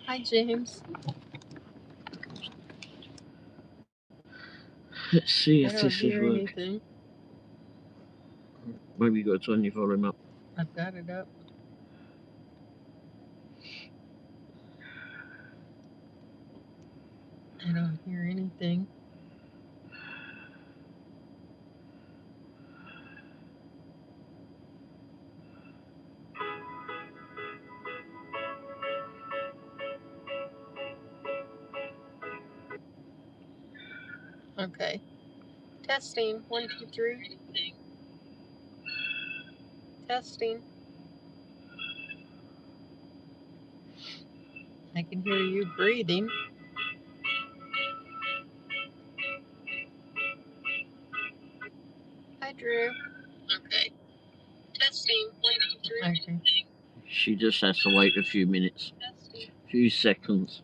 Hi, James. Let's see I if don't this is hear working. anything. Maybe you got to turn your volume up. I've got it up. I don't hear anything. Okay. Testing. 1, 2, 3. Testing. I can hear you breathing. Hi, Drew. Okay. Testing. 1, 2, 3. Okay. She just has to wait a few minutes. Testing. A few seconds.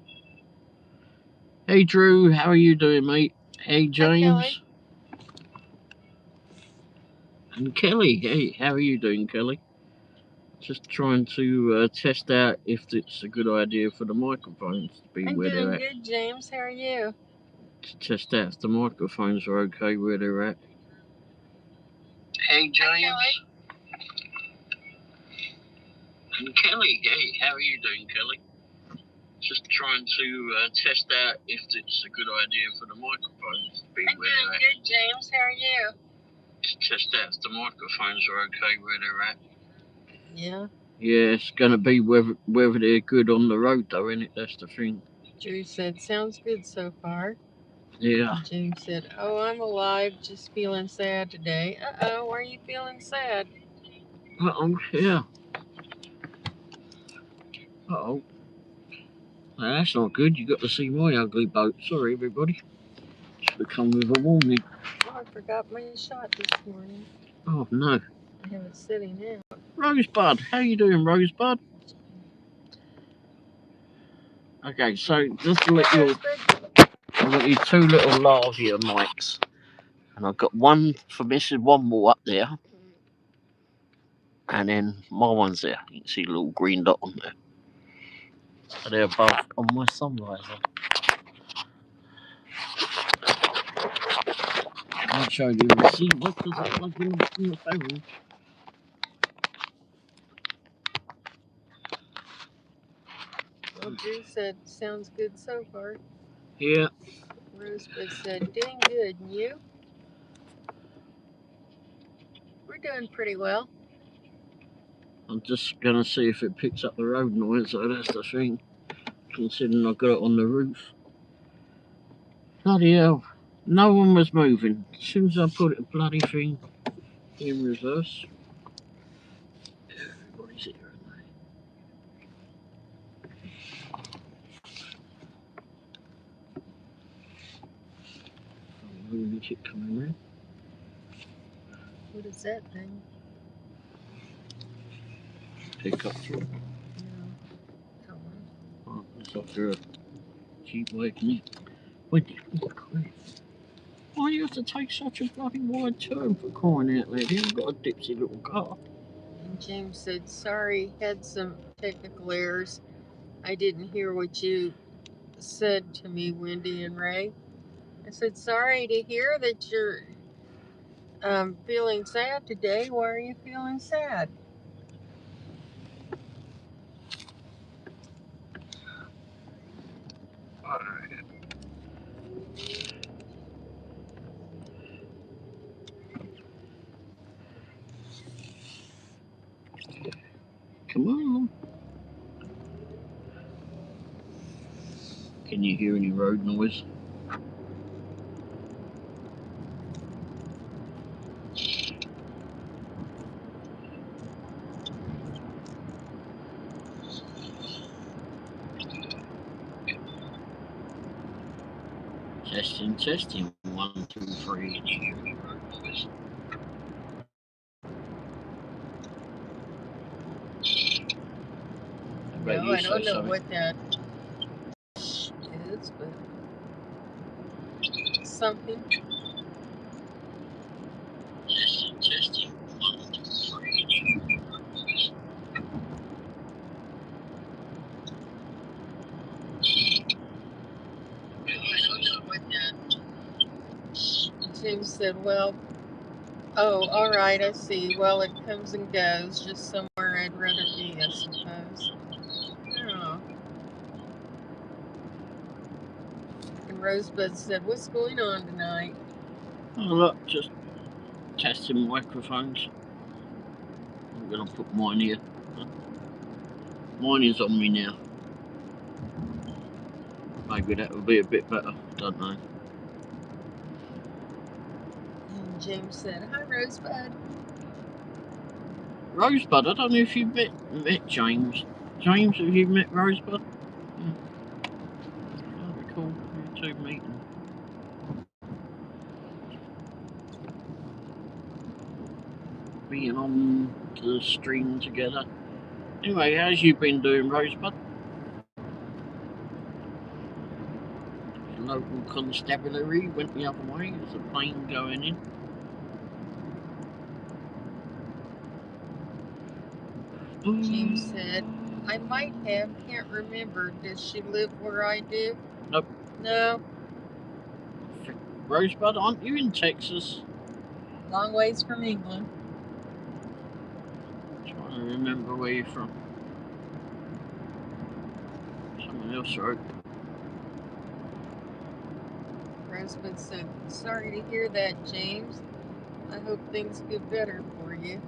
Hey, Drew. How are you doing, mate? Hey, James. And Kelly. Hey, how are you doing, Kelly? Just trying to test out if it's a good idea for the microphones to be where they're at. I'm doing good, James. How are you? To test out if the microphones are okay where they're at. Hey, James. And Kelly. Hey, how are you doing, Kelly? Just trying to test out if it's a good idea for the microphones to be where they're at. I'm doing good, James. How are you? To test out if the microphones are okay where they're at. Yeah. Yeah, it's going to be whether they're good on the road, though, isn't it? That's the thing. Drew said, sounds good so far. Yeah. James said, oh, I'm alive, just feeling sad today. Uh-oh, why are you feeling sad? Yeah. Uh-oh. Now, that's not good. You got to see my ugly boat. Sorry, everybody. Should have come with a warning. Oh, I forgot my shot this morning. Oh, no. I have it sitting out. Rosebud. How you doing, Rosebud? Okay, so just to let you... I've got these two little lavia mics. And I've got one for Mrs. Womble up there. And then my one's there. You can see a little green dot on there. So they're both on my sun visor. I'll show you the receiver because it's plugged in the phone. Well, Drew said, sounds good so far. Yeah. Rosebud said, doing good. And you? We're doing pretty well. I'm just going to see if it picks up the road noise, so that's the thing. Considering I've got it on the roof. Bloody hell. No one was moving. As soon as I put the bloody thing in reverse. Everybody's here, aren't they? Oh, keep coming round. What is that thing? Pick up through. No. Come on. Oh, it's up here. Keep waking up. Wait, why do you have to take such a bloody wide turn for crying out loud? You haven't got a dipsy little car. And James said, sorry, had some technical errors. I didn't hear what you said to me, Wendy and Ray. I said, sorry to hear that you're feeling sad today. Why are you feeling sad? Come on. Can you hear any road noise? Testing, testing. 1, 2, 3. Can you hear any road noise? No, I don't know what that is, but something. Testing, 1, 2, 3. Can you hear any road noise? James said, well, oh, all right, I see. Well, it comes and goes, just somewhere I'd rather be, I suppose. Oh. And Rosebud said, what's going on tonight? Oh, look, just testing microphones. I'm going to put mine here. Mine is on me now. Maybe that will be a bit better. Don't know. And James said, hi, Rosebud. Rosebud, I don't know if you've met James. James, have you met Rosebud? That'd be cool. You two meeting. Being on the stream together. Anyway, how's you been doing, Rosebud? The local constabulary went the other way. There's a plane going in. James said, I might have, can't remember. Does she live where I do? Nope. No. Rosebud, aren't you in Texas? Long ways from England. Trying to remember where you're from. Someone else wrote. Rosebud said, sorry to hear that, James. I hope things get better for you.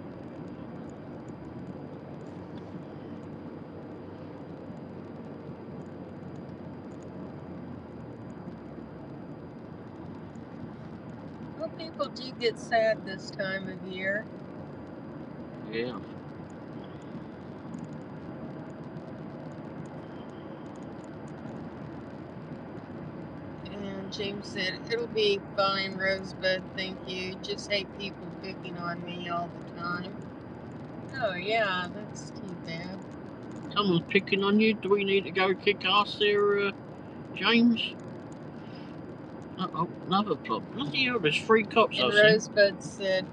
Well, people do get sad this time of year. Yeah. And James said, it'll be fine, Rosebud, thank you. Just hate people picking on me all the time. Oh, yeah, that's too bad. Someone's picking on you. Do we need to go kick ass there, James? Uh-oh, another plot. Bloody hell, there's 3 cops And I've seen. Rosebud said,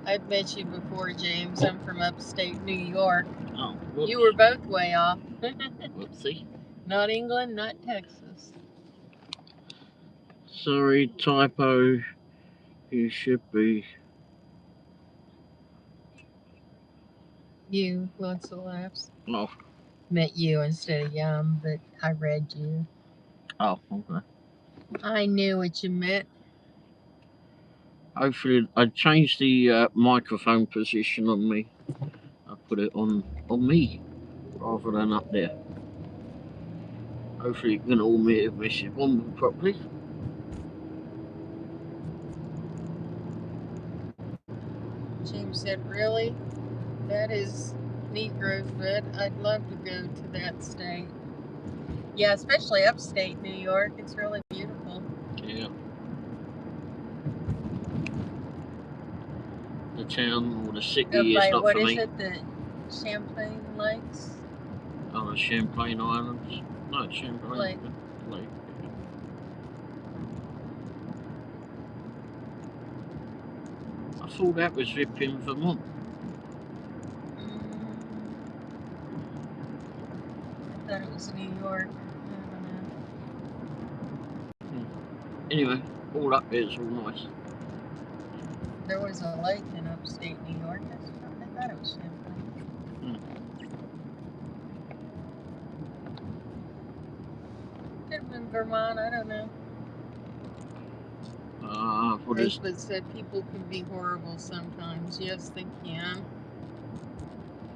I've met you before, James. I'm from upstate New York. Oh, whoops. You were both way off. Whoopsie. Not England, not Texas. Sorry, typo. You should be. You, lots of laughs. Oh. Met you instead of Yum, but I read you. Oh, okay. I knew what you meant. Hopefully, I changed the microphone position on me. I put it on me rather than up there. Hopefully, you can all hear Mrs. Womble properly. James said, really? That is neat, Rosebud. I'd love to go to that state. Yeah, especially upstate New York. It's really beautiful. Yeah. The town or the city is not what for is me. it? The Champlain Lakes? Oh, the Champlain Islands. No, Champlain Lake. Lake. I thought that was Ripon, Vermont. I thought it was New York. I don't know. Anyway, all up there is all nice. There was a lake in upstate New York. I thought it was Champlain. Could have been Vermont. I don't know. Rosebud said people can be horrible sometimes. Yes, they can.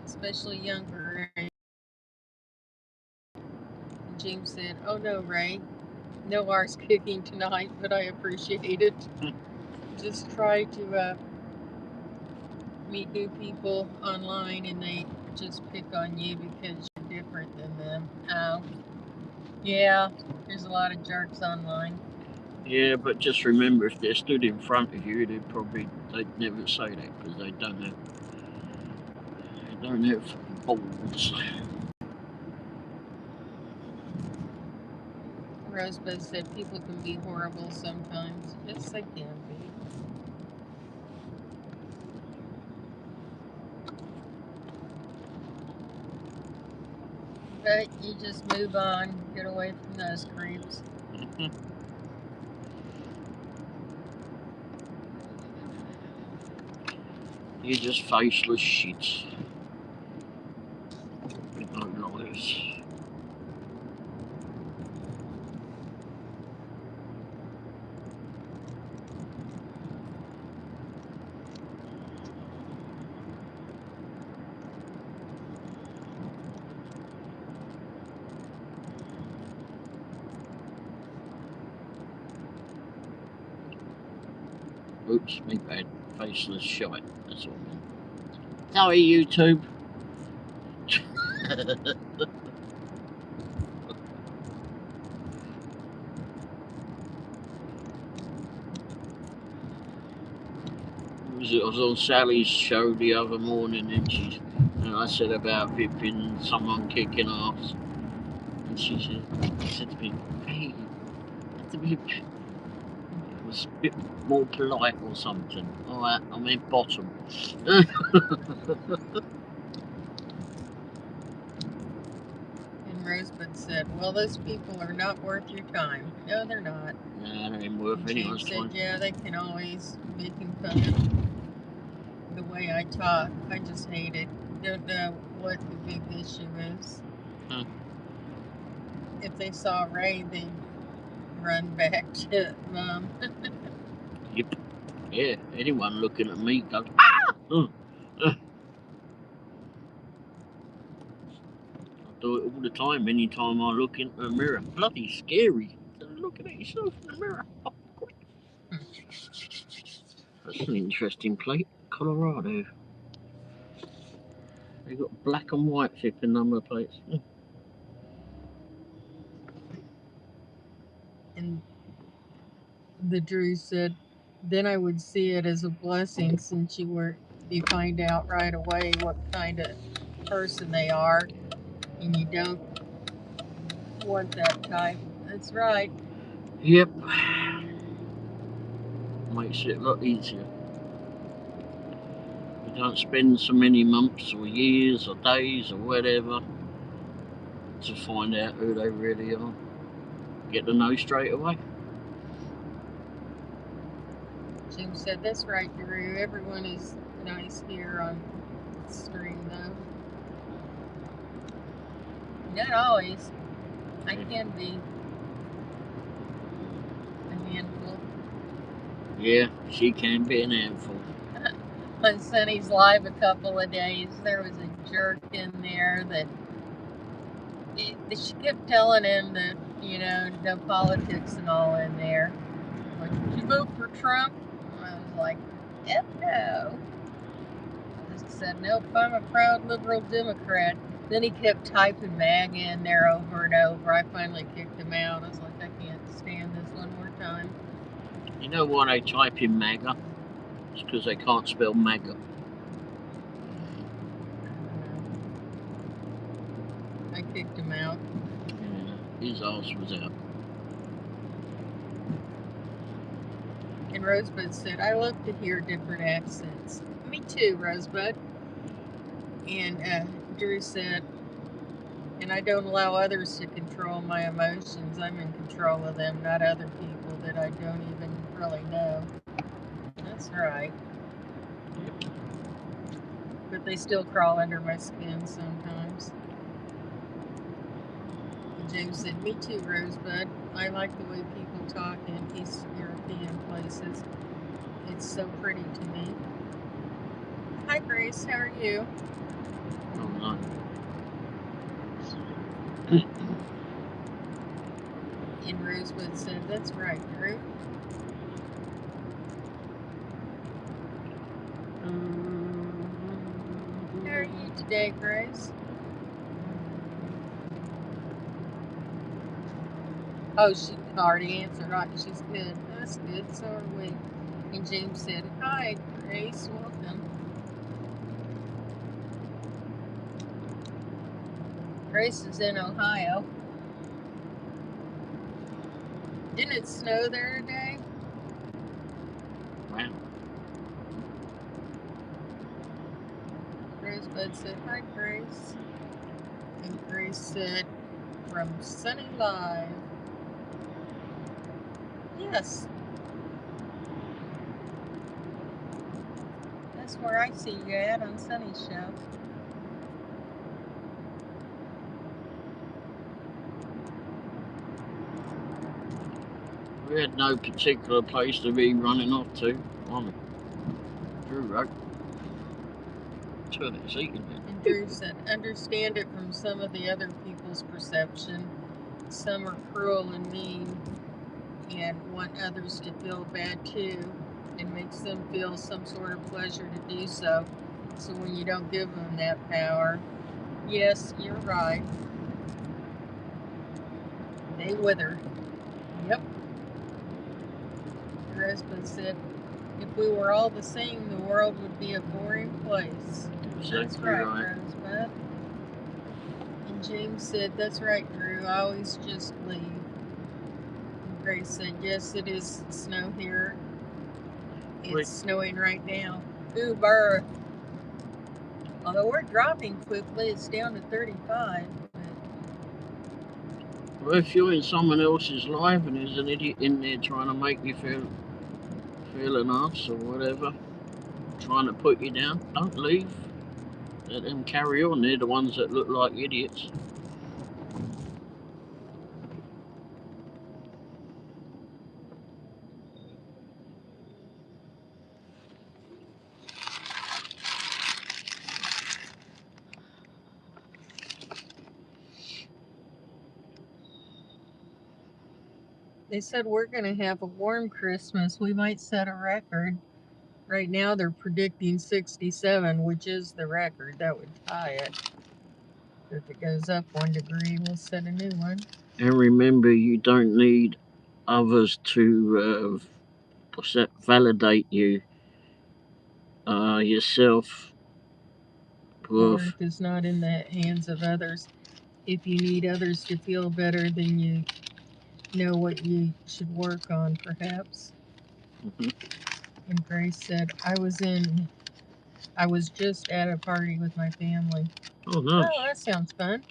Especially younger, Ray. And James said, oh no, Ray. No arse kicking tonight, but I appreciate it. Just try to meet new people online and they just pick on you because you're different than them. Oh. Yeah, there's a lot of jerks online. Yeah, but just remember, if they stood in front of you, they'd never say that because they don't have balls. Rosebud said people can be horrible sometimes. Yes, they can be. But you just move on, get away from those creeps. You're just faceless shit. With no lives. Oops, me bad. Faceless shite. That's all. Sorry, YouTube. I was on Sally's show the other morning, and I said about Vipping someone kicking ass, and she said to me, "Hey, that's a bit." It was a bit more polite or something. Alright, I mean bottom. And Rosebud said, well, those people are not worth your time. No, they're not. Nah, they ain't worth And anyone's James said, time. yeah, they can always making fun of the way I talk. I just hate it. Don't know what the big issue is. If they saw Ray, they'd run back to Mom. Yep. Yeah, anyone looking at me goes, ah! I do it all the time, anytime I look into a mirror. Bloody scary. Looking at yourself in the mirror. Oh, that's an interesting plate. Colorado. They got black and white flipping number plates. And the Drew said, then I would see it as a blessing since you find out right away what kind of person they are, and you don't want that type. That's right. Yep. Makes it a lot easier. You don't spend so many months or years or days or whatever to find out who they really are. Get to know straight away. Jim said, that's right, Drew. Everyone is nice here on stream, though. Not always. I can be a handful. Yeah, she can be an handful. On Sunny's live a couple of days, there was a jerk in there that she kept telling him that, no politics and all in there. Like, did you vote for Trump? And I was like, F no. I just said, nope, I'm a proud liberal Democrat. Then he kept typing MAGA in there over and over. I finally kicked him out. I was like, I can't stand this one more time. You know why they type in MAGA? It's because they can't spell MAGA. I kicked him out. Yeah, his ass was out. And Rosebud said, I love to hear different accents. Me too, Rosebud. And Drew said, and I don't allow others to control my emotions. I'm in control of them, not other people that I don't even really know. That's right. But they still crawl under my skin sometimes. And James said, me too, Rosebud. I like the way people talk in East European places. It's so pretty to me. Hi, Grace. How are you? Oh, no. And Rosebud said, that's right, Drew. How are you today, Grace? Oh, she already answered. Right, she's good. That's good. So are we. And James said, hi, Grace. Welcome. Grace is in Ohio. Didn't it snow there today? Wow. Rosebud said, hi, Grace. And Grace said, from Sunny Live. Yes. That's where I see you at on Sunny's show. We had no particular place to be running off to. On Drew Road. Turn it seating it. And Drew said, understand it from some of the other people's perception. Some are cruel and mean and want others to feel bad too. It makes them feel some sort of pleasure to do so. So when you don't give them that power, yes, you're right. They wither. Yep. Her husband said, if we were all the same, the world would be a boring place. Exactly that's right, Rosebud. And James said, that's right, Drew. I always just leave. And Grace said, yes, it is snow here. It's snowing right now. Ooh, burr. Although we're dropping quickly, it's down to 35. Well, if you're in someone else's life and there's an idiot in there trying to make you feel an ass or whatever, trying to put you down, don't leave. Let them carry on. They're the ones that look like idiots. They said we're going to have a warm Christmas. We might set a record. Right now they're predicting 67, which is the record. That would tie it. If it goes up 1 degree, we'll set a new one. And remember, you don't need others to validate you. Yourself. Worth is not in the hands of others. If you need others to feel better, then you know what you should work on, perhaps. Mm-hmm. And Grace said, I was just at a party with my family. Oh, nice. Oh, that sounds fun.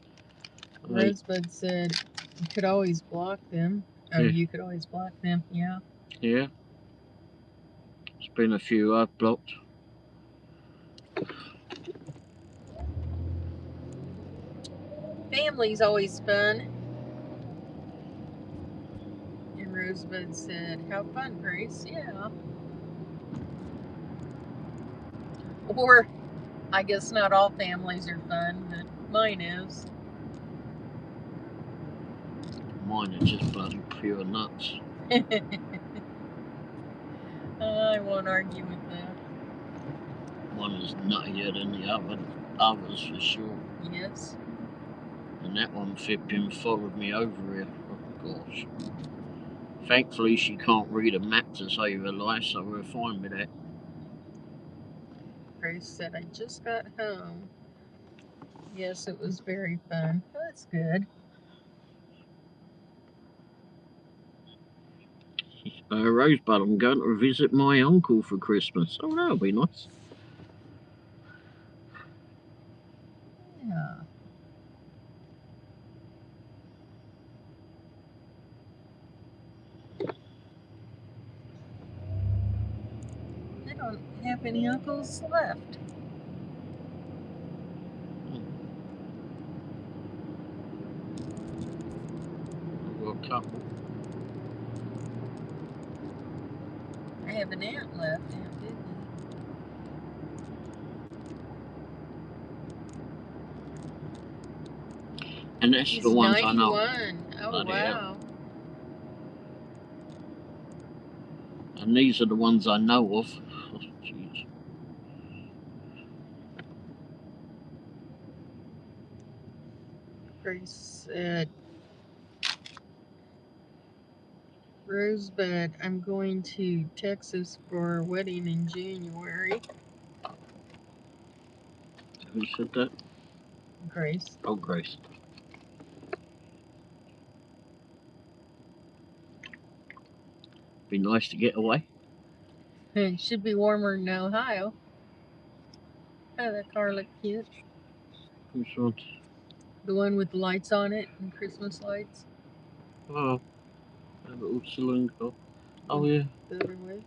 Right. Rosebud said, you could always block them. Oh, yeah. You could always block them, yeah. Yeah. There's been a few I've blocked. Family's always fun. And Rosebud said, how fun, Grace. Yeah. Or, I guess not all families are fun, but mine is. Mine are just bloody pure nuts. I won't argue with that. One is nuttier than the others for sure. Yes. And that one flipping followed me over here. Oh gosh. Thankfully she can't read a map to save her life, so we're fine with that. Grace said, I just got home. Yes, it was very fun. Well, that's good. Rosebud, I'm going to visit my uncle for Christmas. Oh, that'll be nice. Yeah. They don't have any uncles left. Well, a couple. I have an aunt left, Aunt Vicky. And that's She's the ones 91. I know. Oh, bloody wow. Hell. And these are the ones I know of. Oh, jeez. Grace said, Rosebud, I'm going to Texas for a wedding in January. Who said that? Grace. Oh, Grace. Be nice to get away. It should be warmer in Ohio. Oh, that car looked cute. Which one? The one with the lights on it and Christmas lights. Oh, that little saloon car. Oh, yeah. The other way.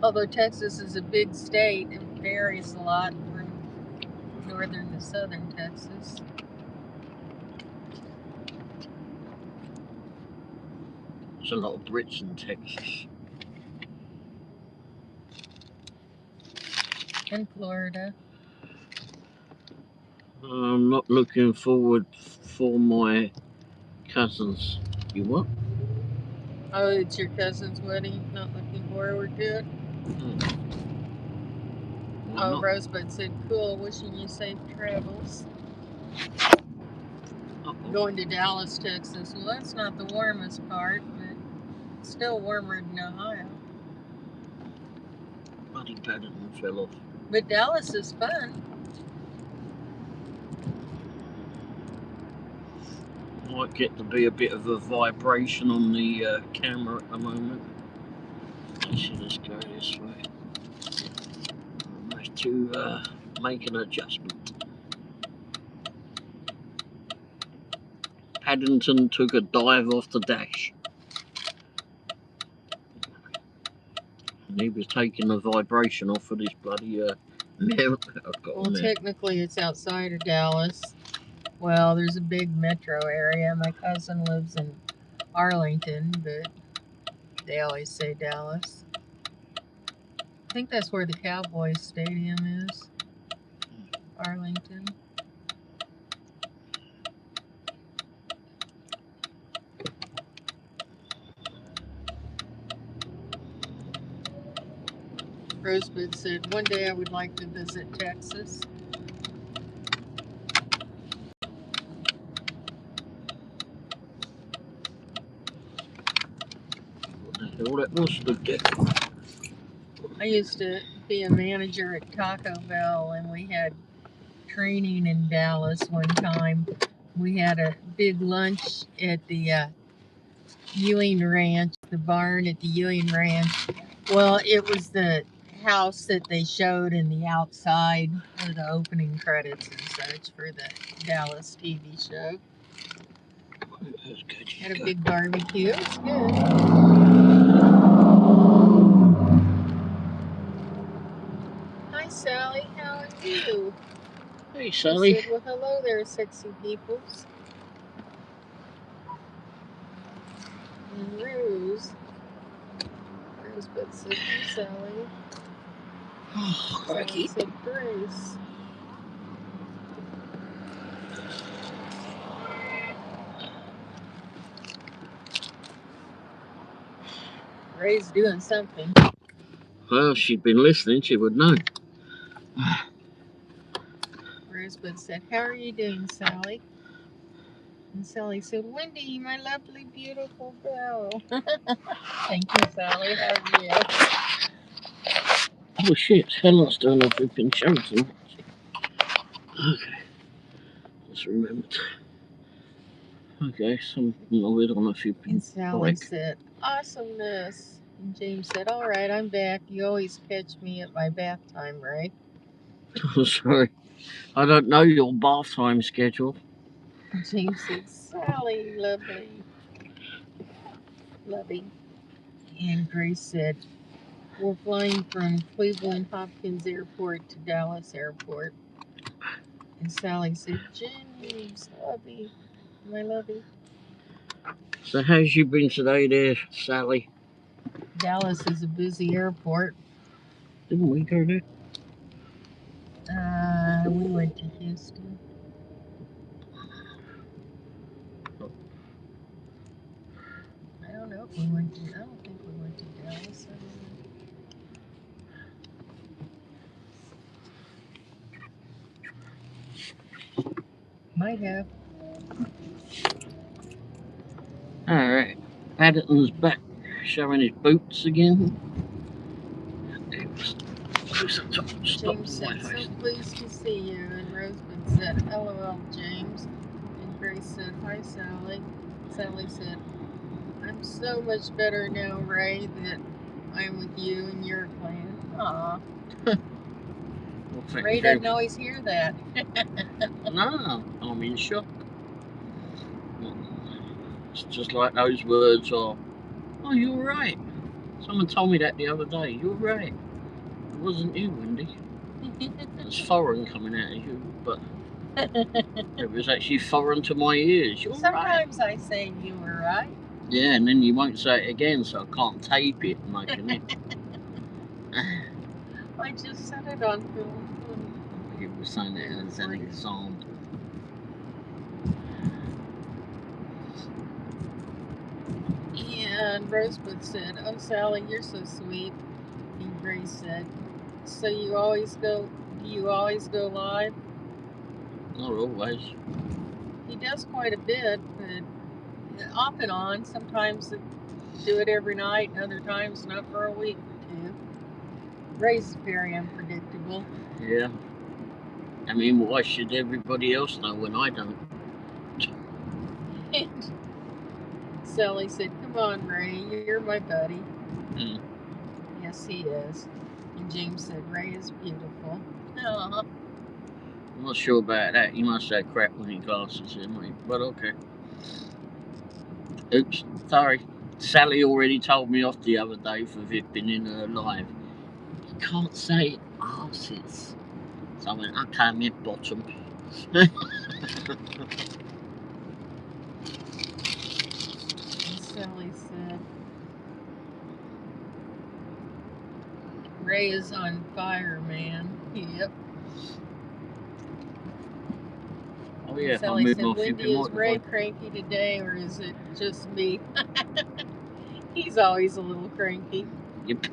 Although Texas is a big state, it varies a lot from northern to southern Texas. There's a lot of Brits in Texas. And Florida. I'm not looking forward for my cousins. You what? Oh, it's your cousin's wedding? Not looking forward to it? Why Oh, not? Rosebud said, cool, wishing you safe travels. Uh-oh. Going to Dallas, Texas. Well, that's not the warmest part, but it's still warmer than Ohio. Bloody Paddington fell off. But Dallas is fun. Might get to be a bit of a vibration on the camera at the moment. I should just go this way. I have to make an adjustment. Paddington took a dive off the dash. And he was taking the vibration off of this bloody mirror I've got Well, on there. technically it's outside of Dallas. Well, there's a big metro area. My cousin lives in Arlington, but they always say Dallas. I think that's where the Cowboys Stadium is. Arlington. Rosebud said, one day I would like to visit Texas. What the hell that was stood there? I used to be a manager at Taco Bell, and we had training in Dallas one time. We had a big lunch at the Ewing Ranch, the barn at the Ewing Ranch. Well, it was the house that they showed in the outside of the opening credits and such for the Dallas TV show. Had a big barbecue. It was good. Hi, Sally. How are you? Hey, Sally. I said, well, hello there, sexy peoples. And Rosebud said, hi, Sally. Oh, crikey. Sally said, Grace. Ray's doing something. Well, if she'd been listening, she would know. Rosebud said, how are you doing, Sally? And Sally said, Wendy, my lovely, beautiful girl. Thank you, Sally. How are you? Oh, shit. Helen's doing a flipping show tonight. Okay. Just remembered. Okay, some noise on a flipping And Sally bike. said, awesomeness. And James said, all right, I'm back. You always catch me at my bath time, right? Sorry. I don't know your bath time schedule. And James said, Sally, lovely. Lovey. And Grace said, we're flying from Cleveland Hopkins Airport to Dallas Airport. And Sally said, James, lovey, my lovey. So how's you been today there, Sally? Dallas is a busy airport. Didn't we go there? We went to Houston. I don't know if we went to, I don't think we went to Dallas. Might have. Alright. Paddington's back, showing his boots again. James said, so pleased to see you. And Rosebud said, LOL, James. And Grace said, hi, Sally. Sally said, I'm so much better now, Ray, that I'm with you and your clan. Aw. Ray doesn't always hear that. No, I'm in shock. It's just like those words are, oh, you're right. Someone told me that the other day. You're right. It wasn't you, Wendy. It's foreign coming out of you, but it was actually foreign to my ears. You're Sometimes right. I say you were right. Yeah, and then you won't say it again, so I can't tape it, making it. I just said it on film. You were saying it as an example. And Rosebud said, "Oh, Sally, you're so sweet." And Grace said, "So you always go? Do you always go live?" Not always. He does quite a bit, but off and on. Sometimes do it every night, and other times not for a week or two. Ray's very unpredictable. Yeah. I mean, why should everybody else know when I don't? And Sally said, "Come on, Ray, you're my buddy." Mm. Yes, he is. And James said, "Ray is beautiful." Aww. I'm not sure about that. You must have crap when your glasses in, mate. But okay. Oops, sorry. Sally already told me off the other day for vipping in her live. You can't say arses. So I went, okay, mid bottom. And Sally said, "Ray is on fire, man." Yep. Oh yeah, Sally I'll move said, my "Wendy, flipping is Ray microphone. cranky today, or is it just me?" He's always a little cranky. Yep.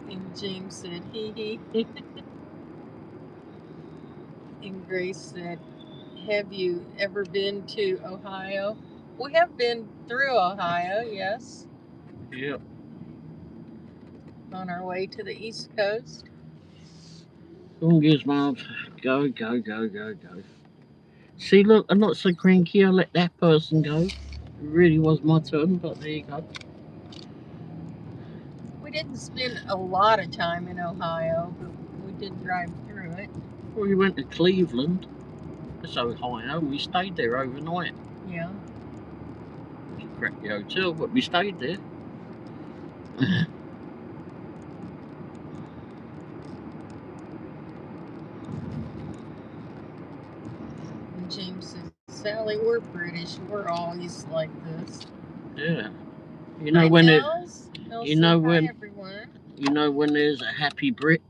And James said, "Hee hee." And Grace said, "Have you ever been to Ohio?" We have been through Ohio, yes. Yep. On our way to the East Coast. Go on, Gizmo. Go, go, go, go, go. See, look, I'm not so cranky. I let that person go. It really was my turn, but there you go. We didn't spend a lot of time in Ohio, but we did drive through it. Well, we went to Cleveland. That's Ohio. We stayed there overnight. Yeah. It was a crappy hotel, but we stayed there. And James said, "Sally, we're British. We're always like this." Yeah. You know Hi, when Mills. Mills you said, know "Hi, when, everyone." you know when there's a happy Brit.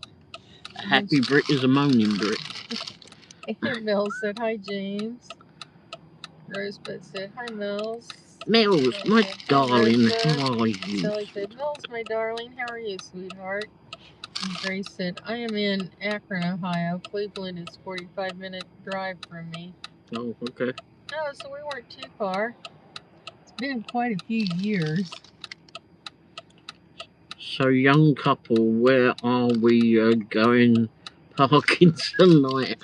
A And then happy Brit is a moaning Brit. and Mills said, "Hi, James." Rosebud said, "Hi, Mills." Mills, Sally my said, "Hi, darling, Rosebud." how are you? Sally said, "Mills, my darling, how are you, sweetheart?" And Grace said, "I am in Akron, Ohio. Cleveland is 45-minute drive from me." Oh, okay. Oh, so we weren't too far. It's been quite a few years. So, young couple, where are we going parking tonight?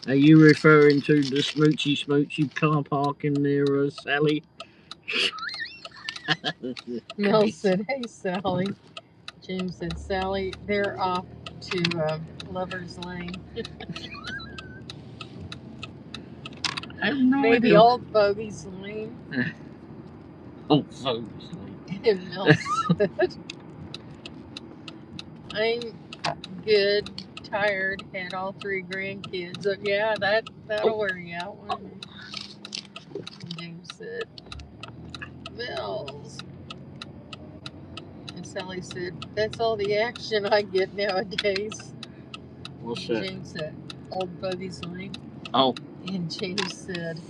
Are you referring to the smoochy car parking near Sally? Mel said, "Hey, Sally." James said, "Sally, they're off to Lover's Lane." I have no Maybe idea. Old Fogey's Lane. Old Fogey's Lane. And Mel said, "I'm good, tired, had all three grandkids." So, yeah, that'll wear you out, won't it? And James said, "Mills." And Sally said, "That's all the action I get nowadays." What's And that? James said, "Old Buggy's Lane." Oh. And James said,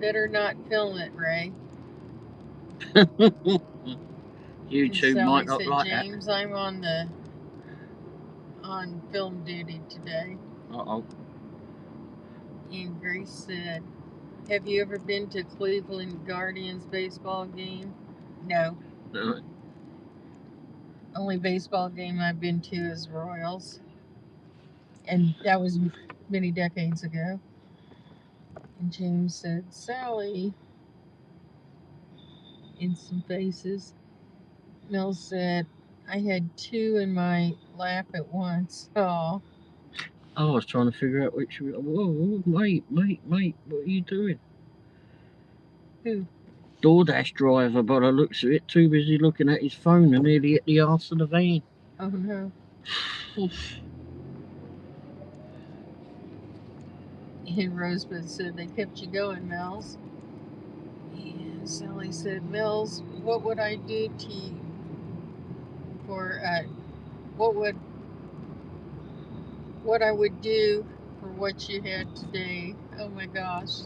"Better not film it, Ray." YouTube Sally might not said, like that. "James, I'm on film duty today." Uh-oh. And Grace said, "Have you ever been to Cleveland Guardians baseball game?" No. No. Only baseball game I've been to is Royals. And that was many decades ago. And James said, "Sally," in some faces. Mel said, "I had two in my lap at once." Oh. I was trying to figure out whoa, mate, what are you doing? Who? DoorDash driver, but I looks at it, too busy looking at his phone and nearly hit the arse of the van. Oh no. And Rosebud said, they kept you going, Mel's. And Sally said, Mel's, what would I do to you for, what I would do for what you had today? Oh my gosh.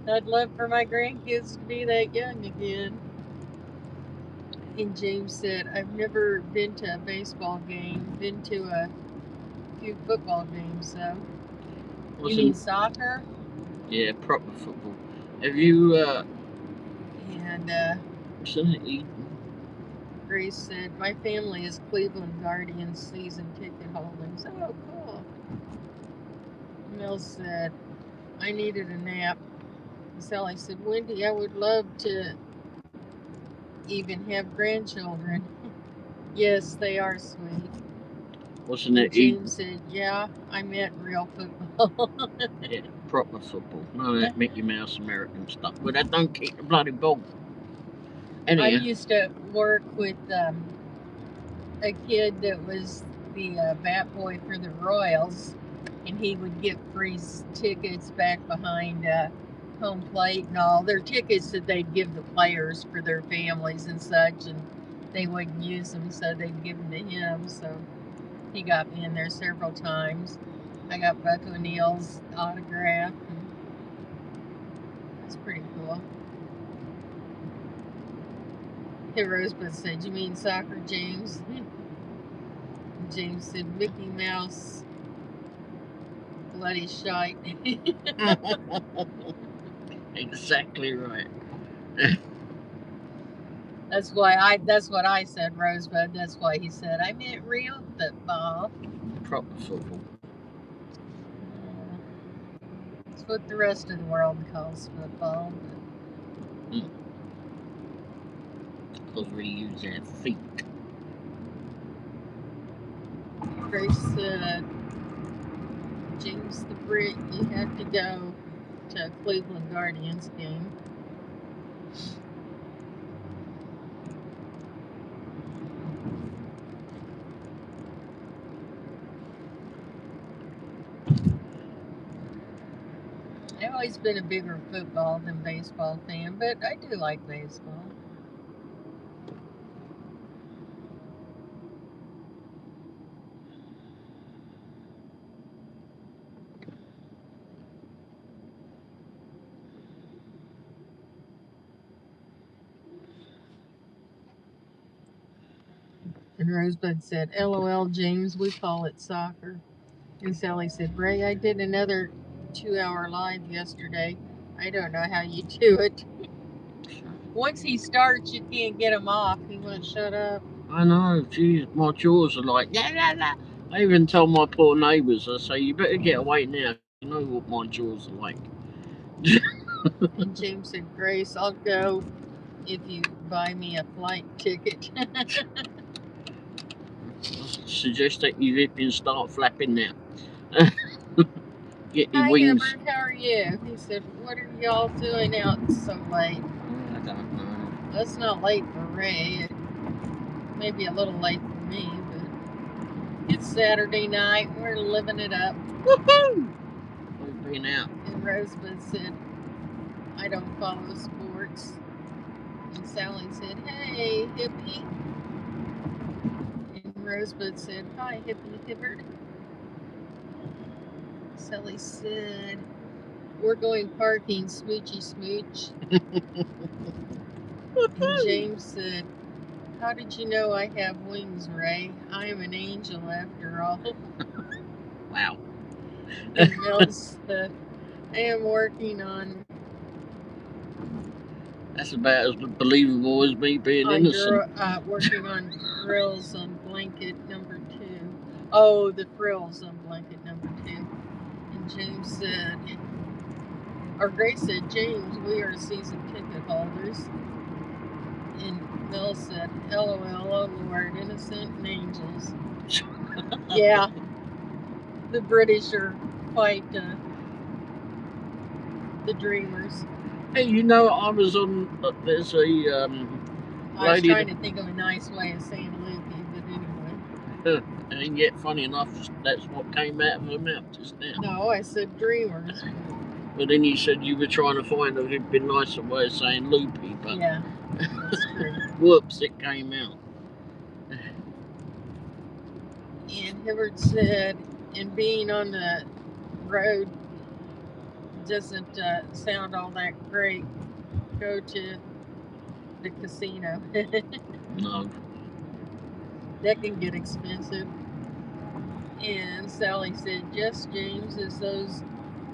I'd love for my grandkids to be that young again. And James said, I've never been to a baseball game, been to a few football games, though. You mean soccer? Yeah, proper football. Have you, And seen it? Grace said, my family is Cleveland Guardians season ticket holders. Oh, cool. Mel said, I needed a nap. Sally said, Wendy, I would love to even have grandchildren. Yes, they are sweet. Wasn't it? James said, yeah, I meant real football. Yeah, proper football. None of that Mickey Mouse American stuff. But that don't keep the bloody ball. Anyhow. I used to work with a kid that was the bat boy for the Royals, and he would get free tickets back behind home plate and all. Their tickets that they'd give the players for their families and such, and they wouldn't use them, so they'd give them to him. So he got me in there several times. I got Buck O'Neill's autograph. That's pretty cool. Hey, Rosebud said, you mean soccer, James? James said, Mickey Mouse bloody shite. Exactly right. That's what I said, Rosebud. That's why he said I meant real football. Proper football. It's what the rest of the world calls football. Because we use our feet. Grace said, James the Brit, you had to go to a Cleveland Guardians game. I've always been a bigger football than baseball fan, but I do like baseball. And Rosebud said, LOL, James, we call it soccer. And Sally said, Bray, I did another 2-hour live yesterday. I don't know how you do it. Once he starts, you can't get him off. He won't shut up. I know, geez, my jaws are like, yeah. I even tell my poor neighbours, I say, you better get away now. You know what my jaws are like. And James said, Grace, I'll go if you buy me a flight ticket. I suggest that you can start flapping now. Get your Hi, wings. Hubbard, how are you? He said, what are y'all doing out so late? I don't know. That's not late for Ray. It may be a little late for me, but it's Saturday night. We're living it up. Woohoo! We've been out. And Rosebud said, I don't follow sports. And Sally said, hey, hippie. And Rosebud said, hi, hippie Hibbard. Sally said, we're going parking, smoochy smooch. And James said, how did you know I have wings, Ray? I am an angel after all. Wow. And Mel said, I am working on That's about as believable as me being innocent. working on frills on blanket number 2. Oh, the frills on blanket number 2. And James said, or Grace said, James, we are season ticket holders. And Mel said, LOL, oh Lord, innocent and angels. Yeah, the British are quite the dreamers. Hey, you know, I was on. There's a I was lady. trying to think of a nice way of saying loopy, but anyway. And yet, funny enough, that's what came out of her mouth just now. No, I said dreamers. But then you said you were trying to find a bit nicer way of saying loopy, but Yeah, that's true. whoops, it came out. And Hibbert said, and being on the road doesn't sound all that great. Go to the casino. No. That can get expensive. And Sally said, yes, James, as those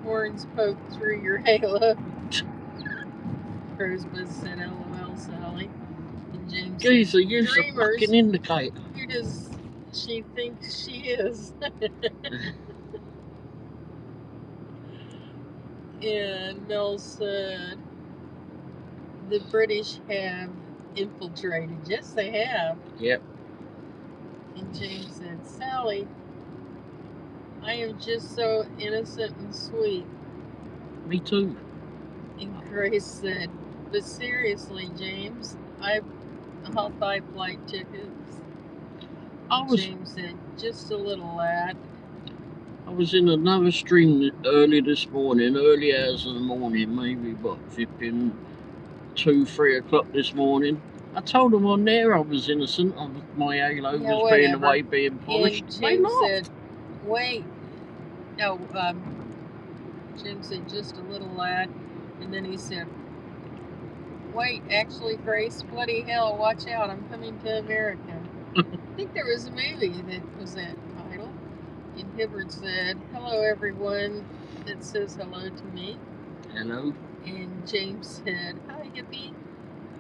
horns poke through your halo. Rosebud said, LOL, Sally. And James Geezer, said, use a dreamers, fucking indicator. who does she think she is? And Mel said, the British have infiltrated. Yes, they have. Yep. And James said, Sally, I am just so innocent and sweet. Me too. And Grace said, but seriously, James, I'll buy flight tickets. James said, just a little, lad. I was in another stream early this morning, early hours of the morning, maybe what, flipping 2-3 o'clock this morning. I told them on there I was innocent. My halo was being away, being polished. And James said, wait. No, Jim said, just a little, lad. And then he said, wait, actually, Grace, bloody hell, watch out, I'm coming to America. I think there was a movie that was that title. And Hibbert said, hello, everyone that says hello to me. Hello. And James said, hi, hippie.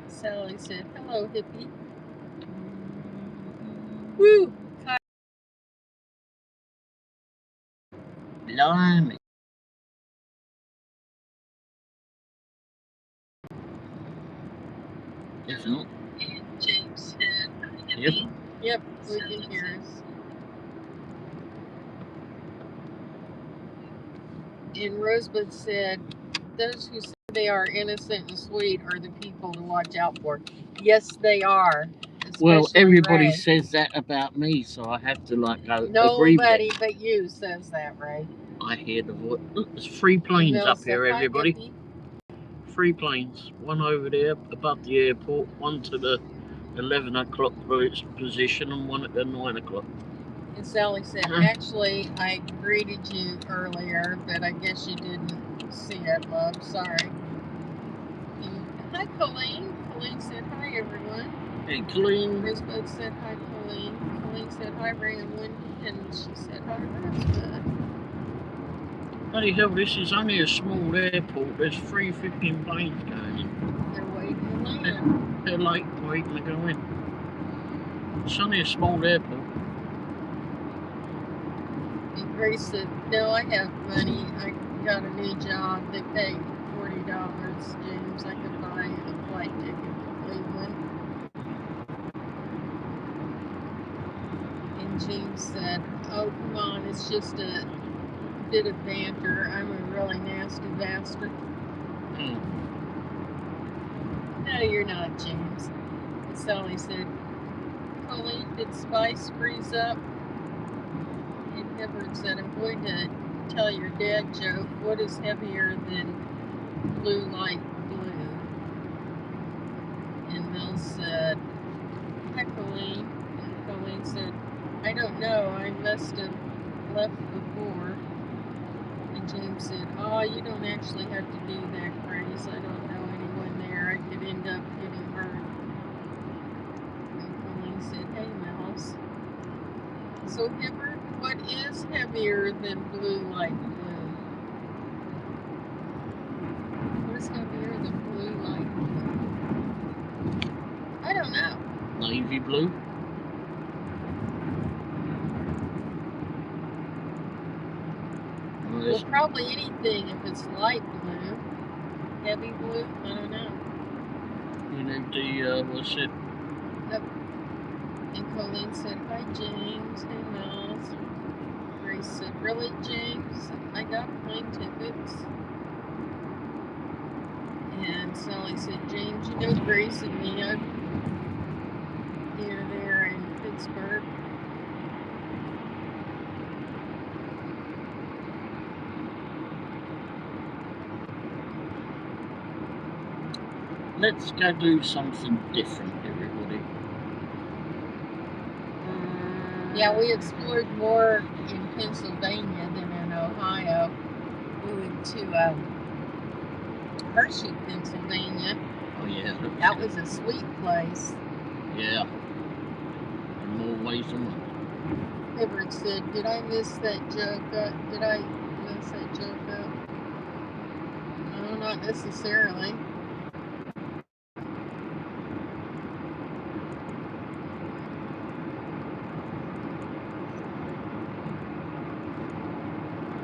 Sally said, hello, hippie. Woo! Blimey. If not. And James said, hippie. Yep, we can hear us. And Rosebud said, those who say they are innocent and sweet are the people to watch out for. Yes, they are. Well, everybody Ray. says that about me, so I have to go agree with Nobody but you says that, Ray. I hear the voice. Look, there's 3 planes up here, everybody. 3 planes. One over there above the airport, one to the 11 o'clock position, and one at the 9 o'clock. And Sally said, actually, I greeted you earlier, but I guess you didn't see it, love. Sorry. And, hi, Colleen. Colleen said, hi, everyone. Hey, Colleen. Rosebud said, hi, Colleen. Colleen said, hi, Ray and Wendy. And she said, hi, Rosebud. Bloody hell, this is only a small airport. There's 3 flipping planes going in. They're waiting to land. They're late waiting to go in. It's only a small airport. And Grace said, no, I have money. I got a new job. They pay $40, James. I could buy a flight ticket to Cleveland. And James said, oh, come on, it's just a bit of banter. I'm a really nasty bastard. No, you're not, James. And Sally said, Colleen, did Spice freeze up? And Hibbert said, I'm going to tell your dad joke. What is heavier than blue light blue? And Mel said, hi, Colleen. And Colleen said, I don't know. I must have left before. And James said, oh, you don't actually have to do that, Grace. I don't know anyone there. I could end up getting hurt. And Colleen said, hey, Mouse. So, Hibbert, what is heavier than blue light blue? What is heavier than blue light blue? I don't know. Navy blue? Well, probably anything if it's light blue. Heavy blue? I don't know. You know the, what's it? Yep. And Colleen said, hi, James. Hey, Miles. Grace said, really, James? I got plane tickets. And Sally said, James, you know Grace and Mia here there in Pittsburgh. Let's go do something different, everybody. Yeah, we explored more in Pennsylvania than in Ohio. We went to Hershey, Pennsylvania. Oh yeah, that was a sweet place. Yeah, in more ways than one. Hibbert said, "Did I miss that joke? Did I mess that joke up?" No, not necessarily.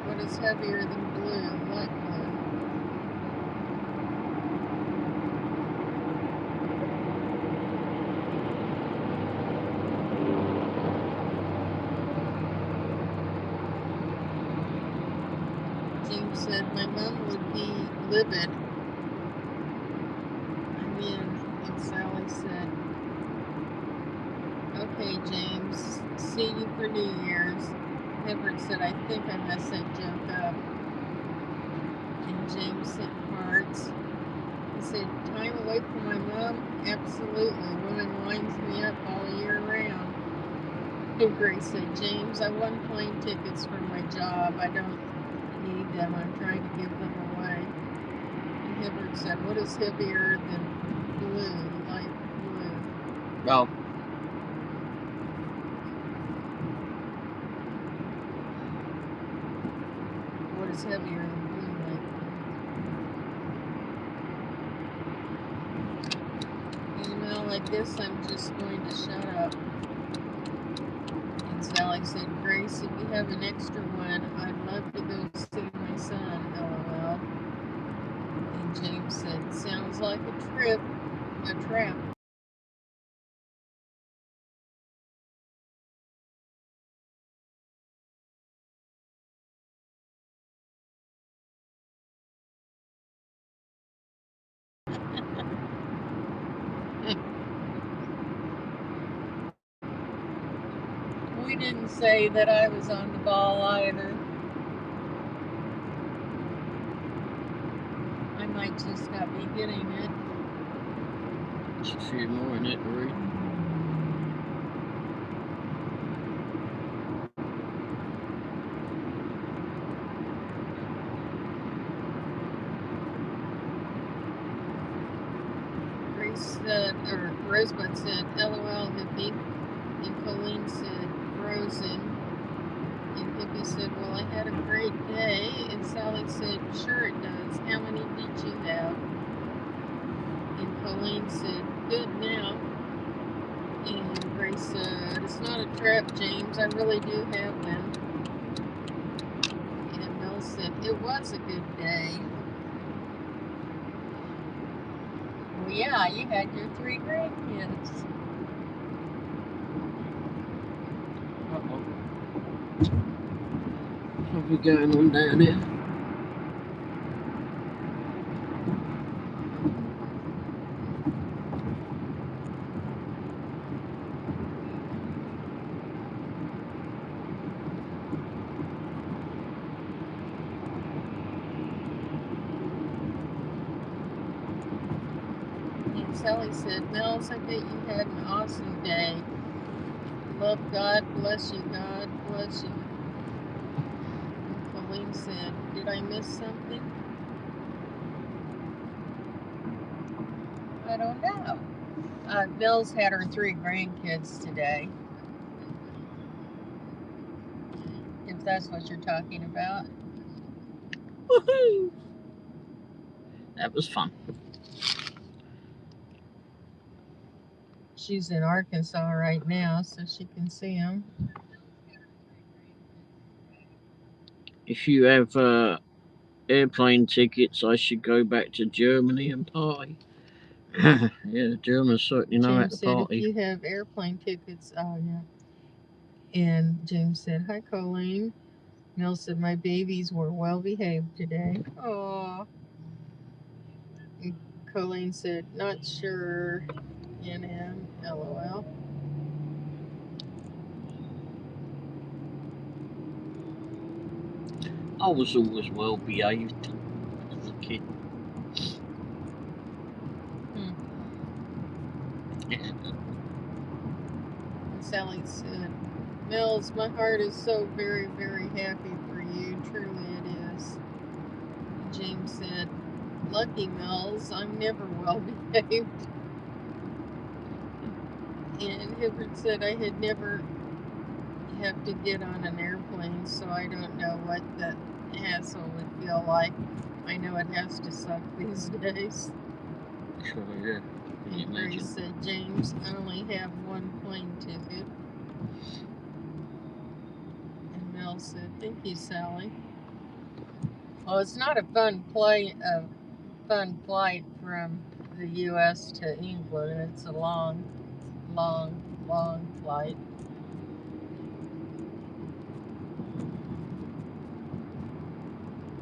What is heavier than blue? Light blue. James said, my mom would be livid. And Sally said, okay, James, see you for New Year's. Hibbert said, I think I messed that joke up. And James sent hearts. He said, time away from my mom? Absolutely. Woman winds me up all year round. And Grace said, James, I won plane tickets for my job. I don't need them. I'm trying to give them away. And Hibbert said, what is heavier than blue, light blue? Well, what is heavier than blue, light blue? Email like this, I'm just going to shut up. And Sally said, Grace, if you have an extra one, I'd love to go see my son, LOL. And James said, sounds like a trip, a trap. We didn't say that I was on the ball either. I might just not be getting it. There's a few more in it to read. Grace said, or Rosebud said, LOL, hippie. And Colleen said, frozen. And Hippie said, well, I had a great day. And Sally said, sure it does. How many did you have? And Colleen said, good now. And Grace said, it's not a trap, James. I really do have them. And Mel said, it was a good day. Well, yeah, you had your 3 grandkids. Uh-oh. Something going on down here. And Sally said, Mills, I bet you had an awesome day. Love God, bless you, God bless you. And Colleen said, did I miss something? I don't know. Mills had her 3 grandkids today. If that's what you're talking about. Woohoo! That was fun. She's in Arkansas right now, so she can see them. If you have airplane tickets, I should go back to Germany and party. Yeah, the Germans certainly know how James to said, party. if you have airplane tickets, oh yeah. And James said, hi, Colleen. Mel said, my babies were well behaved today. Aww. Colleen said, not sure. NM, LOL. I was always well behaved as a kid. Sally said, Mills, my heart is so very, very happy for you. Truly it is. James said, lucky Mills, I'm never well behaved. And Hibbert said, I had never have to get on an airplane, so I don't know what the hassle would feel like. I know it has to suck these days. Sure, yeah. And Grace said, James, I only have one plane ticket. And Mel said, thank you, Sally. Well, it's not a fun flight from the U.S. to England. It's a long, long, long flight.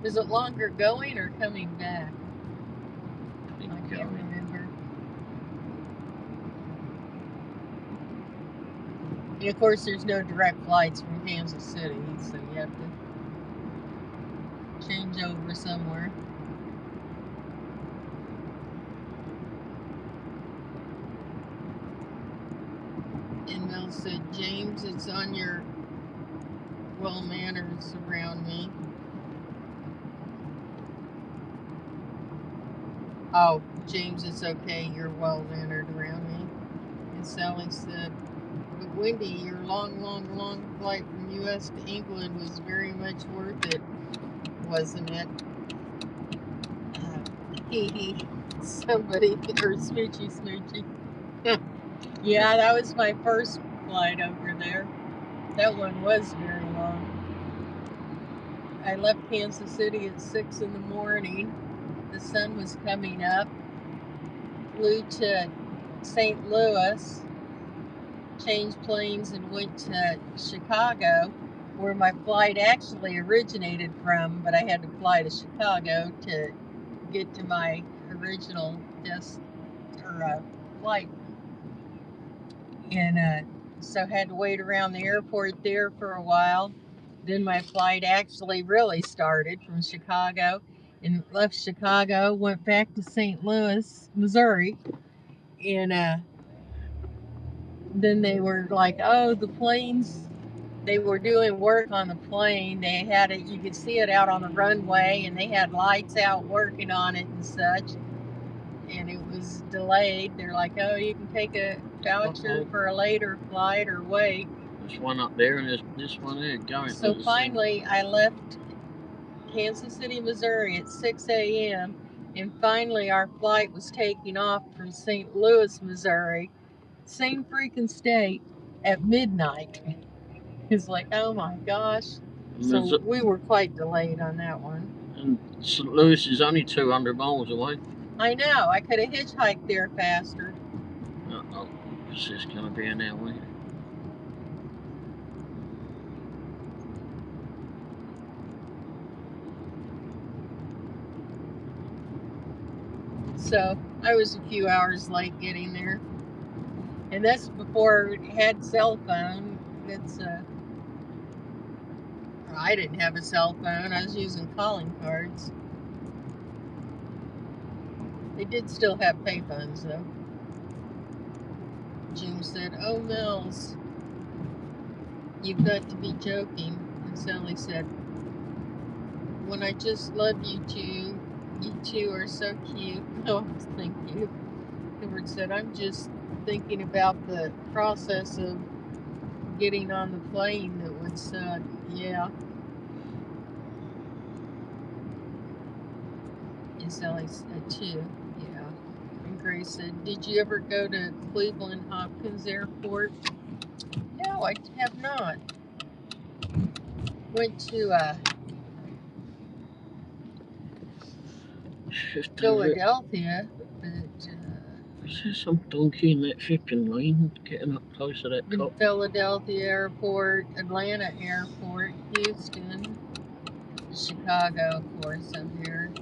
Is it longer going or coming back? I can't remember. And of course, there's no direct flights from Kansas City, so you have to change over somewhere. And Mel said, James, it's on your well manners around me. Oh, James, it's okay. You're well mannered around me. And Sally said, but Wendy, your long, long, long flight from U.S. to England was very much worth it, wasn't it? Somebody, or Smoochy. Yeah, that was my first flight over there. That one was very long. I left Kansas City at 6 in the morning. The sun was coming up. Flew to St. Louis, changed planes, and went to Chicago, where my flight actually originated from, but I had to fly to Chicago to get to my original flight. And so had to wait around the airport there for a while. Then my flight actually really started from Chicago, and left Chicago, went back to St. Louis, Missouri, and then they were like, oh, the planes, they were doing work on the plane. They had it, you could see it out on the runway, and they had lights out working on it and such. And it was delayed. They're like, oh, you can take a voucher for a later flight or wait. There's one up there and there's this one there going. So finally, I left Kansas City, Missouri at 6 a.m. And finally, our flight was taking off from St. Louis, Missouri, same freaking state, at midnight. It's like, oh my gosh. So we were quite delayed on that one. And St. Louis is only 200 miles away. I know. I could have hitchhiked there faster. Uh-oh. Is this going to be an hour? So I was a few hours late getting there. And that's before it had cell phone. I didn't have a cell phone. I was using calling cards. They did still have payphones, though. Jim said, oh, Mills, you've got to be joking. And Sally said, when I just love you two are so cute. Oh, thank you. Edward said, I'm just thinking about the process of getting on the plane that would suck. Yeah. And Sally said, too. Yeah. And Grace said, did you ever go to Cleveland Hopkins Airport? No, I have not. Went to Philadelphia, but there's some donkey in that shipping lane getting up close to that cop. Philadelphia Airport, Atlanta Airport, Houston, Chicago, of course, up here,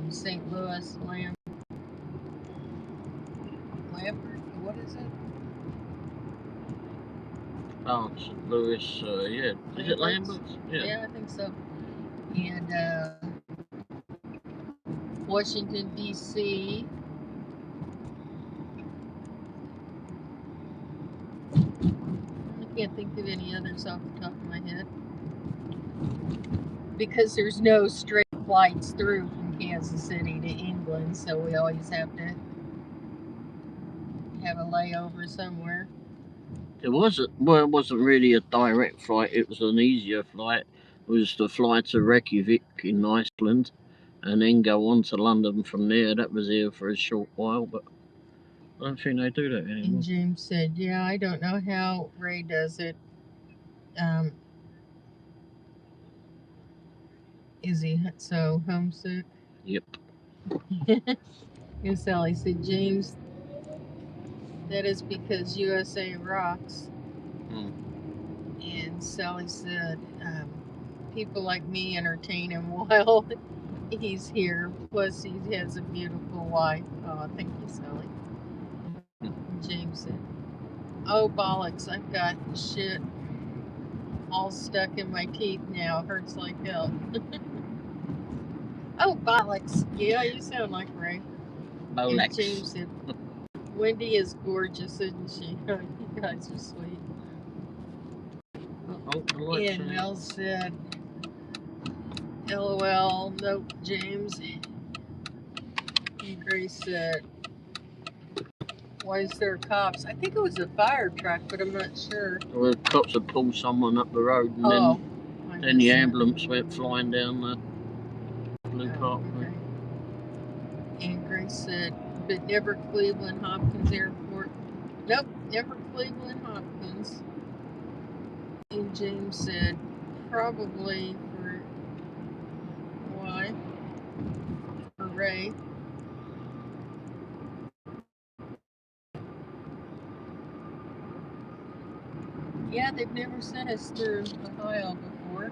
St. Louis, Lambert, what is it? Oh, St. Louis, yeah. Is it Lambert's? Yeah, I think so. And Washington, D.C. I can't think of any others off the top of my head. Because there's no straight flights through from Kansas City to England, so we always have to have a layover somewhere. It wasn't really a direct flight, it was an easier flight. It was to fly to Reykjavik in Iceland and then go on to London from there. That was here for a short while, but I don't think they do that anymore. And James said, yeah, I don't know how Ray does it. Is he so homesick? Yep. And Sally said, James, that is because USA rocks. And Sally said, people like me entertain him while he's here. Plus, he has a beautiful wife. Oh, thank you, Sally. James said, oh, bollocks, I've got shit all stuck in my teeth now. Hurts like hell. Oh, bollocks. Yeah, you sound like Ray. Bollocks. And James said, Wendy is gorgeous, isn't she? You guys are sweet. And Mel said, LOL, nope, James. And Grace said, why is there cops? I think it was a fire truck, but I'm not sure. Well, the cops had pulled someone up the road, and then the ambulance went flying down the blue parkway. Okay. And Grace said, but never Cleveland Hopkins Airport. Nope, never Cleveland Hopkins. And James said, probably for why? For Ray. Yeah, they've never sent us through Ohio before.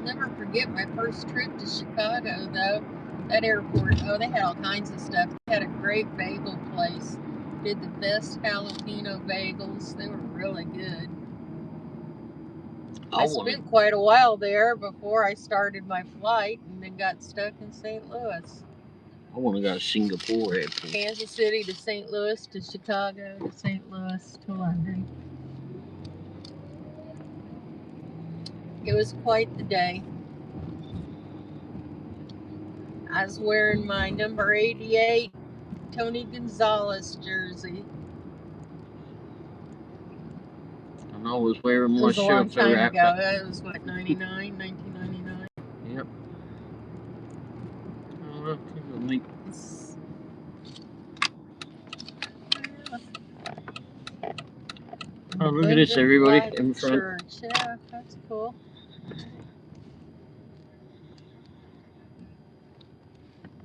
Never forget my first trip to Chicago, though. That airport, oh, they had all kinds of stuff. They had a great bagel place. Did the best jalapeno bagels. They were really good. I spent quite a while there before I started my flight and then got stuck in St. Louis. I want to go to Singapore airport. Kansas City to St. Louis to Chicago to St. Louis to London. It was quite the day. I was wearing my number 88 Tony Gonzalez jersey. And I was wearing my shirt. It was a long time ago. It was what, 1999? Yep. Oh, neat. Oh, look at this, everybody in front. Church. Yeah, that's cool.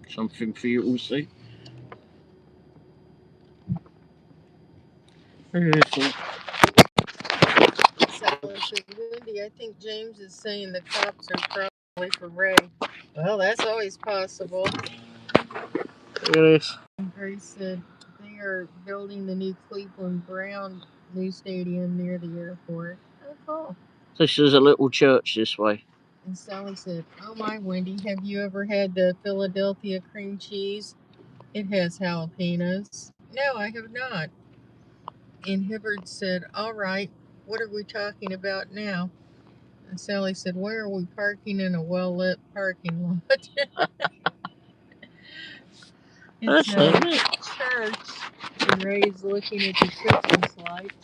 Something for you to see. Look at this one. Wendy, I think James is saying the cops are probably for Ray. Well, that's always possible. Look at this. Grace said they are building the new Cleveland Brown new stadium near the airport. Oh, cool. This is a little church this way. And Sally said, oh my, Wendy, have you ever had the Philadelphia cream cheese? It has jalapenos. No, I have not. And Hibbard said, all right, what are we talking about now? And Sally said, where are we parking in a well-lit parking lot? It's a church. And Ray's looking at the Christmas lights.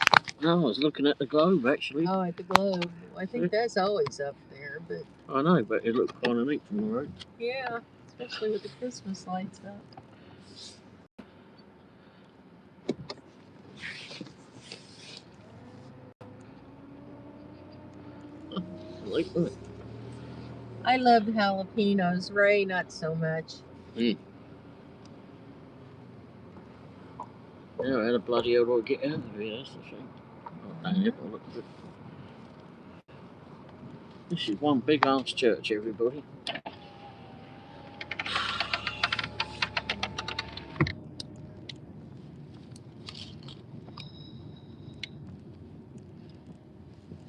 No, I was looking at the globe, actually. Oh, at the globe. I think that's always up there, but... I know, but it looks kind of neat from the road. Yeah, especially with the Christmas lights up. I loved jalapenos. Ray, not so much. Yeah, I had a bloody hell to get out of here, that's the thing. This is one big ass church, everybody.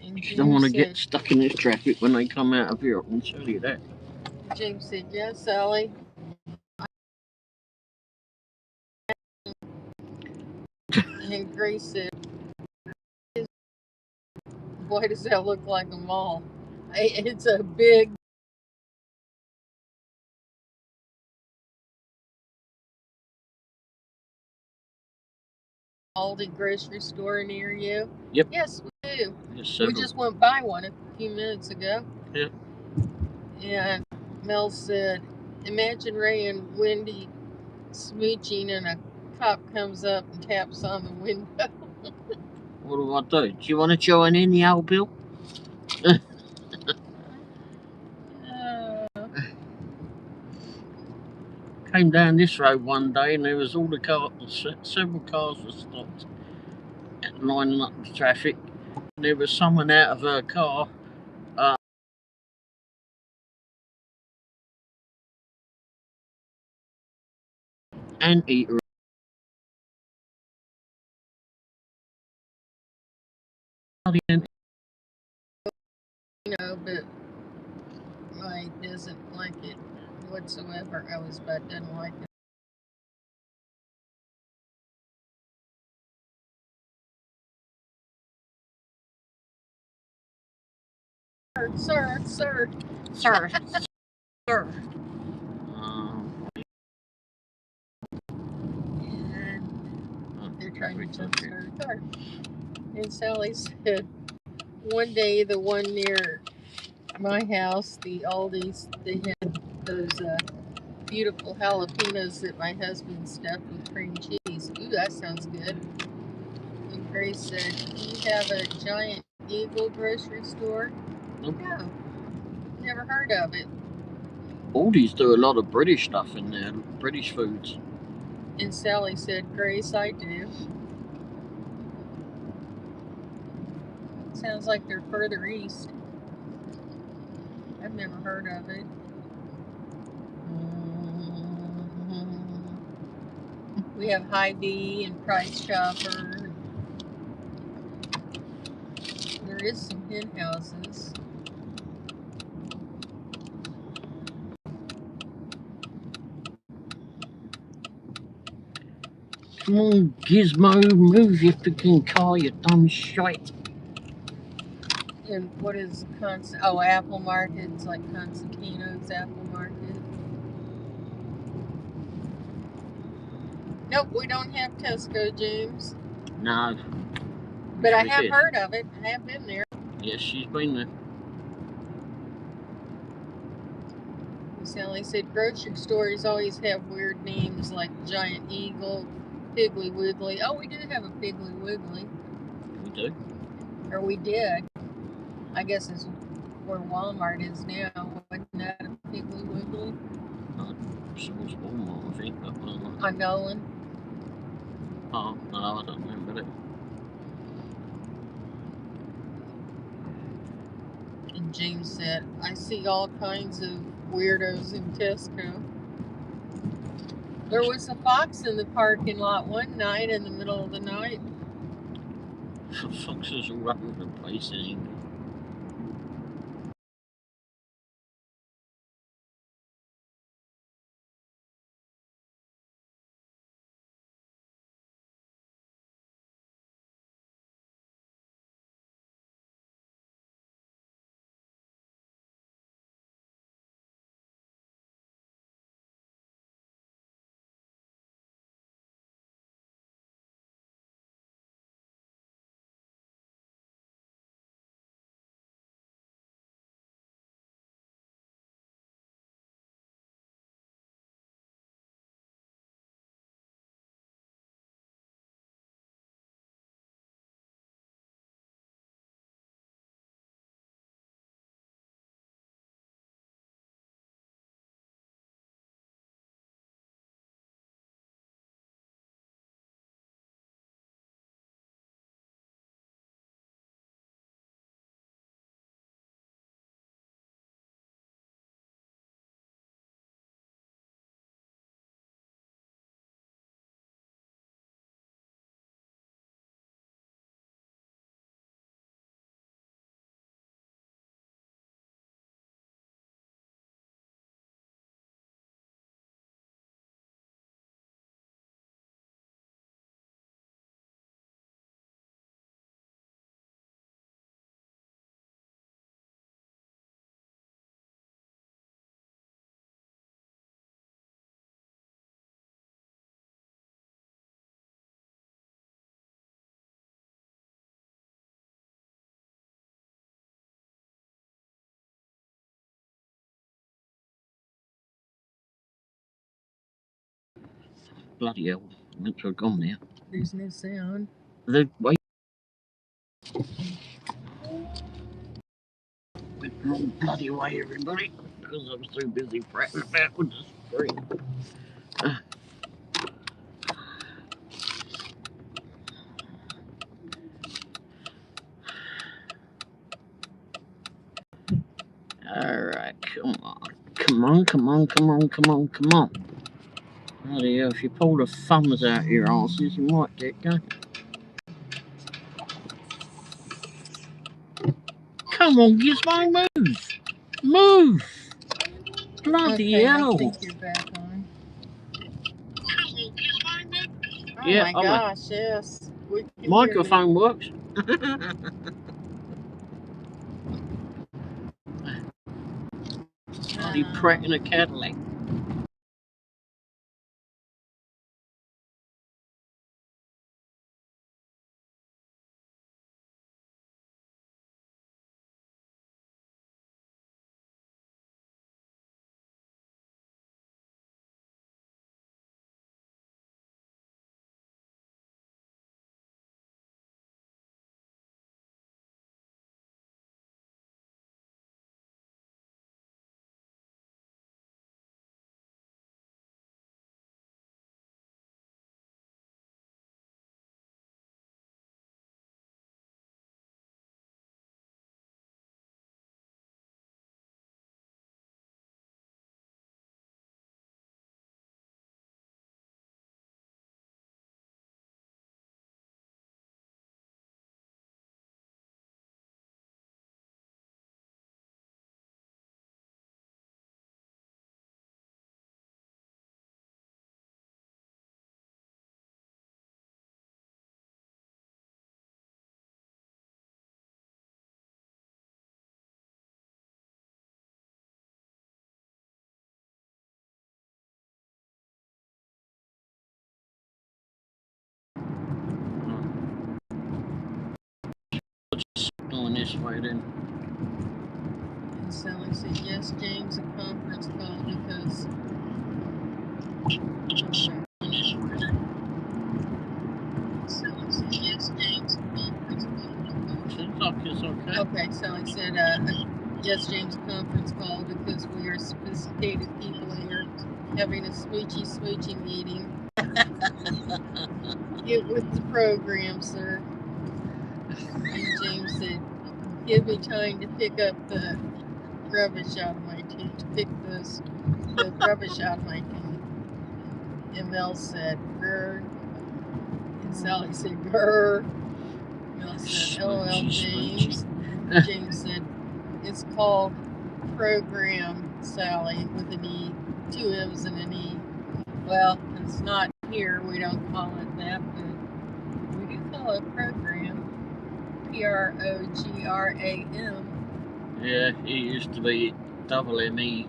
You don't want to get stuck in this traffic when they come out of here, I can tell you that. James said, yes, Sally. And Grace said, boy, does that look like a mall. It's a big Aldi grocery store near you. Yep. Yes, we do. Yes, we just went by one a few minutes ago. Yep. And Mel said, imagine Ray and Wendy smooching and a cop comes up and taps on the window. What do I do? Do you want to join in, the old Bill? Came down this road one day and there was all the cars, several cars were stopped, lining up the traffic. There was someone out of her car. Anteater. You know, but Mike doesn't like it whatsoever. I was about doesn't like it. Sir. And they're trying to jump start a car. And Sally said, one day the one near my house, the Aldi's, they had those beautiful jalapenos that my husband stuffed with cream cheese. Ooh, that sounds good. And Grace said, do you have a Giant Eagle grocery store? Nope. No. Never heard of it. Aldi's do a lot of British stuff in there, British foods. And Sally said, Grace, I do. Sounds like they're further east. I've never heard of it. We have Hy-Vee and Price Chopper. There is some hen houses. Come on, Gizmo, move your freaking car, you dumb shite. And what is Apple Market? It's like Constantino's Apple Market. Nope, we don't have Tesco, James. No. But I have heard of it. I have been there. Yes, she's been there. Sally said grocery stores always have weird names like Giant Eagle, Piggly Wiggly. Oh, we do have a Piggly Wiggly. We do. Or we did. I guess it's where Walmart is now. Wasn't that a Piggly Wiggly? So was Walmart, I think. On Nolan. Oh, no, I don't remember it. And James said, I see all kinds of weirdos in Tesco. There was a fox in the parking lot one night in the middle of the night. Foxes all over the place in England. bloody hell. I meant to have gone there. There's no sound. Wait. Went the wrong bloody way, everybody, because I was too busy prattling about with the screen. Alright, come on. Come on, come on, come on, come on, come on. Bloody hell, if you pull the thumbs out your asses, you might get going. Come on, Gizmo, move! Move! Bloody Okay, hell! I think you're back on. Oh Yeah, my gosh, yes. We can microphone works. Bloody Pratt in a Cadillac. Going this way then. And Sally said, yes, James, a conference call because... Sally said, yes, James, a conference call. Seems like it's okay. Okay, Sally said, yes, James, a conference call because we are sophisticated people here having a smoochy meeting. Get with the program, sir. And James said, give me time to pick up the rubbish out of my teeth, to pick the rubbish out of my teeth. And Mel said, grr. And Sally said, grr. Mel said, LOL, James. James said, it's called program, Sally, with an E, 2 M's and an E. Well, it's not here, we don't call it that, but we do call it program. Program. Yeah, it used to be double ME.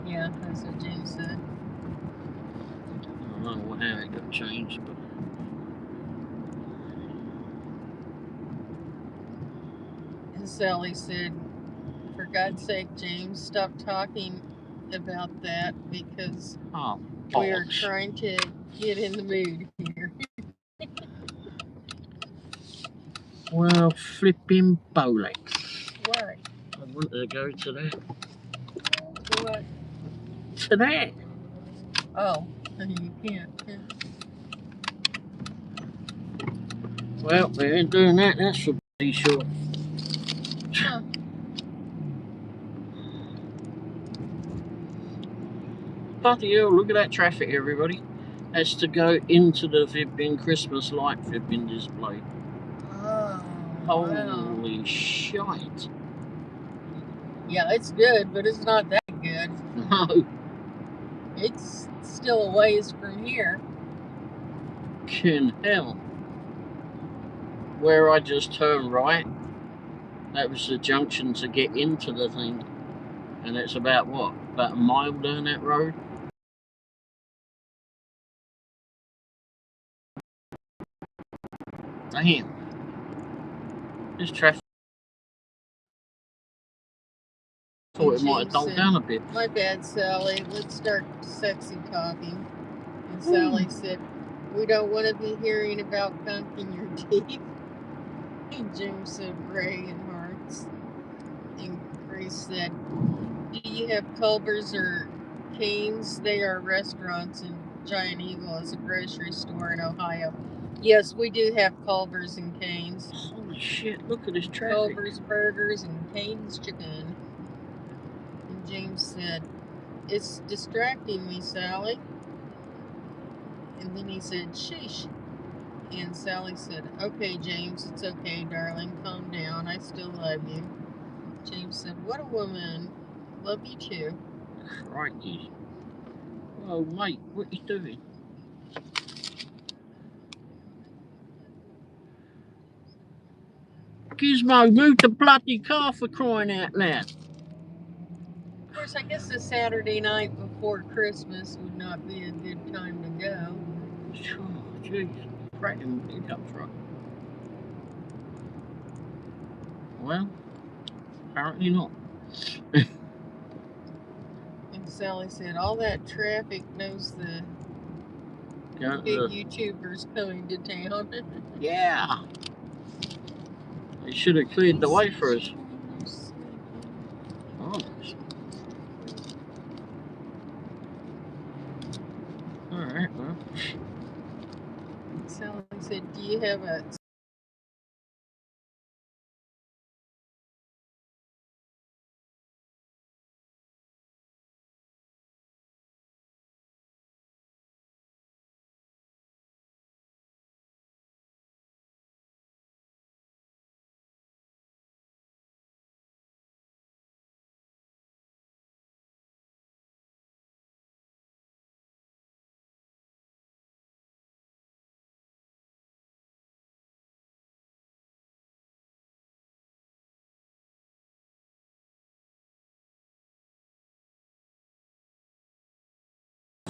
Yeah, that's what James said. I don't know how it got changed, but... And Sally said, for God's sake, James, stop talking about that because we are trying to get in the mood here. Well, flipping bowling. What? I wanted to go to that. To what? To that. Oh, you can't. Yeah. Well, we ain't doing that, that's for bloody sure. Huh. Bloody hell, look at that traffic, everybody. That's to go into the Vibbing Christmas light Vibbing display. Oh, Holy wow. shite. Yeah, it's good, but it's not that good. No. It's still a ways from here. Fucking hell. Where I just turned right, that was the junction to get into the thing. And it's about, what, about a mile down that road? Damn. This traffic. Thought it might have dulled down a bit. My bad, Sally. Let's start sexy talking. And Sally said, we don't want to be hearing about gunk in your teeth. And James said, Ray and hearts. And Grace said, do you have Culver's or Cane's? They are restaurants, and Giant Eagle is a grocery store in Ohio. Yes, we do have Culver's and Cane's. Holy shit, look at this traffic. Culver's Burgers and Cane's Chicken. And James said, it's distracting me, Sally. And then he said, sheesh. And Sally said, okay, James, it's okay, darling. Calm down. I still love you. James said, what a woman. Love you too. Crikey. Oh, mate, what are you doing? Gizmo, move the bloody car for crying out loud. Of course, I guess the Saturday night before Christmas would not be a good time to go. Oh, jeez. Cracking pickup truck. Well, apparently not. And Sally said, all that traffic knows the big YouTubers coming to town. Yeah. They should have cleared the way for us. Oh. Alright, well. Sally said, do you have a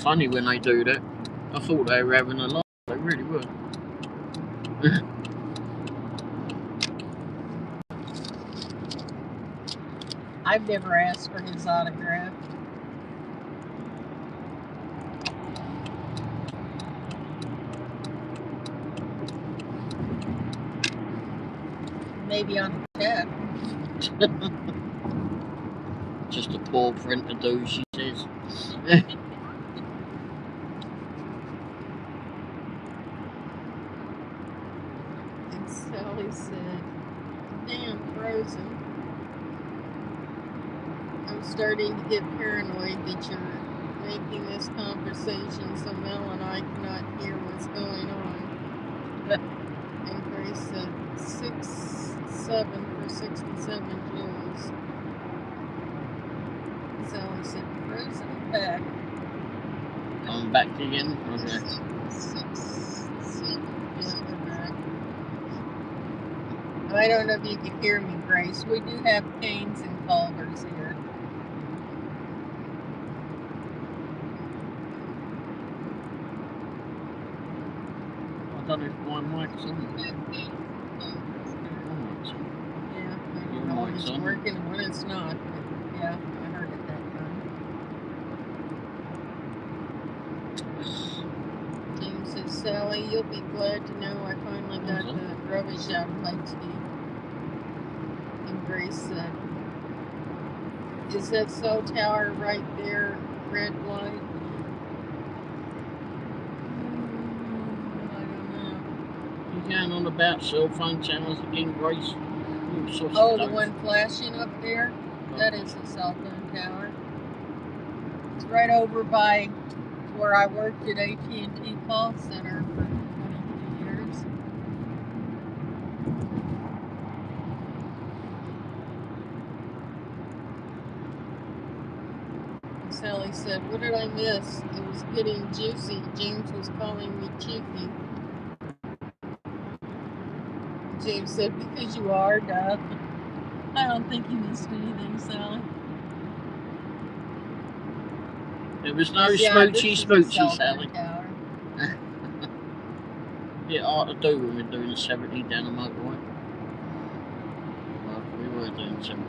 Funny when they do that. I thought they were having a laugh. They really were. I've never asked for his autograph. Maybe on the tab. Just a poor print to do, she says. And Sally said, damn, frozen. I'm starting to get paranoid that you're making this conversation so Mel and I cannot hear what's going on. And Grace said, 6-7 for 67 joules. Sally said, frozen back. I'm back again. Okay. 6-7. Yeah, we're back. I don't know if you can hear me, Grace. We do have Canes and Culver's here. I don't know if my mic's on. Yeah, I don't know when it's working and when it's not. But yeah, I heard it that time. James says, Sally, you'll be glad to know I finally got the rubbish out of my teeth. And Grace said, is that cell tower right there, red light? I don't know. You going on about cell phone channels again, Grace? Oh, the one flashing up there? That is a cell phone tower. It's right over by where I worked at AT&T call center for 22 years. And Sally said, what did I miss? It was getting juicy. James was calling me cheeky. James said, because you are, duh. I don't think you missed anything, Sally. There was no smoochy, Sally. Yeah, ought to do when we're doing 70 down the motorway. Well, we were doing 70.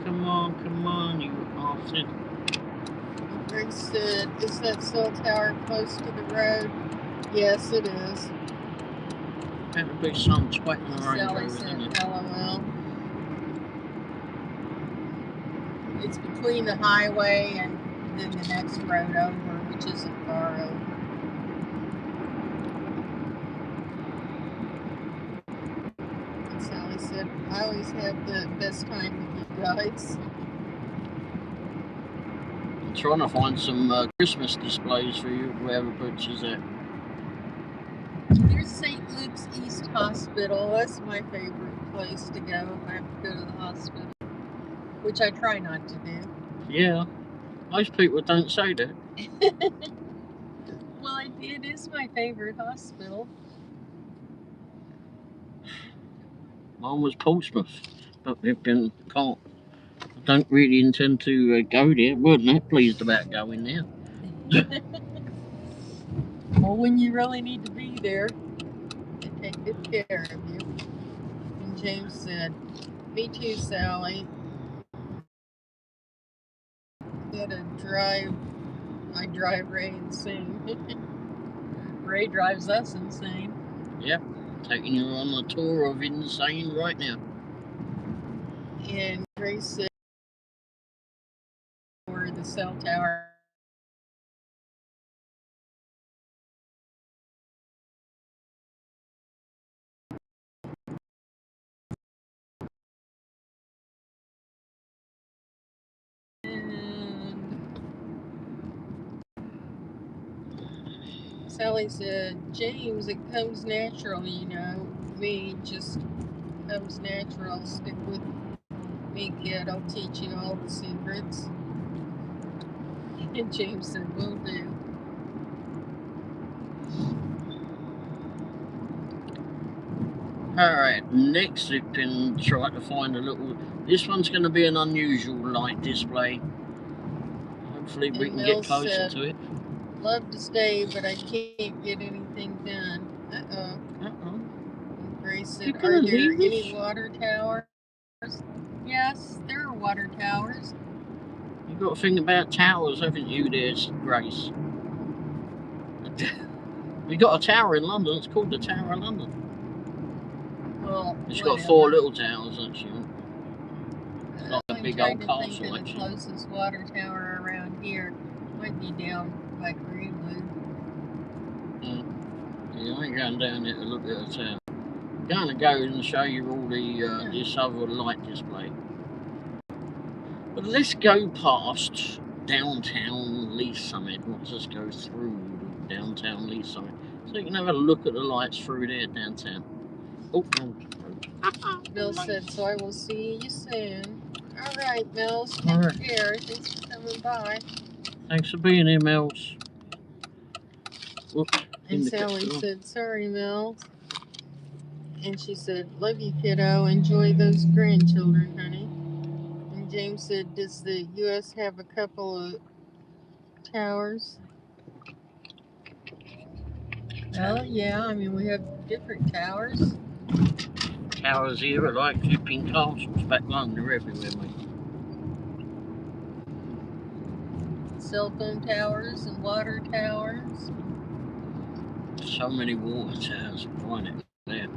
come on, you bastard. Greg said, is that cell tower close to the road? Yes, it is. Better be some twat in the Range Sally Rover, said, isn't it? LOL. It's between the highway and then the next road over, which isn't far over. And Sally said, I always have the best time with you guys. I'm trying to find some Christmas displays for you, whoever butchers it. There's St. Luke's East Hospital. That's my favorite place to go if I have to go to the hospital, which I try not to do. Yeah, most people don't say that. Well, it is my favorite hospital. Mine was Portsmouth, but they've been can't. I don't really intend to go there. Wasn't that pleased about going there. Well, when you really need to be there, they take good care of you. And James said, me too, Sally. I drive Ray insane. Ray drives us insane. Yep, taking you on a tour of insane right now. And Ray said, where the cell tower. Sally said, James, it comes natural, you know. Me just comes natural. Stick with me, kid. I'll teach you all the secrets. And James said, will do. Alright, next we can try to find a little. This one's going to be an unusual light display. Hopefully we can get closer to it. Love to stay, but I can't get anything done. Uh-oh. Grace said, are there any water towers? Yes, there are water towers. You've got to think about towers, haven't you, there, Grace? We got a tower in London. It's called the Tower of London. Well, it's got 4 little towers, actually. It's like a big old castle, actually. The closest water tower around here might be down by Greenwood. Yeah, I ain't going down there to look at the tower. I'm going to go and show you all the this other light display. But let's go past downtown Leeds Summit. Let's just go through downtown Leeds Summit so you can have a look at the lights through there downtown. Oh, Bill said, so I will see you soon. All right, Mills. Take care. Thanks for coming by. Thanks for being here, Mills. And Sally said, sorry, Mills. And she said, love you, kiddo. Enjoy those grandchildren, honey. And James said, does the U.S. have a couple of towers? Well, yeah. I mean, we have different towers. Towers here are like flipping castles back London. They're everywhere, mate. Cell phone towers and water towers. So many water towers. Find it there.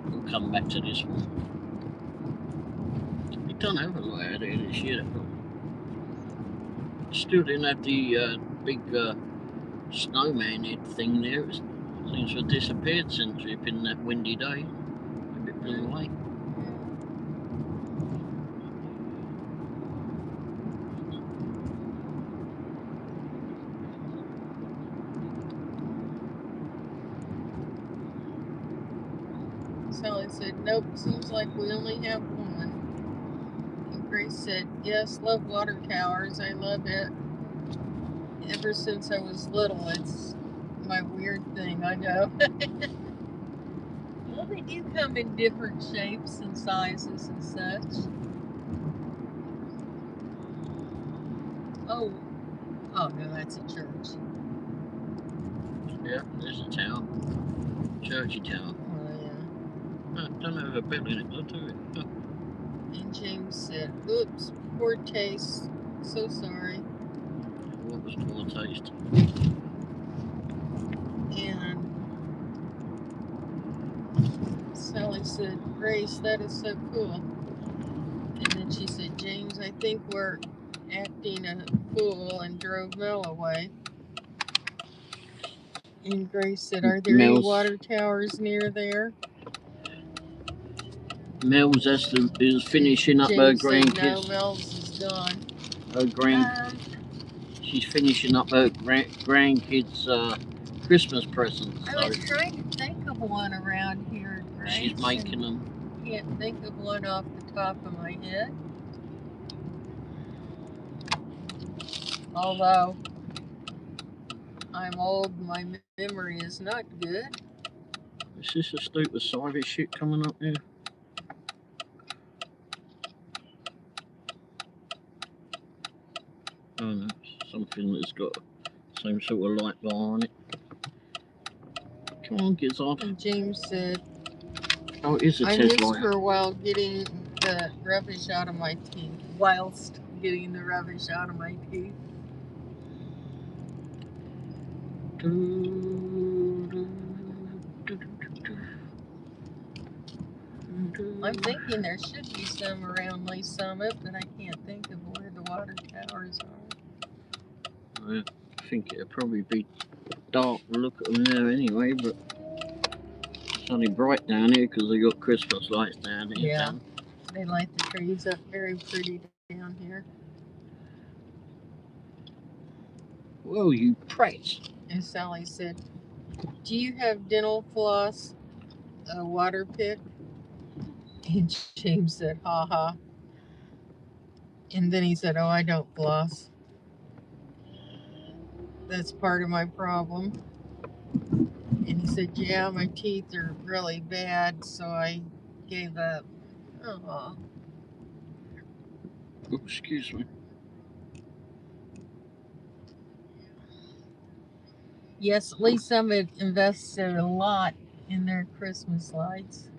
We'll come back to this one. We don't have a lot out there this year. Still didn't have the big snowman head thing there. It seems to have disappeared since we've been that windy day. A bit blew away. Sally said, nope, seems like we only have one. And Grace said, yes, love water towers. I love it. Ever since I was little, it's my weird thing, I know. Well, they do come in different shapes and sizes and such. Oh no, that's a church. Yeah, there's a tower. Churchy tower. Oh, yeah. Don't have a bell in it, I'll do it. And James said, oops, poor taste. So sorry. What was poor taste? And Sally said, Grace, that is so cool. And then she said, James, I think we're acting a fool, and drove Mel away. And Grace said, are there any water towers near there? Mel's is finishing up her grandkids. No, Mel's is gone. Her she's finishing up her grandkids' Christmas presents. I was trying to think of one around here, Grace. She's making them. Can't think of one off the top of my head. Although I'm old, my memory is not good. Is this a stupid cyber shit coming up here? Oh no, something that's got the same sort of light bar on it. Come on, get off. And James said, oh, it is a Tesla. I missed her while getting the rubbish out of my teeth. Whilst getting the rubbish out of my teeth. I'm thinking there should be some around Lee Summit, but I can't think of where the water towers are. I think it'd probably be dark to look at them there anyway, but it's only bright down here because they got Christmas lights down here. Yeah, they light the trees up very pretty down here. Whoa, you price. And Sally said, do you have dental floss, a water pick? And James said, ha ha. And then he said, oh, I don't floss. That's part of my problem. And he said, yeah, my teeth are really bad, so I gave up. Oh, excuse me. Yes, Lee Summit invested a lot in their Christmas lights.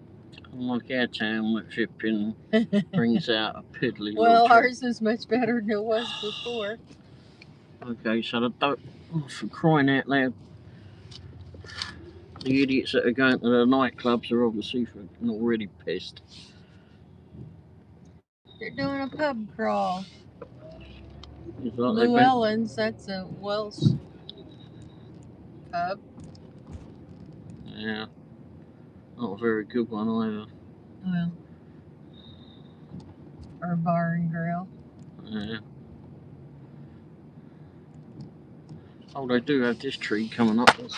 Unlike our town, which brings out a piddly well, ours is much better than it was before. Okay, so for crying out loud, the idiots that are going to the nightclubs are obviously already pissed. They're doing a pub crawl. Llewellyn's, that's a Welsh pub. Yeah, not a very good one either. Well, or bar and grill. Yeah. Oh, they do have this tree coming up. For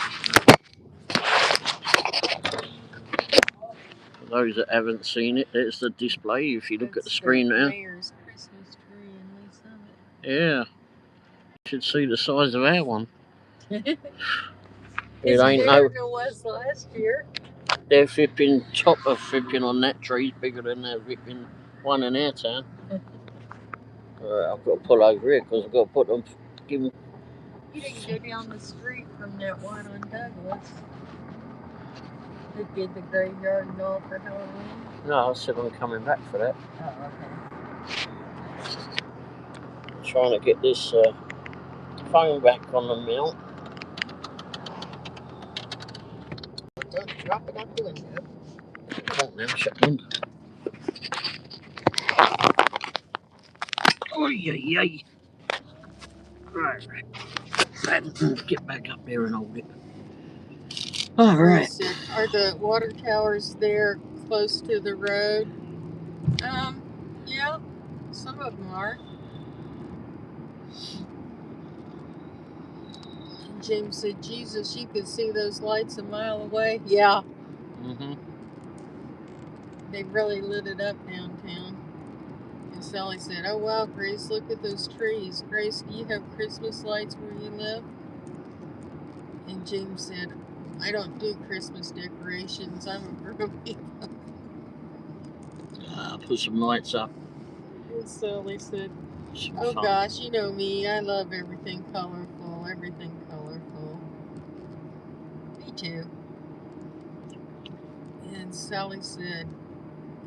those that haven't seen it, it's the display. If you look at the screen now. Mayor's Christmas tree in Lee Summit. Yeah. You should see the size of our one. It ain't bigger than it was last year. Their top of flipping on that tree is bigger than their flipping one in our town. I've got to pull over here because I've got to put them. You didn't go down the street from that one on Douglas. That did the graveyard and all for Halloween. No, I said I'm coming back for that. Oh, okay. I'm trying to get this phone back on the mill. Don't drop it out the window. I can't now, shut the window. Oh, yeah. Right. Get back up there and hold it. All right. Are the water towers there close to the road? Yeah, some of them are. James said, Jesus, you could see those lights a mile away. Yeah. Mm-hmm. They really lit it up downtown. And Sally said, oh, wow, Grace, look at those trees. Grace, do you have Christmas lights where you live? And James said, I don't do Christmas decorations. I'm a groupie. Put some lights up. And Sally said, oh gosh, you know me. I love everything colorful. Everything colorful. Me too. And Sally said,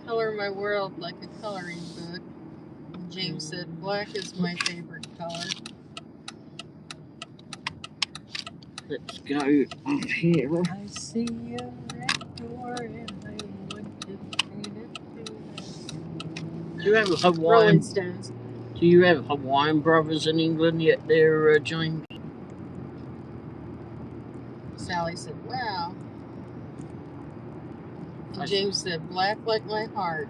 color my world like a coloring book. And James said, black is my favorite color. Let's go up here. I see a red door and I want to paint it blue. Do you have Hawaiian? Rolling Stones. Do you have Hawaiian brothers in England yet there, James? Sally said, wow. And James said, black like my heart.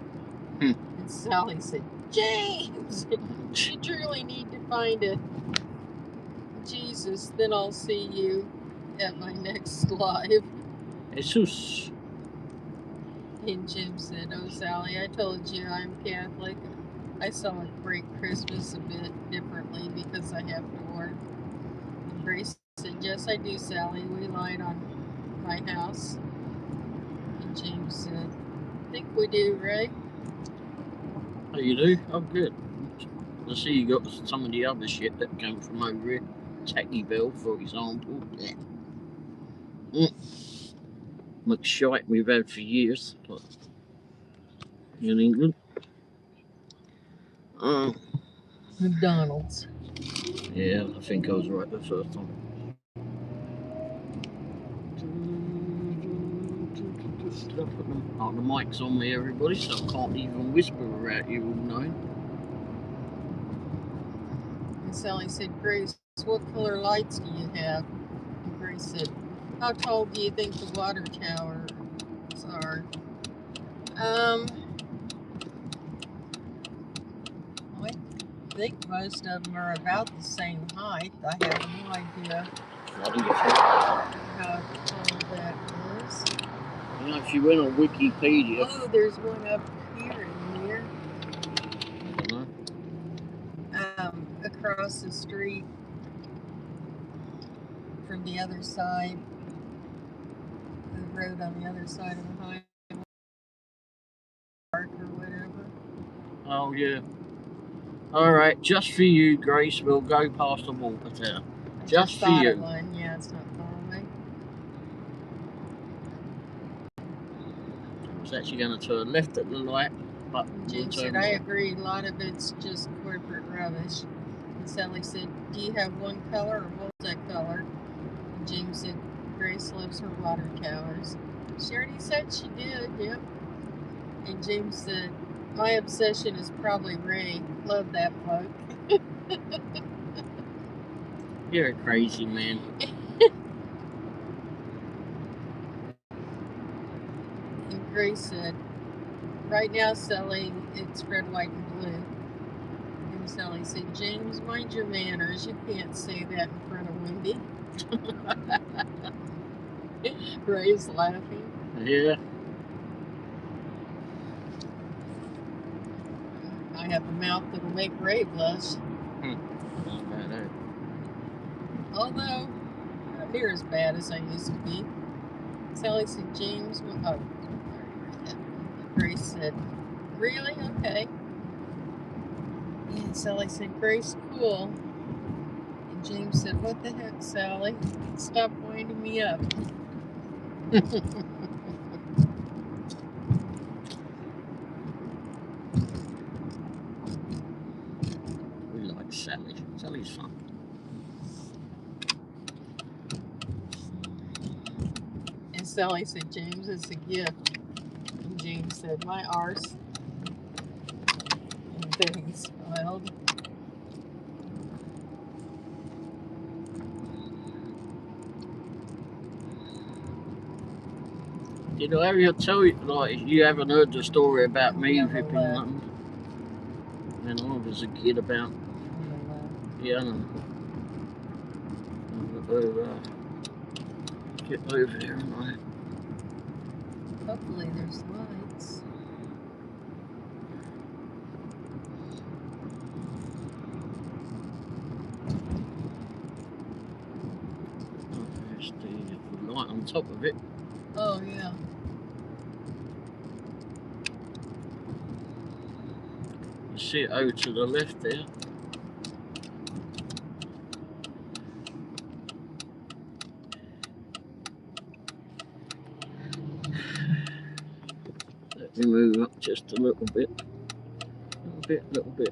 And Sally said, James, you truly need to find a Jesus, then I'll see you at my next live. Jesus. And James said, oh, Sally, I told you I'm Catholic. I celebrate Christmas a bit differently because I have to work. And Grace said, yes, I do, Sally. We light on my house. And James said, I think we do, Ray. Oh, you do? Oh, good. I see you got some of the other shit that came from over here. Tacky Bell, for example. Yeah. McShite we've had for years in England. McDonald's. Yeah, I think I was right the first time. The mic's on me, everybody, so I can't even whisper without you all knowing. And Sally said, Grace, what color lights do you have? And Grace said, how tall do you think the water towers are? I think most of them are about the same height. I have no idea how tall that is. You know, if you went on Wikipedia. Oh, there's one up here in here. I don't know. Across the street from the other side, the road on the other side of the highway, park or whatever. Oh, yeah. Alright, just for you, Grace, we'll go past the water tower. Just for you. One. Yeah, it's not far away. I was actually going to turn left at the light, but James said, I agree, a lot of it's just corporate rubbish. And Sally said, do you have one color or multicolor? And James said, Grace loves her water towers. She already said she did, yep. And James said, my obsession is probably Ray. Love that bloke. You're a crazy man. And Grace said, right now, Sally, it's red, white, and blue. And Sally said, James, mind your manners. You can't say that in front of Wendy. Ray's laughing. Yeah. I have a mouth that'll make Ray blush. Although, not near as bad as I used to be. Sally said, James, oh, Grace said, really? Okay. And Sally said, Grace, cool. And James said, what the heck, Sally? Stop winding me up. We like Sally. Sally's fun. And Sally said, James, it's a gift. And James said, my arse. And then he smiled. Did I ever tell you, like, you haven't heard the story about me ripping London? When I was a kid about. Yeah, I know. Get over there, right? Hopefully there's lights. There's the light on top of it. Oh, yeah. You see it over to the left there. Let me move up just a little bit. Little bit.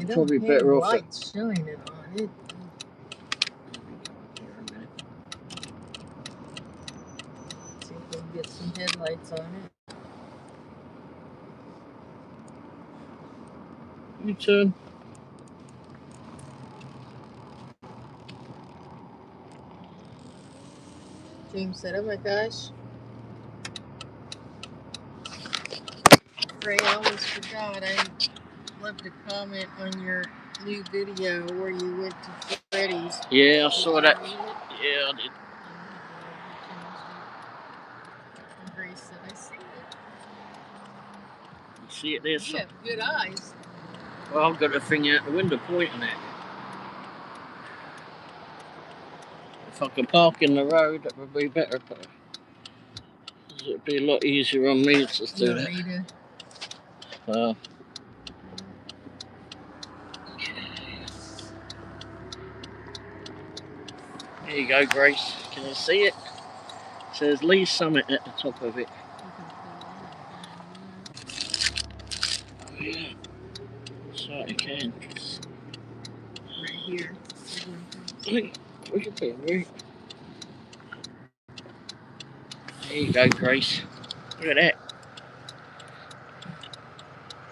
Probably better off. Lights shining on it. See if we can get some headlights on it. U-turn. James said, "Oh my gosh, Ray, I almost forgot. I'd love to comment on your new video where you went to Freddy's." Yeah, I saw that. Yeah, I did. Grace said, "I see it." You see it there? You have good eyes. Well, I've got a thing out the window pointing at it. If I could park in the road, that would be better, but it'd be a lot easier on me to do that. Well, there you go, Grace. Can you see it? It says Lee Summit at the top of it. Oh, yeah. So I can. Right here. Look at that, right? There you go, Grace. Look at that.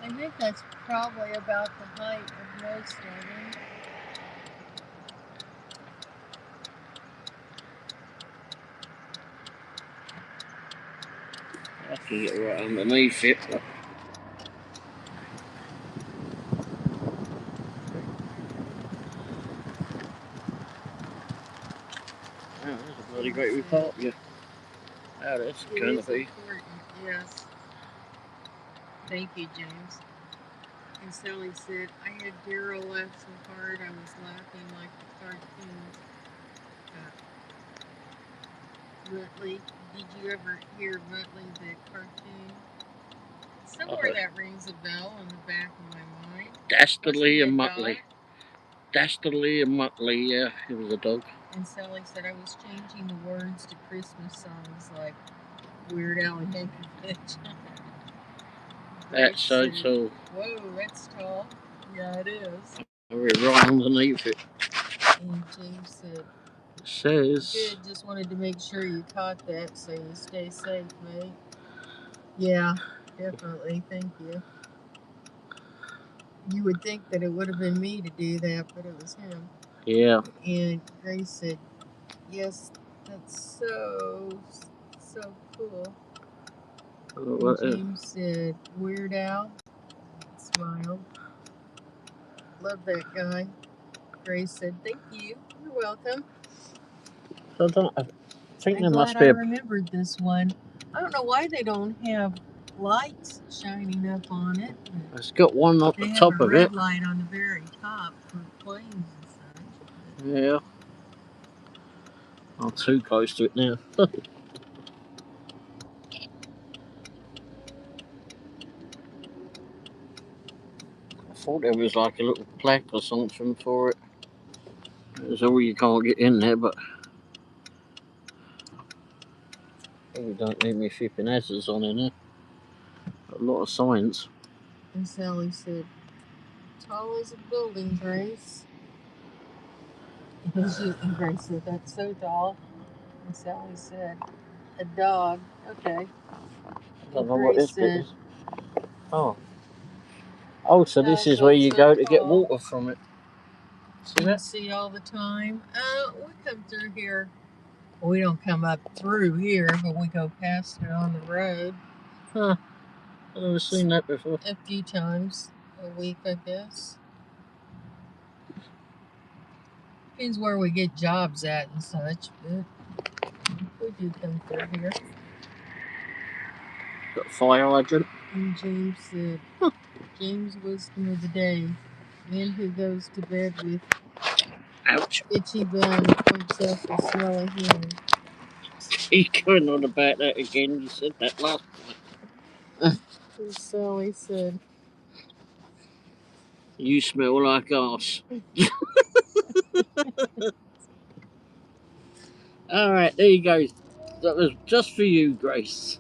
I think that's probably about the height of most of them. I can get right underneath it. But... Oh, that's a bloody great report, yeah. Oh, that's going to be. Yes. Thank you, James. And Sally said, "I had Daryl laugh so hard I was laughing like the cartoons." Muttley, did you ever hear Muttley the cartoon? Somewhere that rings a bell in the back of my mind. Dastardly and Muttley. Dastardly and Muttley, yeah, he was a dog. And Sally said, "I was changing the words to Christmas songs like Weird Al Yankovic." That's so tall. Whoa, that's tall. Yeah, it is. We're right underneath it. And James said, "It says, good, just wanted to make sure you caught that so you stay safe, mate." Yeah, definitely. Thank you. You would think that it would have been me to do that, but it was him. Yeah. And Grace said, "Yes, that's so cool." And James said, "Weird Al." Smiled. Love that guy. Grace said, "Thank you. You're welcome." I think there must be. I remembered this one. I don't know why they don't have lights shining up on it. It's got one at the top of it. They have a red light on the very top for planes and such. Yeah. I'm too close to it now. I thought there was like a little plaque or something for it. It's all you can't get in there, but you don't need me flipping hazards on in there. A lot of signs. And Sally said, "Tall as a building, Grace." And Grace said, "That's so tall." And Sally said, "A dog." Okay. I don't know what this bit is. Oh. Oh, so this is where you go to get water from it. See that? See all the time. We come through here. We don't come up through here, but we go past it on the road. Huh. I've never seen that before. A few times a week, I guess. Depends where we get jobs at and such, but we do come through here. Got a fire hydrant. And James said, James' wisdom of the day: man who goes to bed with itchy bum wakes up with smelly hand. He's going on about that again. You said that last time. Sally said, "You smell like arse." Alright, there you go. That was just for you, Grace.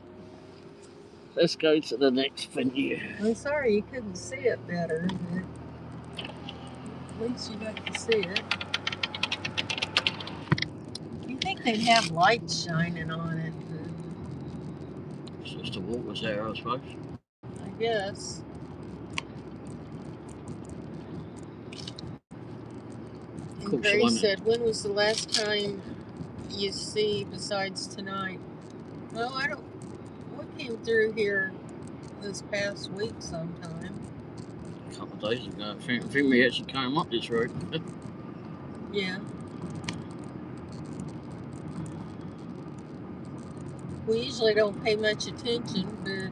Let's go to the next venue. I'm sorry you couldn't see it better, but at least you got to see it. You'd think they'd have lights shining on it, but It's just the water's there, I suppose. I guess. And Grace said, when was the last time you see besides tonight? Well, I don't. What came through here this past week sometime? A couple of days ago. I think we actually came up this road. Yeah. We usually don't pay much attention, but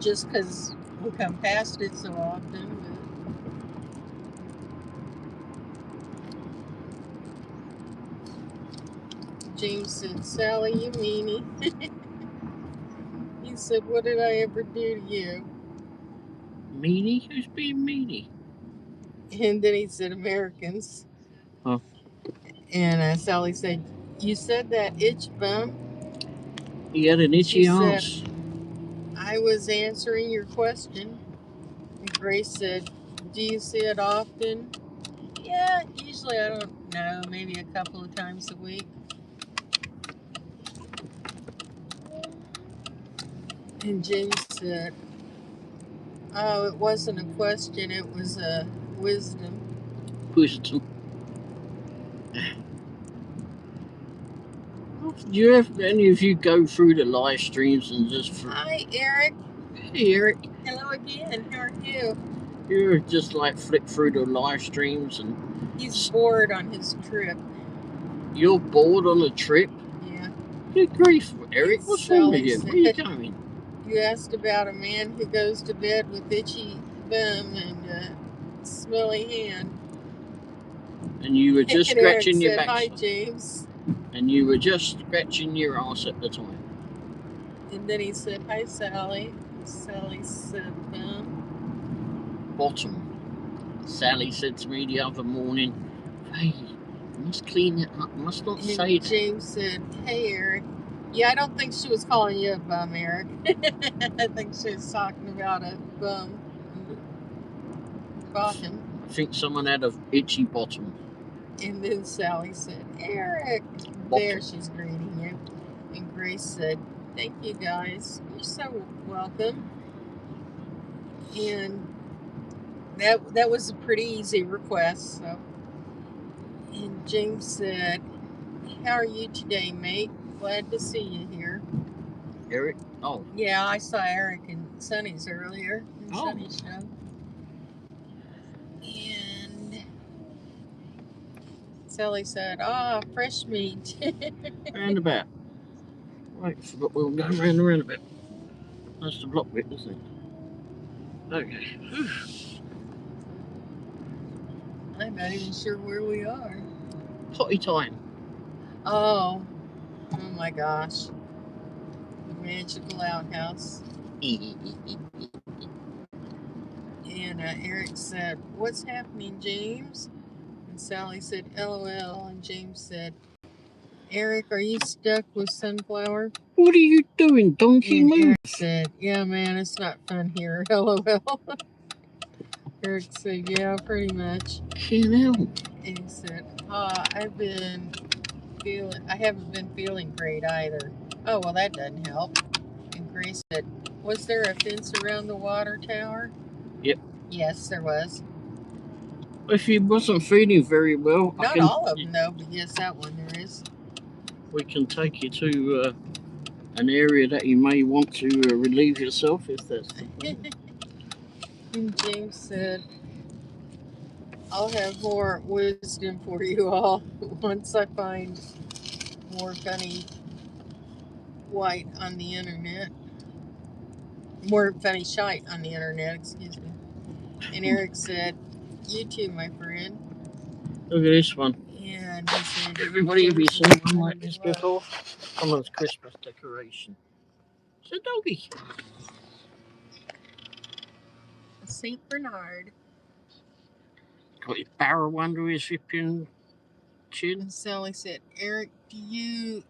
just because we come past it so often. But James said, Sally, you meanie. He said, what did I ever do to you? Meanie? Who's being meanie? And then he said, Americans. Huh. And Sally said, you said that itch bum? He had an itchy ass. Said, I was answering your question. And Grace said, do you see it often? Yeah, usually I don't know, maybe a couple of times a week. And James said, oh, it wasn't a question, it was a wisdom. Wisdom. Do you ever, any of you go through the live streams and just... Hi, Eric. Hey, Eric. Hello again. How are you? You just like flip through the live streams and... He's bored on his trip. You're bored on a trip? Yeah. Good grief, Eric. And What's wrong with Sally you? said, Where are you going? You asked about a man who goes to bed with itchy bum and a smelly hand. And you were just scratching your back. Hi, James. And you were just scratching your ass at the time. And then he said, hi, Sally. Sally said, bum. Bottom. Sally said to me the other morning, hey, you must clean it up. You must not say that. James said, hey, Eric. Yeah, I don't think she was calling you a bum, Eric. I think she was talking about a bum. Bottom. I think someone had an itchy bottom. And then Sally said, Eric. Bottom. There, she's greeting you. And Grace said, thank you, guys. You're so welcome. And that was a pretty easy request. So, and James said, how are you today, mate? Glad to see you here. Eric? Oh. Yeah, I saw Eric and Sonny's earlier. In Sonny's show. And Sally said, fresh meat. Roundabout. Right, forgot we were going round the roundabout. That's the block bit, isn't it? Okay. I'm not even sure where we are. Potty time. Oh my gosh. The magical outhouse. And Eric said, what's happening, James? And Sally said, LOL. And James said, Eric, are you stuck with Sunflower? What are you doing, donkey? And Move. Eric said, yeah, man, it's not fun here. LOL. Eric said, yeah, pretty much. And he said, I haven't been feeling great either. Oh, well, that doesn't help. And Grace said, was there a fence around the water tower? Yep. Yes, there was. If he wasn't feeling very well... Not all of them, though, but yes, that one there is. We can take you to an area that you may want to relieve yourself if that's the plan. And James said, I'll have more wisdom for you all once I find more funny white on the internet. More funny shite on the internet, excuse me. And Eric said, you too, my friend. Look at this one. And he said, everybody, have you seen one like this before? Someone's Christmas decoration. It's a doggy. A St. Bernard. Got his barrel under his flipping watching. And Sally said, Eric, do you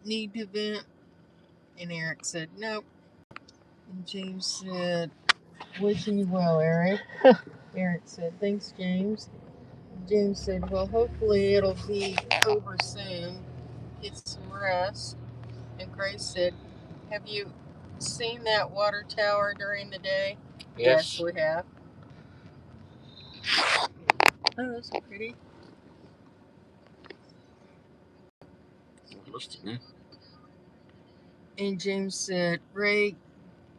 need to vent? And Eric said, nope. And James said, wishing you well, Eric. Eric said, thanks, James. And James said, well, hopefully it'll be over soon. Get some rest. And Grace said, have you seen that water tower during the day? Yes, we have. Oh, that's pretty. I lost it now. And James said, Ray,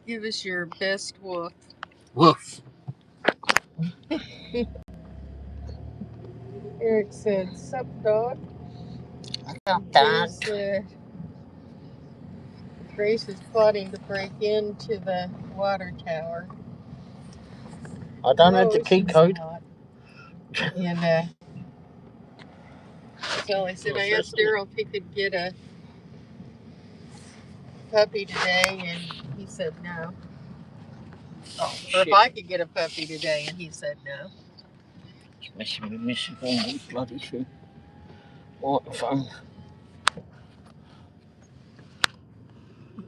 give us your best woof. Woof. Eric said, sup, dog? Sup, James said, Grace is plotting to break into the water tower. I don't have the key code. And Sally said, I asked Daryl if he could get a puppy today, and he said no. Oh, or if I could get a puppy today, and he said no. It's messing with Mrs. Womble's bloody thing. Microphone.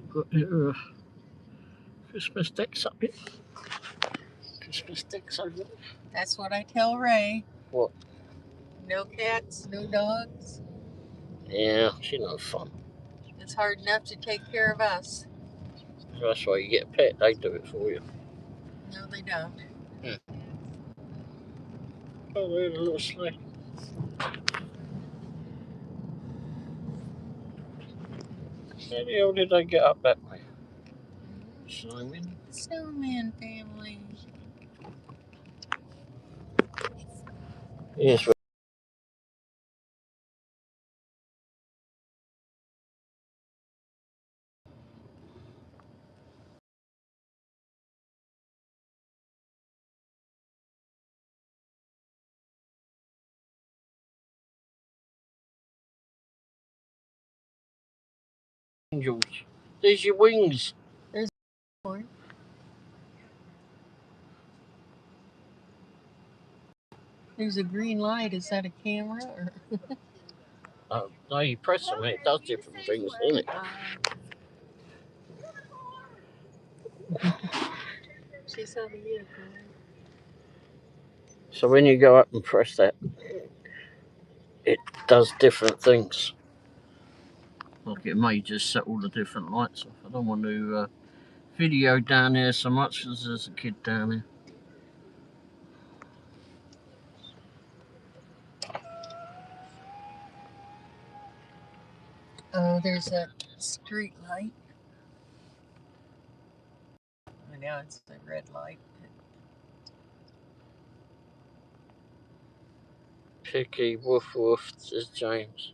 Got your Christmas decks up here. Christmas decks over there. That's what I tell Ray. What? No cats, no dogs. Yeah, she's no fun. It's hard enough to take care of us. That's why you get a pet, they do it for you. No, they don't. Oh, there's a little sleigh. How the hell did they get up that way? Snowman? Snowman family. Yes. Angels. There's your wings. There's one. There's a green light. Is that a camera? Or? No, you press them, it does different things, doesn't it? She saw the vehicle. So when you go up and press that, it does different things. Like it may just set all the different lights off. I don't want to video down there so much as there's a kid down there. Oh, there's that street light. Oh, now it's the red light. Picky, woof woof, says James.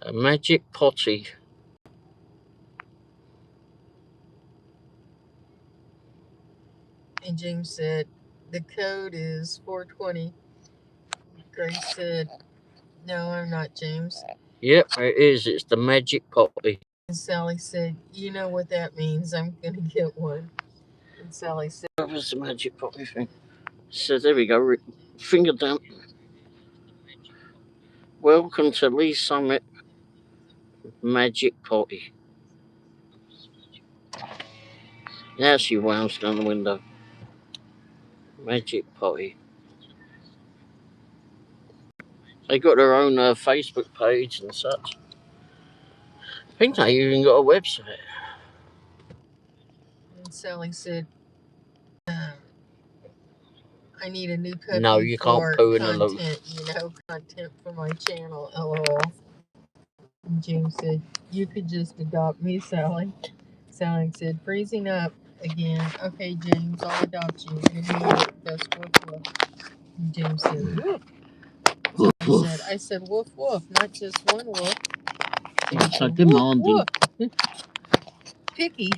A magic potty. And James said, the code is 420. Grace said, no, I'm not, James. Yep, it is. It's the magic potty. And Sally said, you know what that means. I'm going to get one. And Sally said, What was the magic potty thing? So there we go. Finger down. Welcome to Lee Summit Magic Potty. Now she wounds down the window. Magic Potty. They got their own Facebook page and such. I think they even got a website. and Sally said, I need a new puppy. No, you can't poo in a loaf. Content for my channel, lol. And James said, you could just adopt me, Sally. Sally said, freezing up again. Okay, James, I'll adopt you. Give me your best woof woof. And James said, woof. I said, woof woof, not just one woof. That's so demanding. Woof. Picky.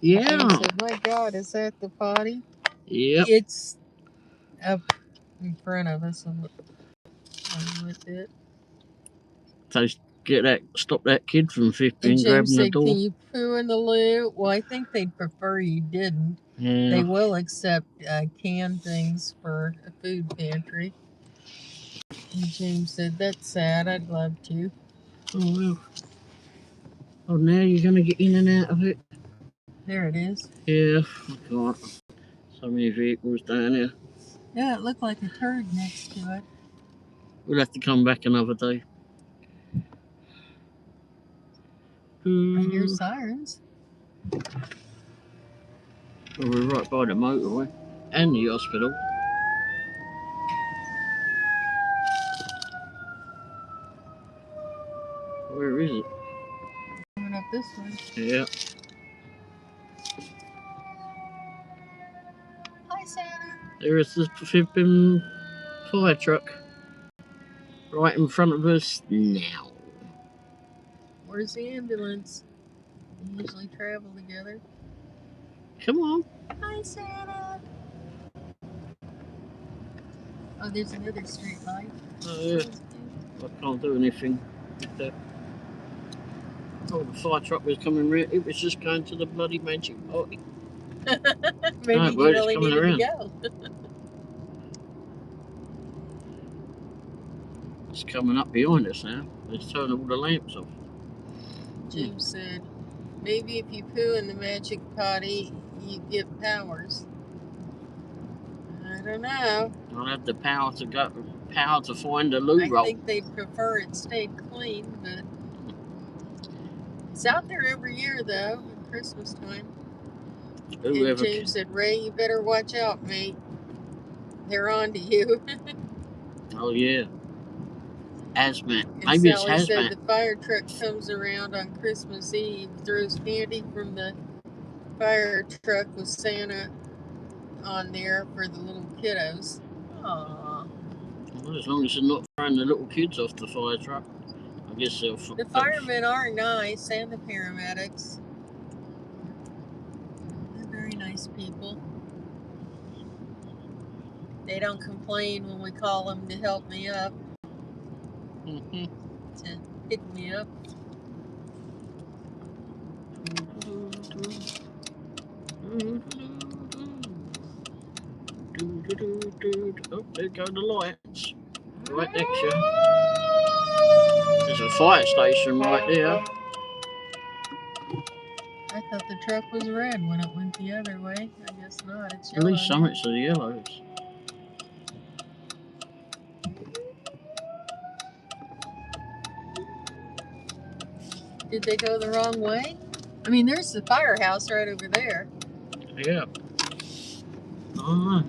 Yeah. James said, my God, is that the potty? Yep. It's up in front of us a little bit. stop that kid from And flipping, James grabbing the said, door. "Can you poo in the loo?" Well, I think they'd prefer you didn't. Yeah. They will accept canned things for a food pantry. And James said, "That's sad. I'd love to." Oh well. Oh, now you're gonna get in and out of it. There it is. Yeah, I can't. So many vehicles down here. Yeah, it looked like a turd next to it. We'll have to come back another day. I hear sirens. Well, we're right by the motorway and the hospital. Where is it? Coming up this way. Yeah. Hi, Santa. There is the flipping fire truck right in front of us now. Where's the ambulance? They usually travel together. Come on. Hi, Santa. Oh, there's another street light. Oh, yeah. I can't do anything with that. Oh, the fire truck was coming round. It was just going to the bloody magic party. Maybe No, you well, really needed to go. It's coming up behind us now. Let's turn all the lamps off. James said, maybe if you poo in the magic potty, you get powers. I don't know. I'll have the power to find the loo roll. I think they'd prefer it stayed clean, but it's out there every year though, at Christmas time. And James said, Ray, you better watch out, mate. They're on to you. Oh yeah. Hazmat. And maybe Sally it's hazmat. said the fire truck comes around on Christmas Eve, throws candy from the fire truck with Santa on there for the little kiddos. Aww. Well, as long as they're not throwing the little kids off the fire truck, I guess they'll. The firemen are nice, and the paramedics. They're very nice people. They don't complain when we call them to help me up, to pick me up. Oh, there go the lights. Right next to you. There's a fire station right there. I thought the truck was red when it went the other way. I guess not. It's yellow. At least some of it's the yellows. Did they go the wrong way? I mean, there's the firehouse right over there. Yeah. Oh.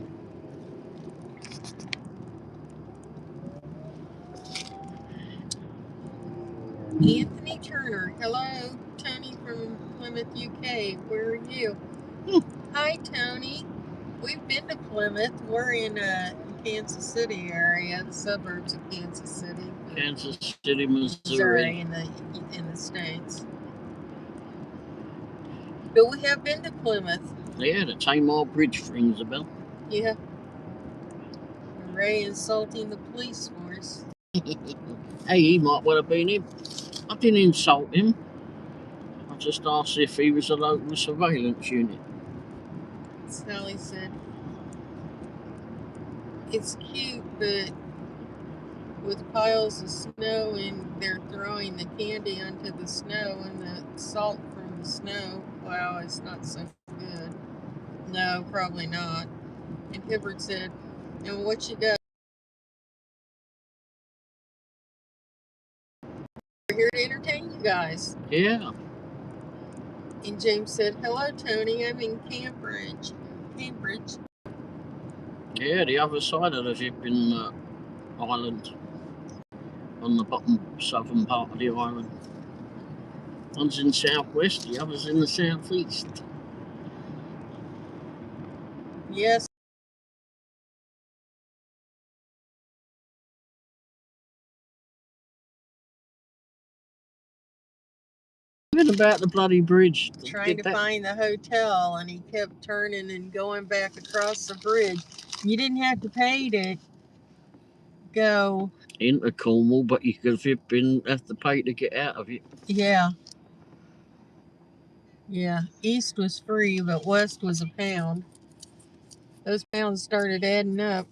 Anthony Turner. Hello, Tony from Plymouth, UK. Where are you? Hi, Tony. We've been to Plymouth. We're in Kansas City area, the suburbs of Kansas City. Kansas City, Missouri. In the States. But we have been to Plymouth. Yeah, the Tamar Bridge rings a bell. Yeah. Ray insulting the police force. Hey, he might well have been him. I didn't insult him. I just asked if he was a local surveillance unit. Sally said, it's cute, but with piles of snow and they're throwing the candy onto the snow and the salt from the snow, wow, it's not so good. No, probably not. And Hibbert said, and what you got? We're here to entertain you guys. Yeah. And James said, hello, Tony, I'm in Cambridge. Yeah, the other side of the flipping island. On the bottom southern part of the island. One's in southwest, the other's in the southeast. Yes. Even about the bloody bridge. Trying to find the hotel, and he kept turning and going back across the bridge. You didn't have to pay to go into Cornwall, but you could have to pay to get out of it. Yeah. Yeah. East was free, but west was a pound. Those pounds started adding up.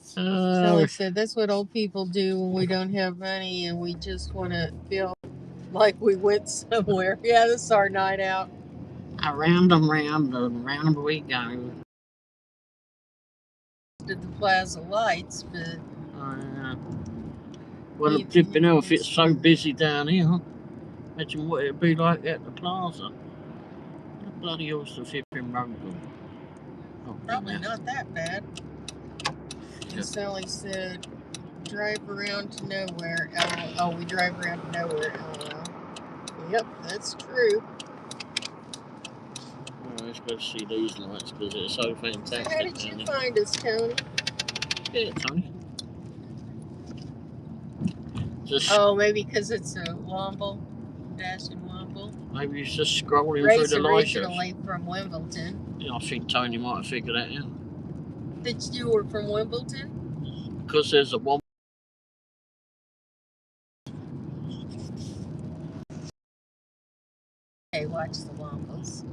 Sally said that's what old people do when we don't have money and we just want to feel like we went somewhere. Yeah, this is our night out. Round and round we go. At the Plaza Lights, but well, flipping hell, if it's so busy down here, imagine what it'd be like at the plaza. The bloody hell's the flipping road. Oh, probably not that bad. And Sally said, drive around to nowhere. Oh, we drive around to nowhere. Yep, that's true. Well, let's go see these lights because they're so fantastic. So how did you find us, Tony? Yeah, Tony. Oh, maybe because it's a Womble, dash in Womble. Maybe he's just scrolling Ray's through the live shows. Originally from Wimbledon. Yeah, I think Tony might have figured that out. That you were from Wimbledon? Because there's a Womble. Hey, watch the Wombles.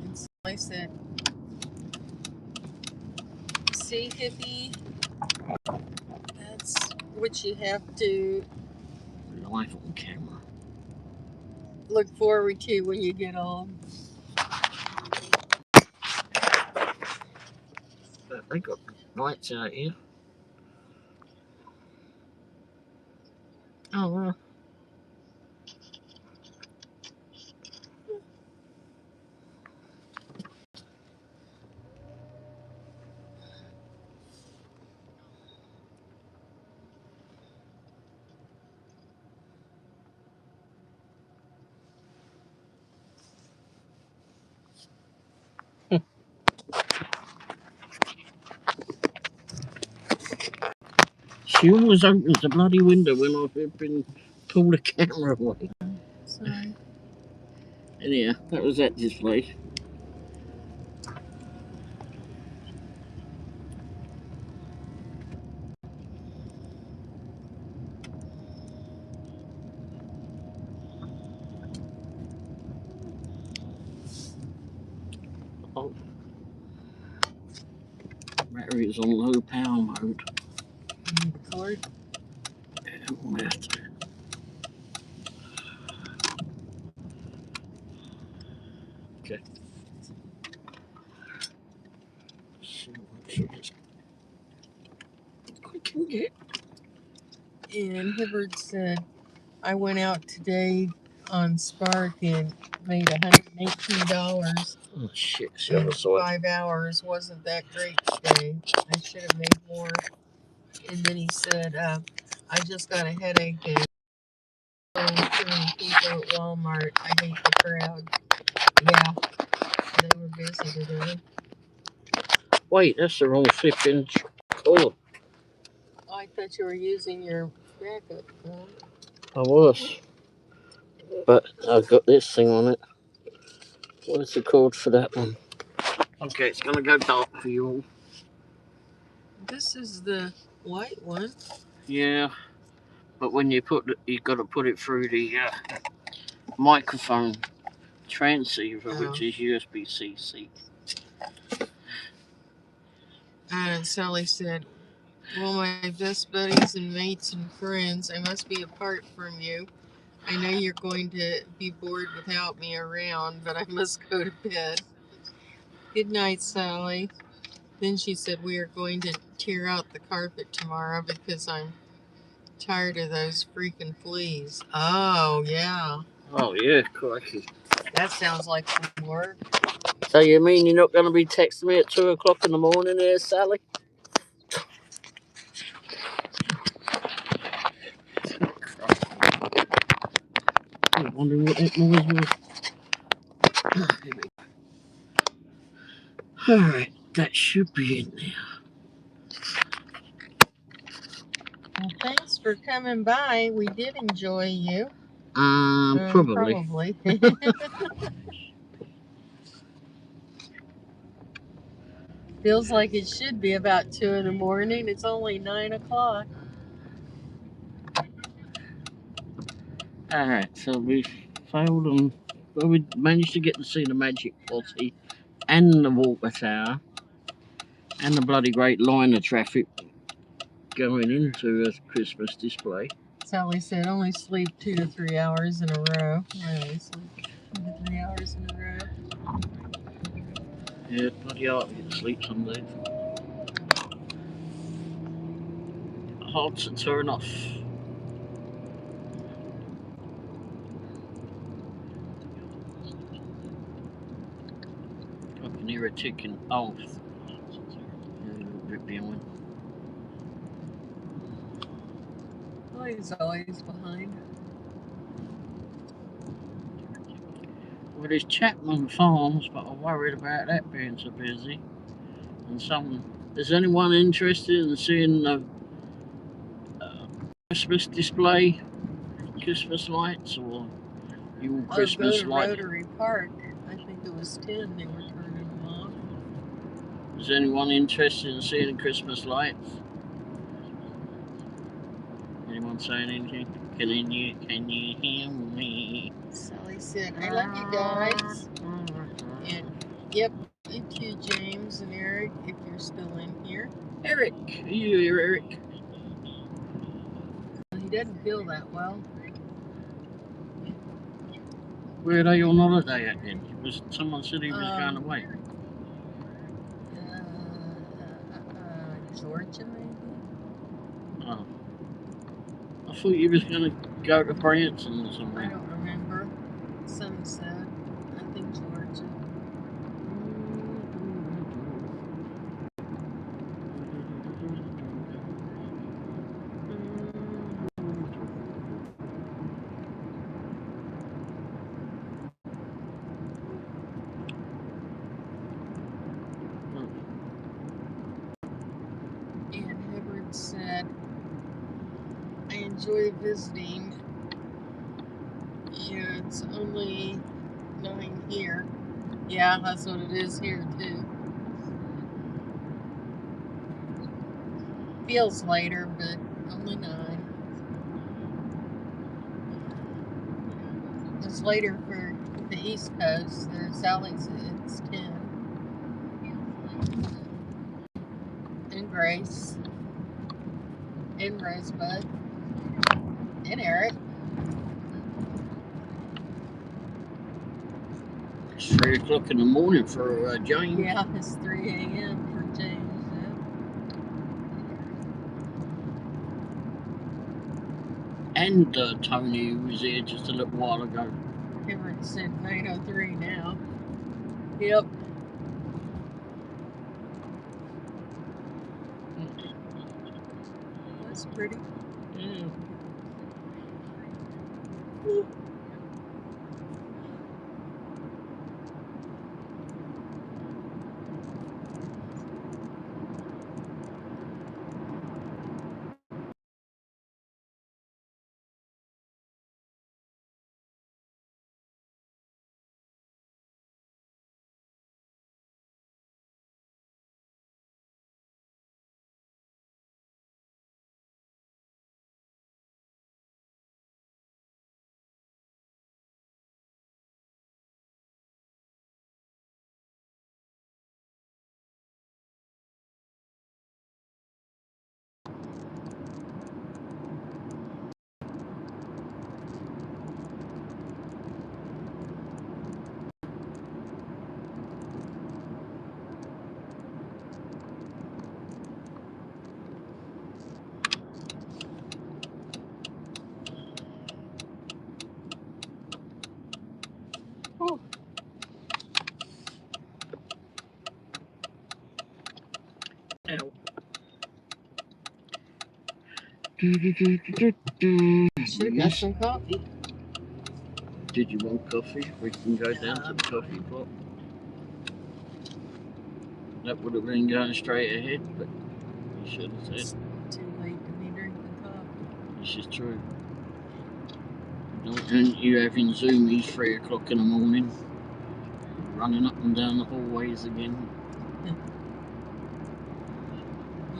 And so I said, see, hippie, that's what you have to Live on camera. Look forward to when you get old. They got lights out here. Oh, well. She always opens the bloody window when I've been pulled the camera away. Sorry. Anyhow, that was that display. Oh. Battery is on low power mode. You need the cord? Yeah, we'll have to. Okay. See what I can get. And Hibbard said, I went out today on Spark and made $118. Oh shit, in 5 hours. Wasn't that great today? I should have made more. And then he said, I just got a headache and too many people at Walmart. I hate the crowd. Yeah, they were busy today. Wait, that's the wrong flipping color. Oh, I thought you were using your backup phone. I was. But I've got this thing on it. What is the code for that one? Okay, it's gonna go dark for you all. This is the white one. Yeah, but when you you got to put it through the microphone transceiver, which is USB-C. And Sally said, well, my best buddies and mates and friends, I must be apart from you. I know you're going to be bored without me around, but I must go to bed. Good night, Sally. Then she said, we are going to tear out the carpet tomorrow because I'm tired of those freaking fleas. Oh, yeah. Oh, yeah, crikey. That sounds like some work. So you mean you're not going to be texting me at 2 o'clock in the morning there, Sally? I'm wondering what that noise was. Alright, that should be in there. Well, thanks for coming by. We did enjoy you. Probably. Probably. Feels like it should be about 2 in the morning. It's only 9 o'clock. Alright, so we failed on. Well, we managed to get to see the Magic Potty and the Water Tower and the bloody great line of traffic going into a Christmas display. Sally said only sleep 2 to 3 hours in a row. I always sleep 2 to 3 hours in a row. Yeah, bloody hard to get to sleep some days. Hard to turn off. I can hear a ticking off. Yeah, a little bit behind. Oh, he's always behind. Well, there's Chapman Farms, but I'm worried about that being so busy. And is anyone interested in seeing the Christmas display, Christmas lights, or your Christmas go to lights? Rotary Park. I think it was 10 they were turning them off. Is anyone interested in seeing the Christmas lights? Anyone saying anything? Can you hear me? Sally said, I love you guys. And yep, you too, James and Eric, if you're still in here. Eric, are you here, Eric? He doesn't feel that well. Where are they on holiday at then? Someone said he was going away. Georgia, maybe? Oh. I thought you was going to go to Branson or something. I don't remember. Some said. I think Georgia. And Hibbard said, I enjoy visiting. Yeah, it's only 9 here. Yeah, that's what it is here too. Feels later, but only 9. It's later for the East Coast. Sally's it's 10. And Grace. And Rosebud. And Eric. It's 3 o'clock in the morning for James. Yeah, it's 3 a.m. for James. And Tony, who was here just a little while ago. Cameron said 9:03 now. Yep. That's pretty. Yeah. Oh. Ow. Should got some coffee. Did you want coffee? We can go down to the coffee pot. That would have been going straight ahead, but you should have said. It's too late to be drinking This is true. And you're having zoomies 3 o'clock in the morning, running up and down the hallways again.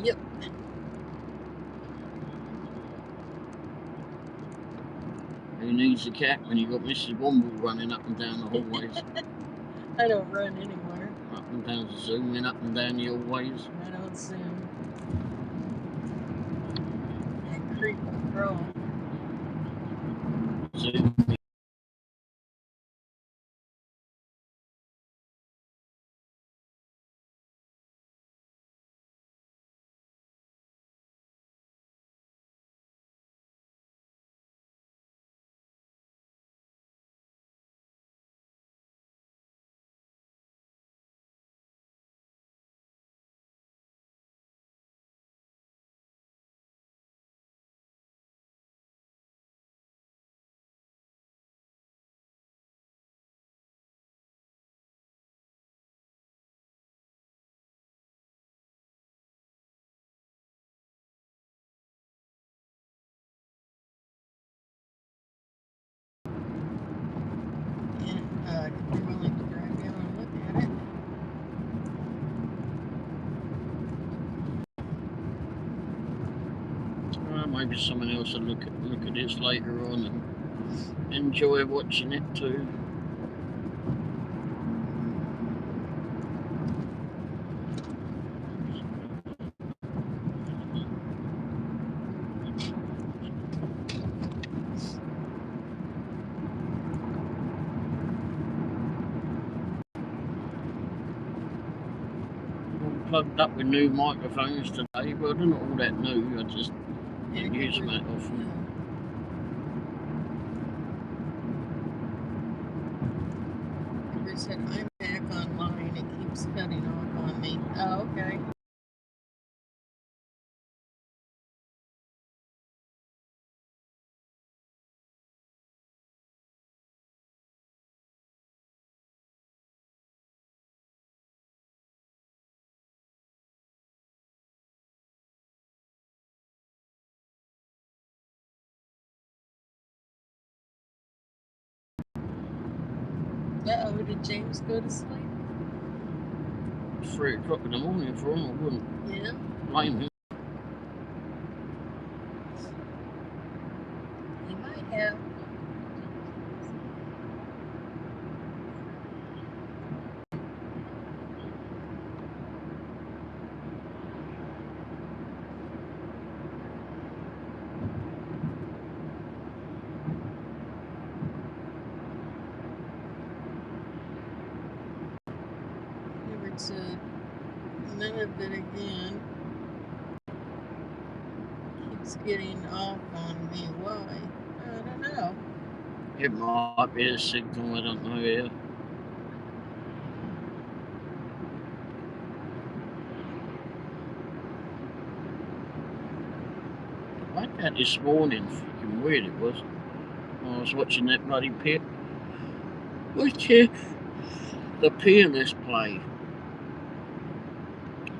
Yep. Who needs a cat when you got Mrs. Womble running up and down the hallways? I don't run anywhere. Up and down, zooming up and down the hallways. I don't zoom. I creep and crawl. Zoom. If you're willing to drive down and look at it. Well, maybe someone else will look at this later on and enjoy watching it too. Plugged up with new microphones today, but they're not all that new. I just didn't use them that often. Amber said, I'm back online. It keeps cutting off on me. Oh, okay. Uh-oh, did James go to sleep? 3 o'clock in the morning for him, I wouldn't blame him. He might have. Never said none of it again. Keeps getting off on me. Why? I don't know. It might be a signal, I don't know here. I had that this morning, freaking weird it was. I was watching that bloody pit. Which the pianist play.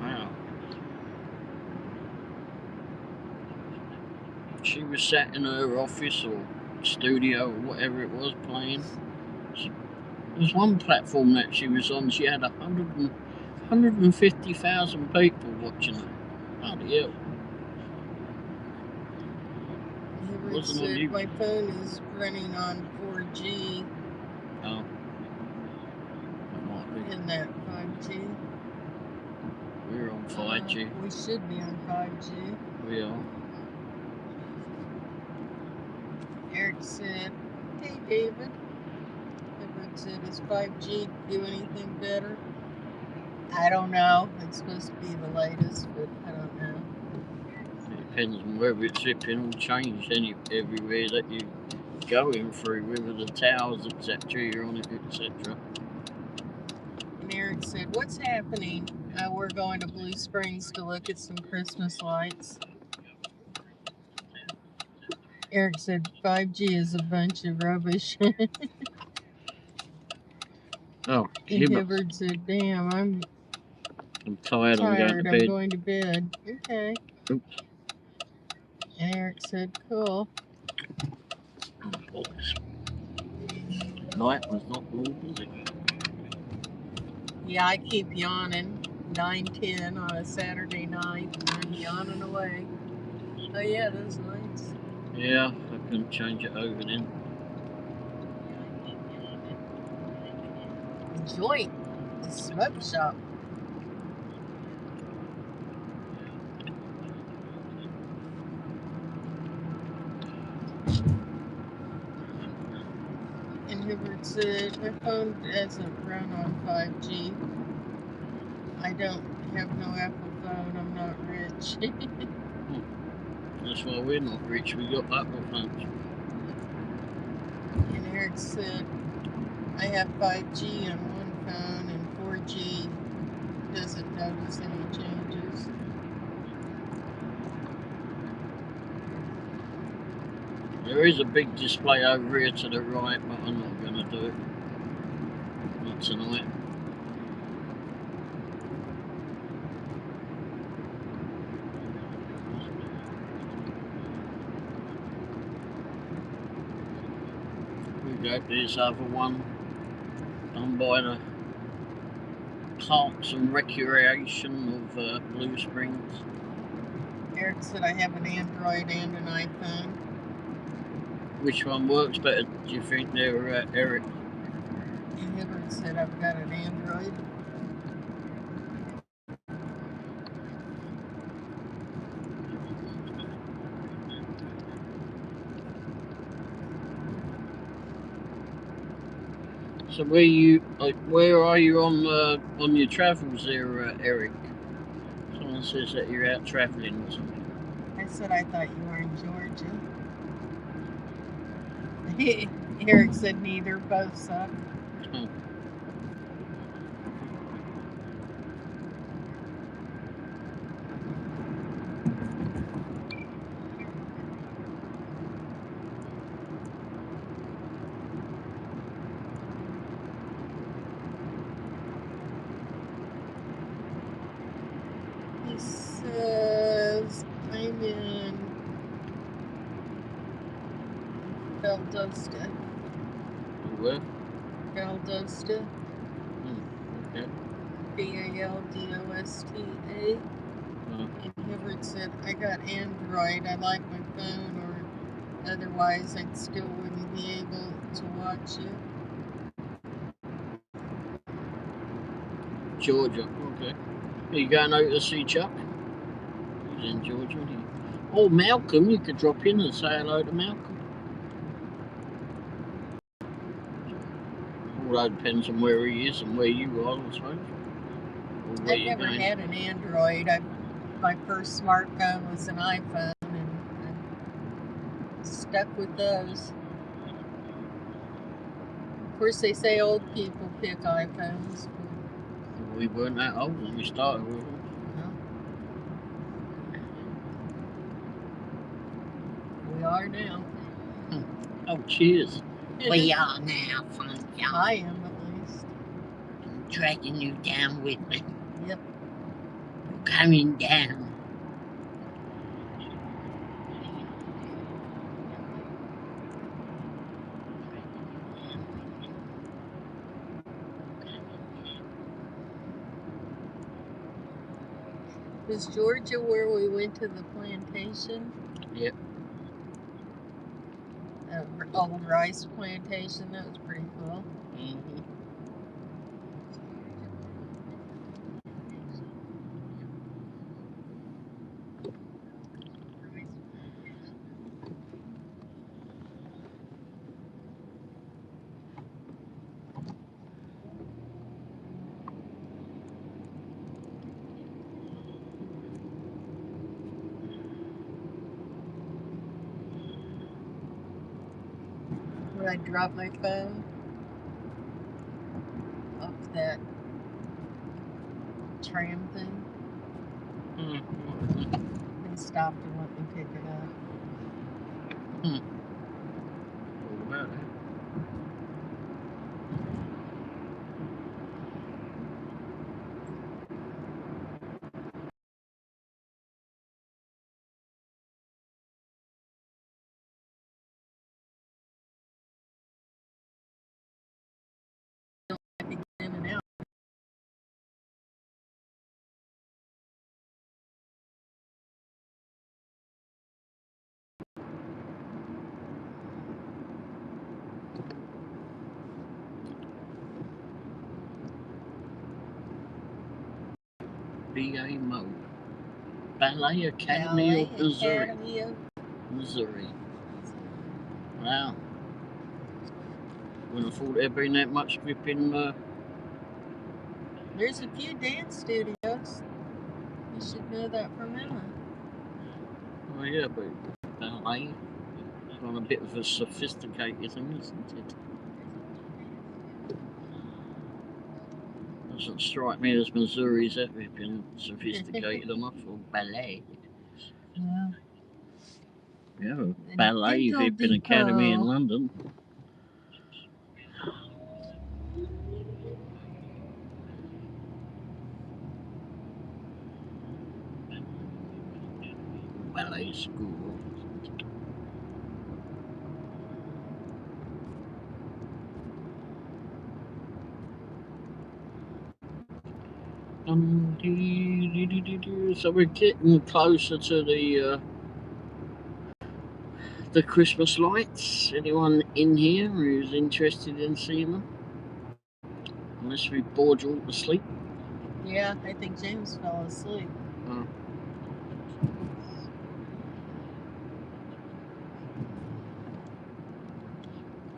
Wow. She was sat in her office or studio or whatever it was playing. There's one platform that she was on, she had 150,000 people watching her. Bloody hell. My phone is running on 4G. Oh. That might be. In that 5G. We're on 5G. We should be on 5G. We are. Eric said, hey David. Edward said, is 5G do anything better? I don't know. It's supposed to be the latest, but I don't know. It depends on whether it's zipping or changed everywhere that you're going through, whether the towers, etc., you're on it, etc. And Eric said, what's happening? We're going to Blue Springs to look at some Christmas lights. Eric said 5G is a bunch of rubbish. Oh, and Hibbard said, damn, I'm tired. I'm going to bed. I'm going to bed. Okay. Oops. And Eric said, cool. Oh, this night was not long, was it? Yeah, I keep yawning. 9:10 on a Saturday night, and I'm yawning away. Oh yeah, those lights. Yeah, I couldn't change it over then. The joint, the smoke shop. And Hibbert said, my phone doesn't run on 5G. I don't have no Apple phone. I'm not rich. That's why we're not rich. We got Apple phones. And Eric said, I have 5G on one phone and 4G doesn't notice any changes. There is a big display over here to the right, but I'm not going to do it. Not tonight. We got this other one done by the Parks and Recreation of Blue Springs. Eric said, I have an Android and an iPhone. Which one works better, do you think, there, Eric? And Hibbert said, I've got an Android. So where are you on your travels there, Eric? Someone says that you're out travelling or something. I said, I thought you were in Georgia. Eric said, neither, both suck. Oh. He says, I'm in Valdosta. Where? Valdosta. Okay. Valdosta. And Hibbert said, I got Android. I like my phone, or otherwise I still wouldn't be able to watch it. Georgia. Okay. Are you going over to see Chuck? He's in Georgia. Oh, Malcolm, you could drop in and say hello to Malcolm. Although it depends on where he is and where you are, I suppose. Or where I've you're never going. had an Android. My first smartphone was an iPhone, and I'm stuck with those. Of course, they say old people pick iPhones. We weren't that old when we started with them. We are now. Oh, cheers. We are now, fun. I am, at least. I'm dragging you down with me. Yep. You're coming down. Was Georgia where we went to the plantation? Yep. Old rice plantation. That was pretty cool. Mm-hmm. When I dropped my phone off that tram thing, they stopped and let me pick it up. All about it. BAMO. Ballet Academy of Missouri. Academy of Missouri. Wow. Wouldn't have thought there'd been that much flipping. There's a few dance studios. You should know that from Emma. Oh yeah, but ballet on a bit of a sophisticated thing, isn't it? Doesn't strike me as Missouri's ever been sophisticated enough for ballet. Yeah. Yeah, ballet Vippin Academy in London. Ballet school. So we're getting closer to the Christmas lights. Anyone in here who's interested in seeing them? Unless we bored you all to sleep. Yeah, I think James fell asleep. Oh.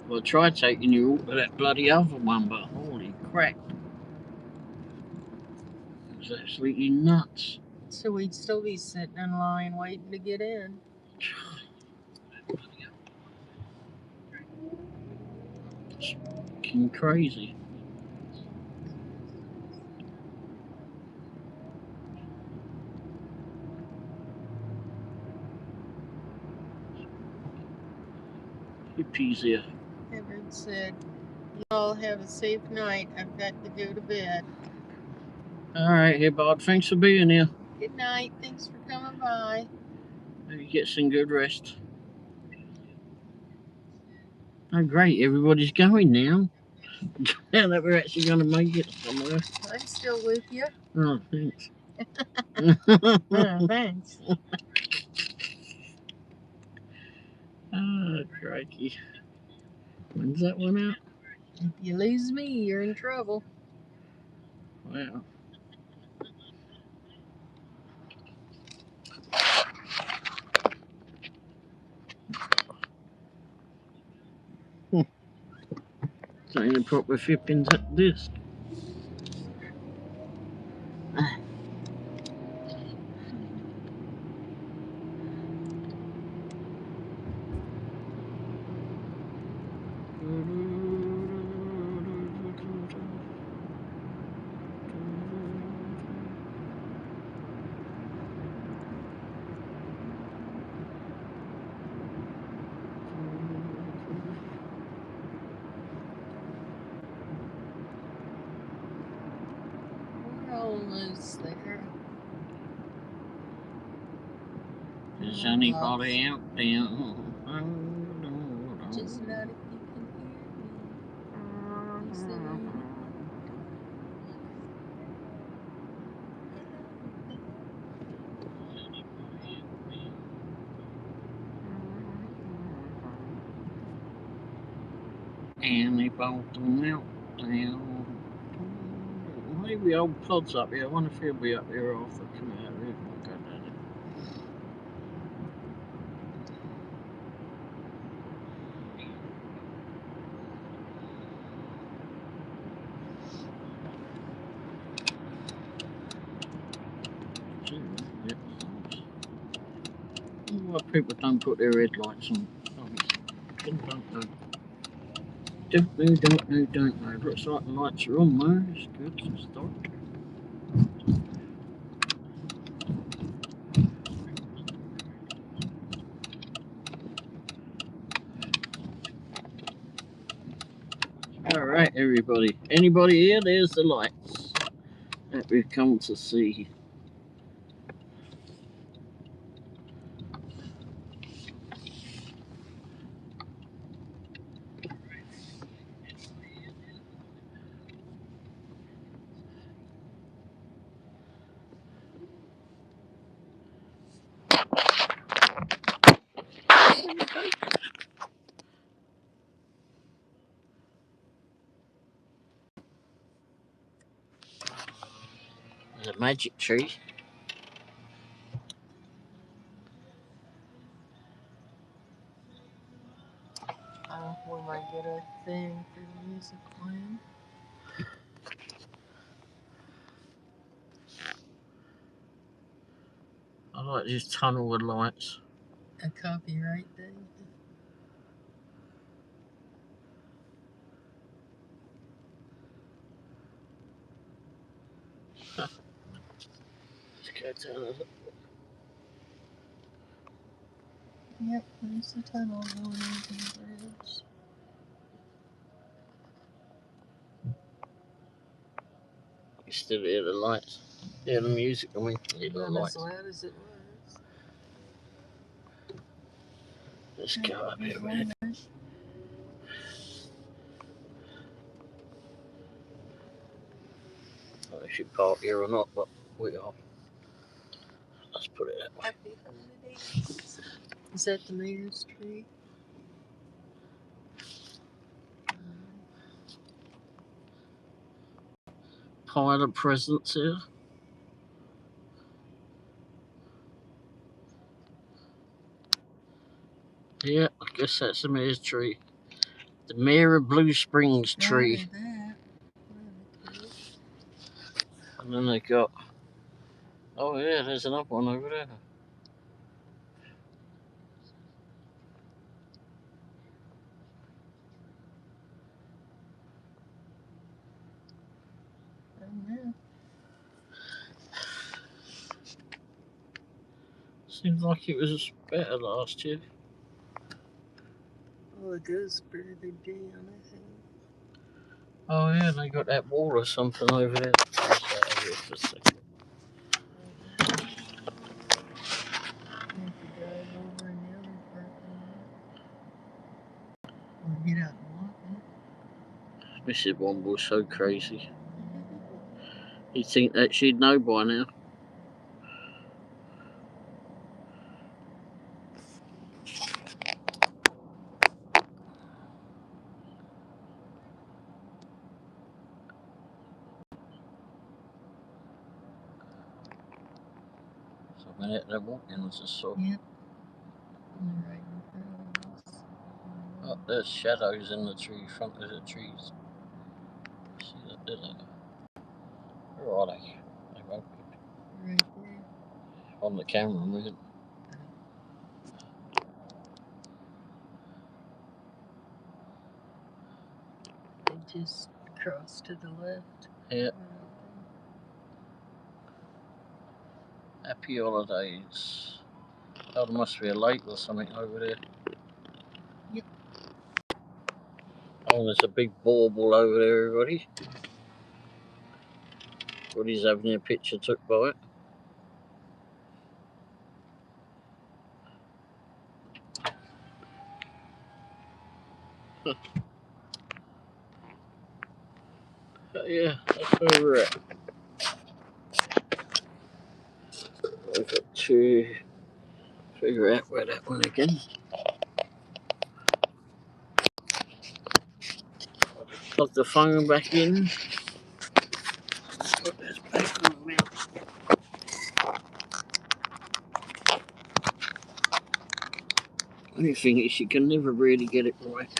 Well, I tried taking you all to that bloody other one, but holy crap. It was absolutely nuts. So we'd still be sitting in line waiting to get in. It's fucking crazy. Hippies here. Edward said, "You all have a safe night. I've got to go to bed." Alright, Hibbard, thanks for being here. Good night. Thanks for coming by. Maybe get some good rest. Oh, great, everybody's going now. Now that we're actually going to make it somewhere. I'm still with you. Oh, thanks. Thanks. Oh, crikey. When's that one out? If you lose me, you're in trouble. Wow. It's ain't a proper flipping disc. We're almost there. Is anybody out there? Just not if you can hear me. Is there anyone? And they both meltdown. Maybe old Plod's up here. I wonder if he'll be up here after I come out of here. Why people don't put their headlights on? Don't know. Looks like the lights are on though. It's good to start. Alright, everybody. Anybody here? There's the lights that we've come to see. There's a magic tree. We might get a thing for the music playing. I like these tunnel with lights. A copyright thing. Let's go down. Yep, there's the tunnel going into the bridge. You still hear the lights. Hear the music, I mean, hear the Not lights. as loud as it was. Let's go up here a minute. I don't know if you park here or not, but we are. Let's put it that way. Happy holidays. Is that the mayor's tree? Pile of presents here. Yeah, I guess that's the mayor's tree. The Mayor of Blue Springs tree. And then they got, oh yeah, there's another one over there. Seems like it was better last year. Well, it goes further down, I think. Oh yeah, they got that wall or something over there. Let's go over here for a second. You have to drive over in the other parking lot. Or get out and walk it. Mrs. Womble's so crazy. You'd think that she'd know by now. So a minute they're walking, I just saw. Yep. They're right in front of us. Oh, there's shadows in the tree, front of the trees. See that, did they? Where are they? They won't be. Right there. On the camera, man. They just crossed to the left. Yeah. Happy holidays. Oh, there must be a lake or something over there. Yep. Oh, there's a big bauble over there, everybody. Everybody's having their picture took by it. Yeah, that's where we're at. We've got to figure out where that one again. Plug the phone back in. Put this back on the mount. Only thing is, you can never really get it right.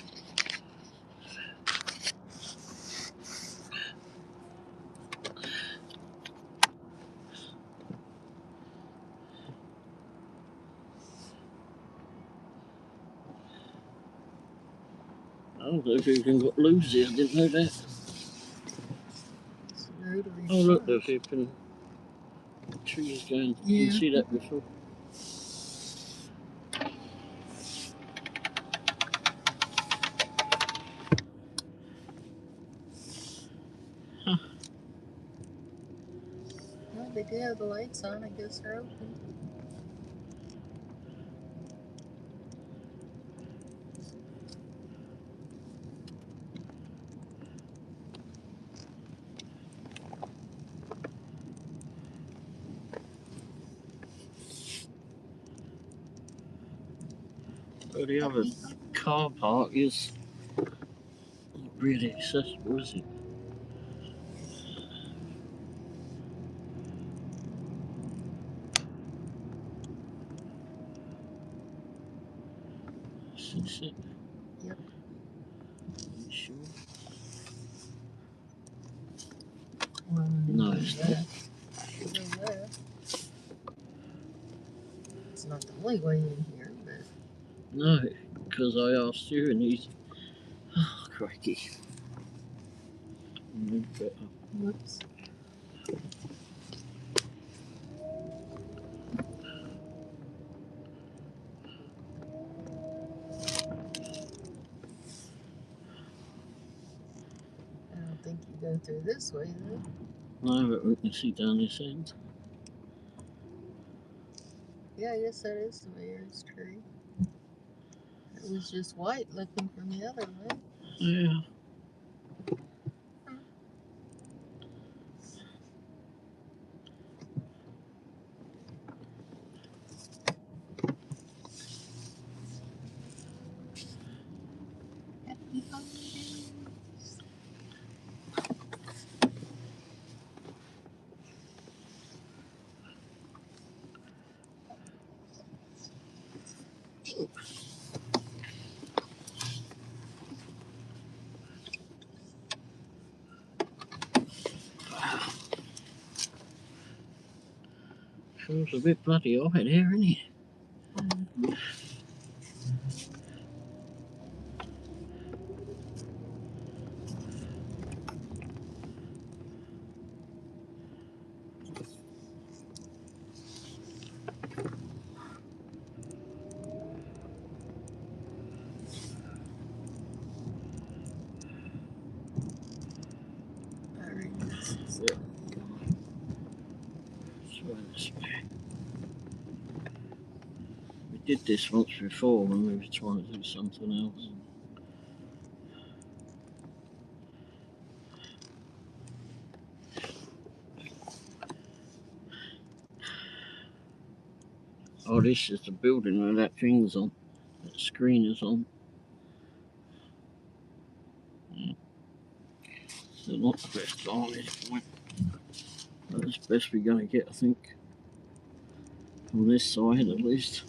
I don't know if you can got loose here. I didn't know that. Oh look, they've opened the trees going. Yeah. You can see that before. Huh. Well, they do have the lights on. I guess they're open. Well, the other car park is not really accessible, is it? Is it? Yep. You sure? Well, No, it's not. Go left. It's not the only way in here, but No, because I asked you and he's. Oh, crikey. Move better. whoops. I don't think you go through this way though. No, but we can see down this end. Yeah, I guess that is the mayor's tree. It was just white looking from the other way. Yeah. Happy holidays. Sure, it's a bit bloody hot in here, isn't it? Mm-hmm. Alright, this is Yeah. Try this way. We did this once before when we were trying to do something else. Oh, this is the building where that thing's on. That screen is on. So not the best vantage point. That's the best we're going to get, I think. On this side, at least.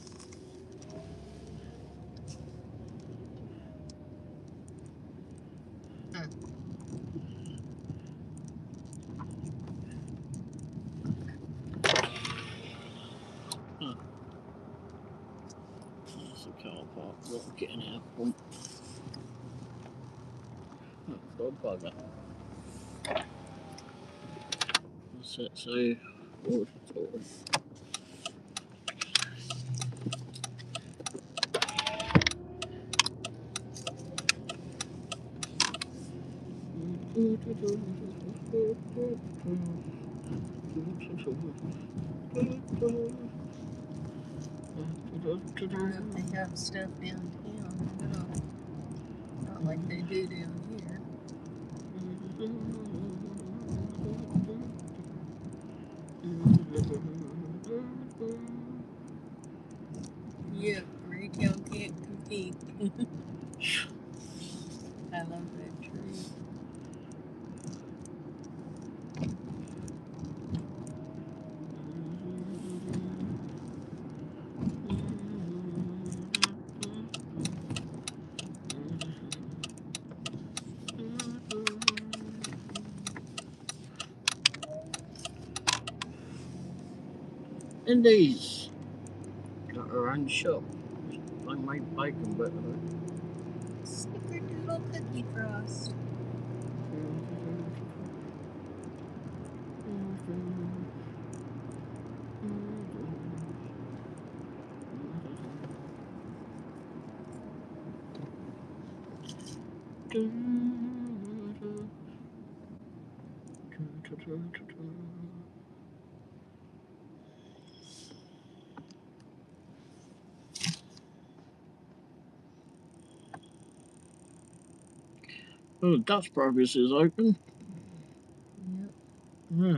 There's the car park. Not getting out point. Oh, dog bugger. What's that say? Auditory. if they have stuff downtown, no. Not like they do down here. Yep, retail can't compete. I love that tree. And these got her own shop. They make bacon better though. Snickerdoodle cookie frost. Oh, the Dutch Brothers is open. Yep. Yeah.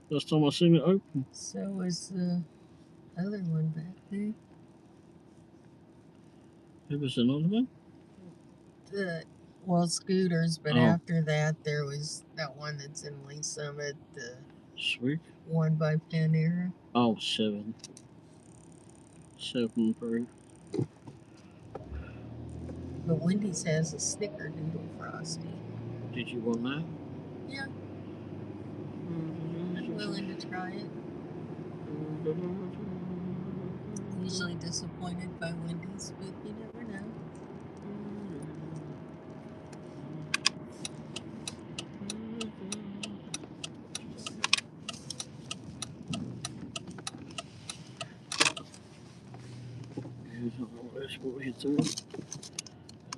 Last time I seen it open. So is the other one back there. There was another one. Well, Scooters, but Oh. after that there was that one that's in Lee Summit, the Sweet. one by Panera. Oh, 7. 7 brew. But Wendy's has a snickerdoodle frosty. Did you want that? Yeah. I'm willing to try it. Usually disappointed by Wendy's, but you never know. That's what he threw.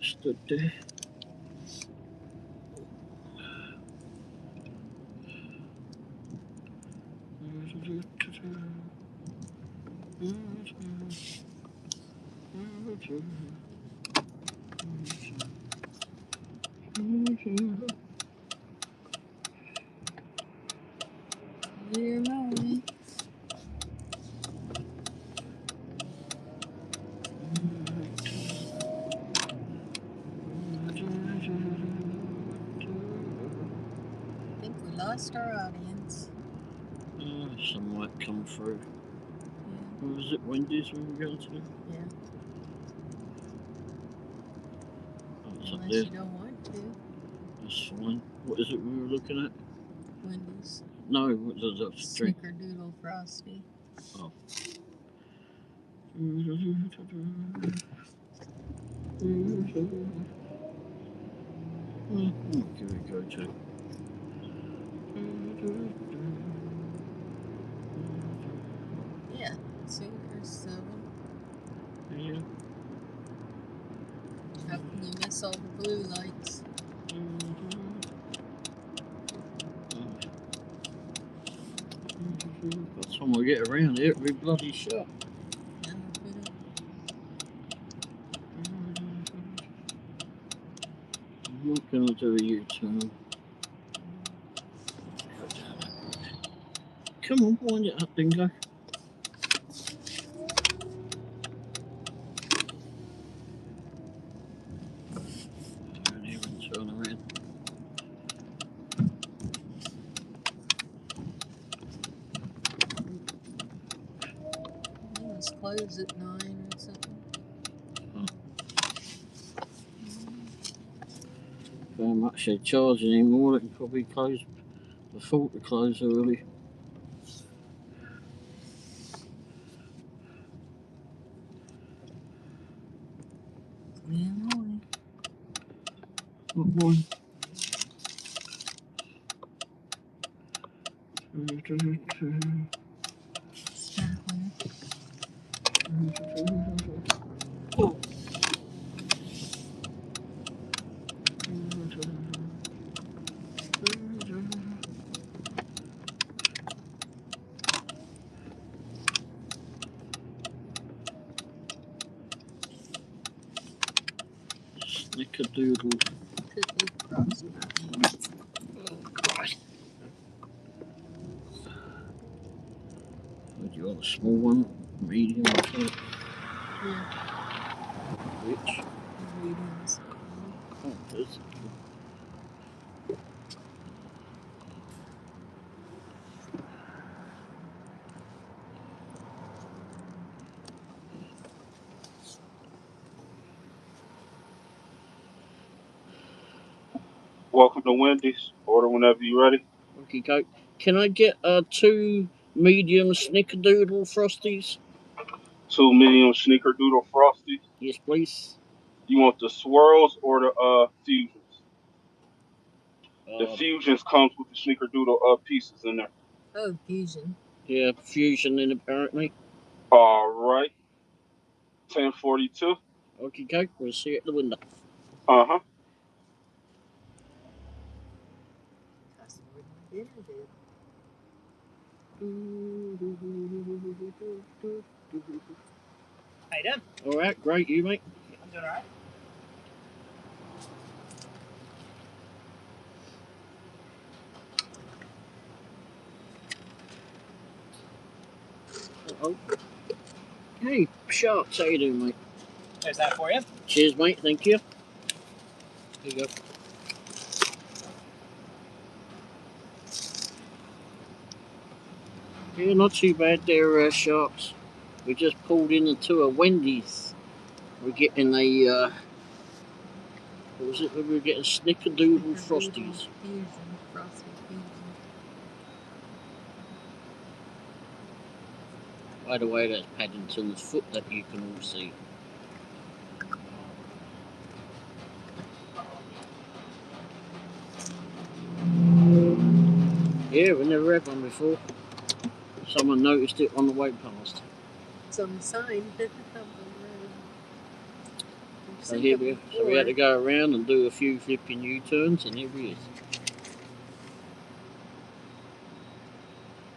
Stood there. You're rolling. I think we lost our audience. Some might come through. Yeah. What was it, Wendy's we were going to? Yeah. Oh, it's Unless up there. you don't want to. That's fine. What is it we were looking at? Wendy's. No, what does that drink? Snickerdoodle frosty. Oh. Give it a go, Jack. Yeah. See, there's 7. Yeah. How can you miss all the blue lights? By the time I get around here, it'll be bloody shut. No, I'm not going to do a U-turn. Come on, wind it up, Dingo. Turn here and turn around. it was closed at 9 or something. Very much they're charging anymore. They can probably close before to close early. Yeah, boy. What one? Oh. Snickerdoodle. Cookie frosty. Oh, Christ. Would you want a small one? Medium or something? Yeah. Which? Mediums. Oh, this. Welcome to Wendy's. Order whenever you're ready. Okay, go. Can I get 2 medium Snickerdoodle Frosties? 2 medium snickerdoodle frosties. Yes, please. You want the swirls or the fusions? The Uh, fusions comes with the snickerdoodle pieces in there. Oh, fusion. yeah, fusion in apparently. All right. 1042. Okay, go. We'll see you at the window. Uh-huh. That's what my dinner did. How you doing? All right, great. You, mate? I'm doing alright. Uh-oh. Hey, Sharks, how you doing, mate? There's that for you. Cheers, mate. Thank you. There you go. Yeah, not too bad there, Sharks. We just pulled into a Wendy's. We're getting a What was it? We were getting snickerdoodle Snickerdoodle frosties. Fusion, Frosty Fusion. By the way, that's Paddington's foot that you can all see. Yeah, we never had one before. Someone noticed it on the way past. It's on the sign. So here we had to go around and do a few flipping U-turns, and here he is.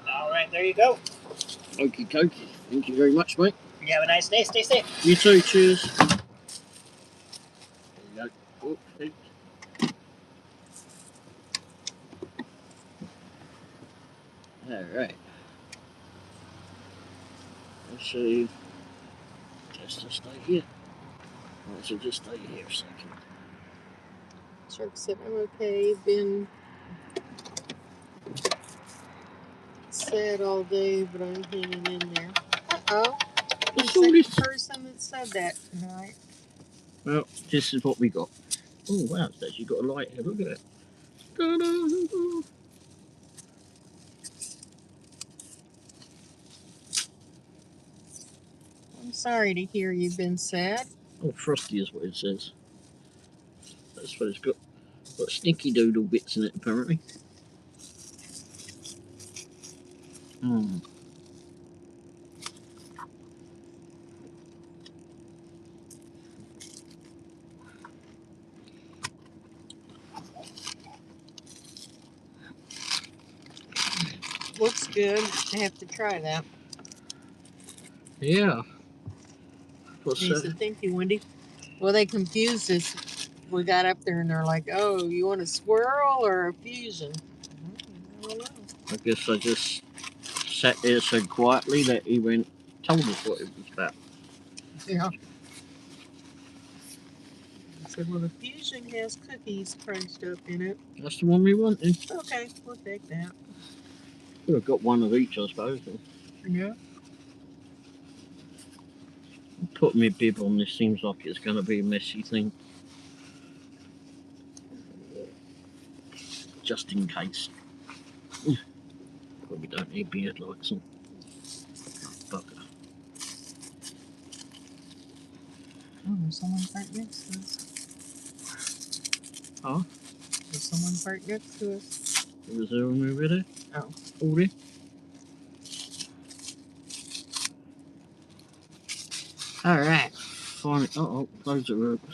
All right, there you go. Okie dokie. Thank you very much, mate. You have a nice day. Stay safe. You too. Cheers. There you go. Oh, hey. All right. Let's see. Just to stay here. Right, so just stay here a second. Shark said, I'm okay. Been sad all day, but I'm hanging in there. Uh-oh. The second person that said that tonight. Well, this is what we got. Oh, wow. It's actually got a light here. Look at that. Ta-da! I'm sorry to hear you've been sad. Oh, frosty is what it says. That's what it's got. Got sneaky doodle bits in it, apparently. Hmm. Looks good. I have to try that. Yeah. What's He that? said, thank you, Wendy. Well, they confused us. We got up there and they're like, oh, you want a swirl or a fusion? I don't know. I guess I just sat there so quietly that he told us what it was about. Yeah. I said, well, the fusion has cookies crunched up in it. That's the one we wanted. Okay, we'll take that. Could have got one of each, I suppose. Yeah. Put me bib on this. Seems like it's going to be a messy thing. Just in case. Probably don't need beard lights on. Bugger. Oh, there's someone right next to us. Huh? There's someone right next to us. Was there one over there? Oh. Already? Alright. Fine. Oh, loads of rope.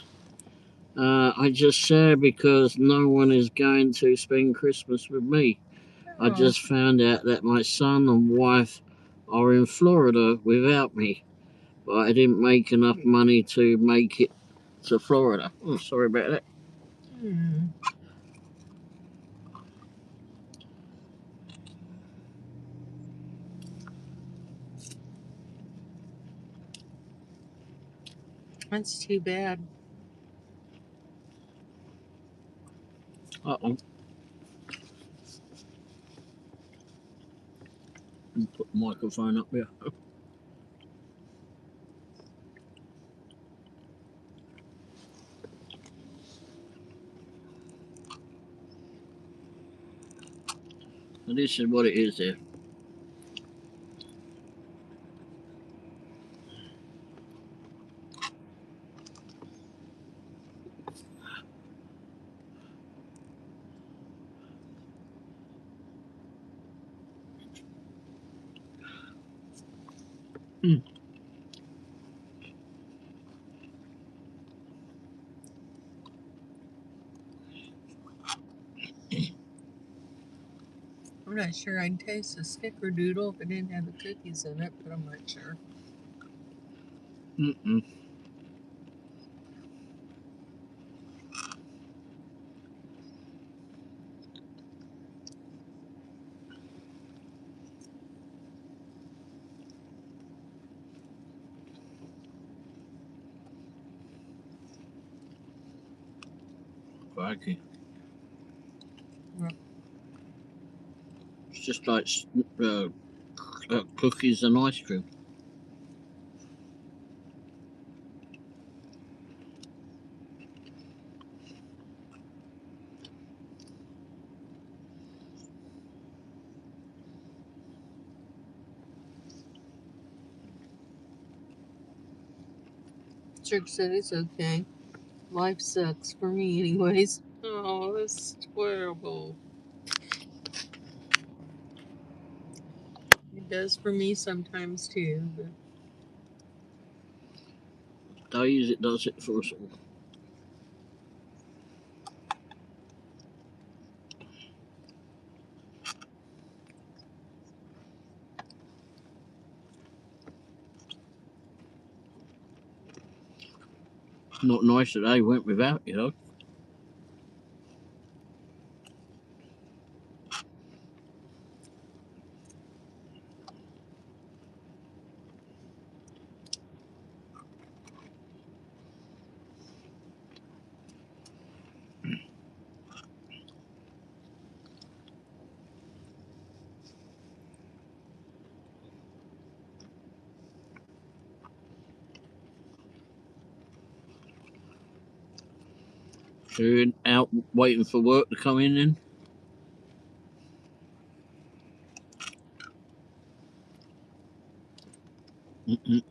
I just share because no one is going to spend Christmas with me. Oh. I just found out that my son and wife are in Florida without me, but I didn't make enough money to make it to Florida. Oh, sorry about that. That's too bad. Uh-oh. Put the microphone up here. And this is what it is there. I'm not sure I'd taste a snickerdoodle if it didn't have the cookies in it, but I'm not sure. Mm-mm. Crikey. Well, It's just like cookies and ice cream. Patrick said it's okay. Life sucks for me anyways. Oh, that's terrible. It does for me sometimes too, but Days it does it for us all. Not nice that they went without, you know. So you're out waiting for work to come in then? Mm-mm.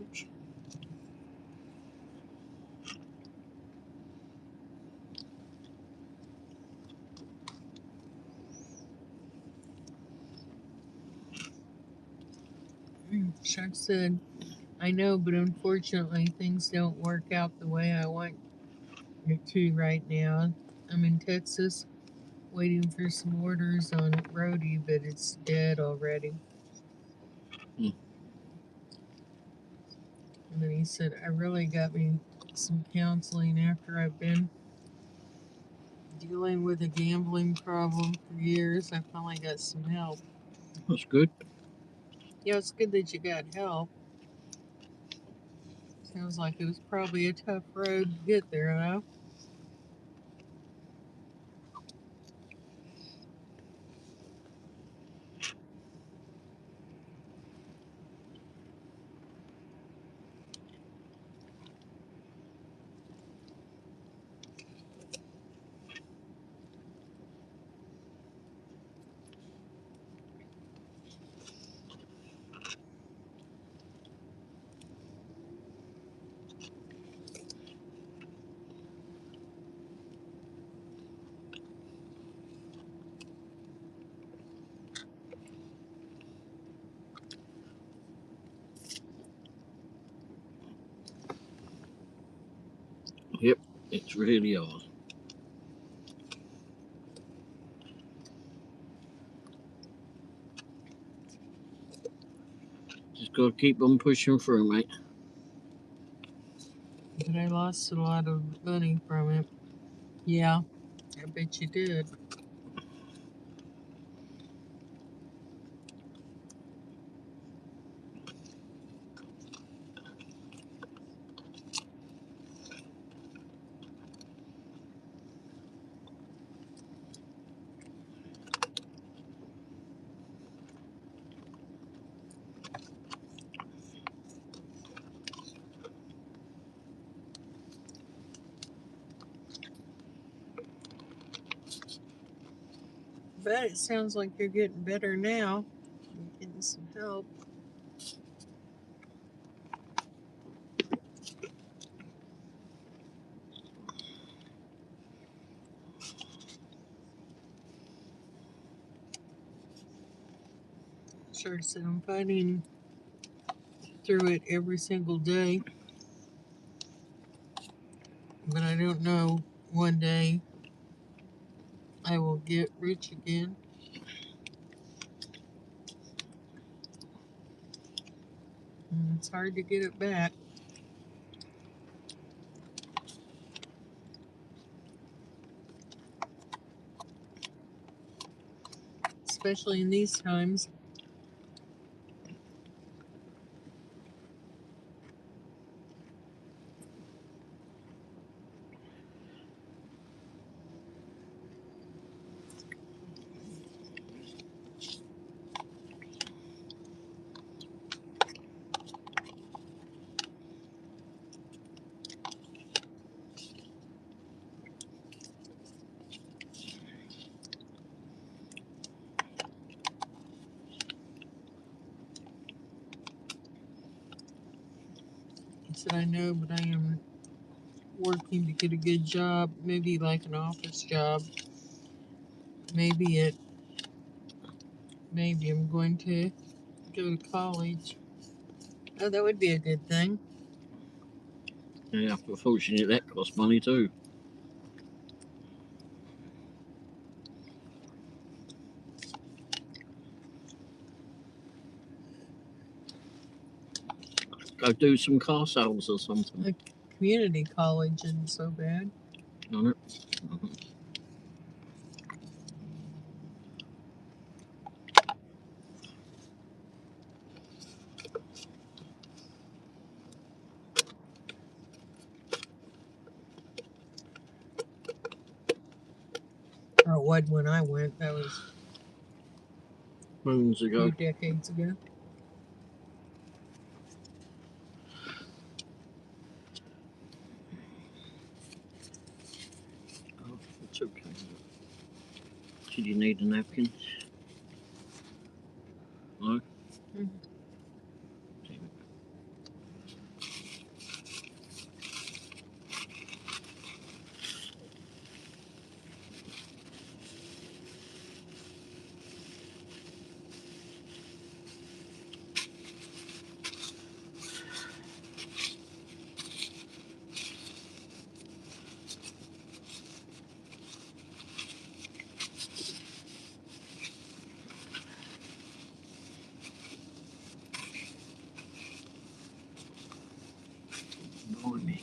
Oops. Chuck said, I know, but unfortunately things don't work out the way I want it to right now. I'm in Texas waiting for some orders on Rhodey, but it's dead already. Mm. And then he said, I really got me some counseling after I've been dealing with a gambling problem for years. I finally got some help. That's good. Yeah, it's good that you got help. Sounds like it was probably a tough road to get there, though. Yep, it's really hard. Just got to keep on pushing through, mate. But I lost a lot of money from it. Yeah, I bet you did. But it sounds like you're getting better now. You're getting some help. cancer, so I'm fighting through it every single day. But I don't know, one day I will get rich again. And it's hard to get it back. Especially in these times. I said, I know, but I am working to get a good job, maybe like an office job. Maybe I'm going to go to college. Oh, that would be a good thing. Yeah, unfortunately that costs money too. Go do some car sales or something. A community college isn't so bad. On it. Or it was when I went. That was Moons a ago. few decades ago. Oh, it's okay. Did you need a napkin? No? Mhm. Blimey.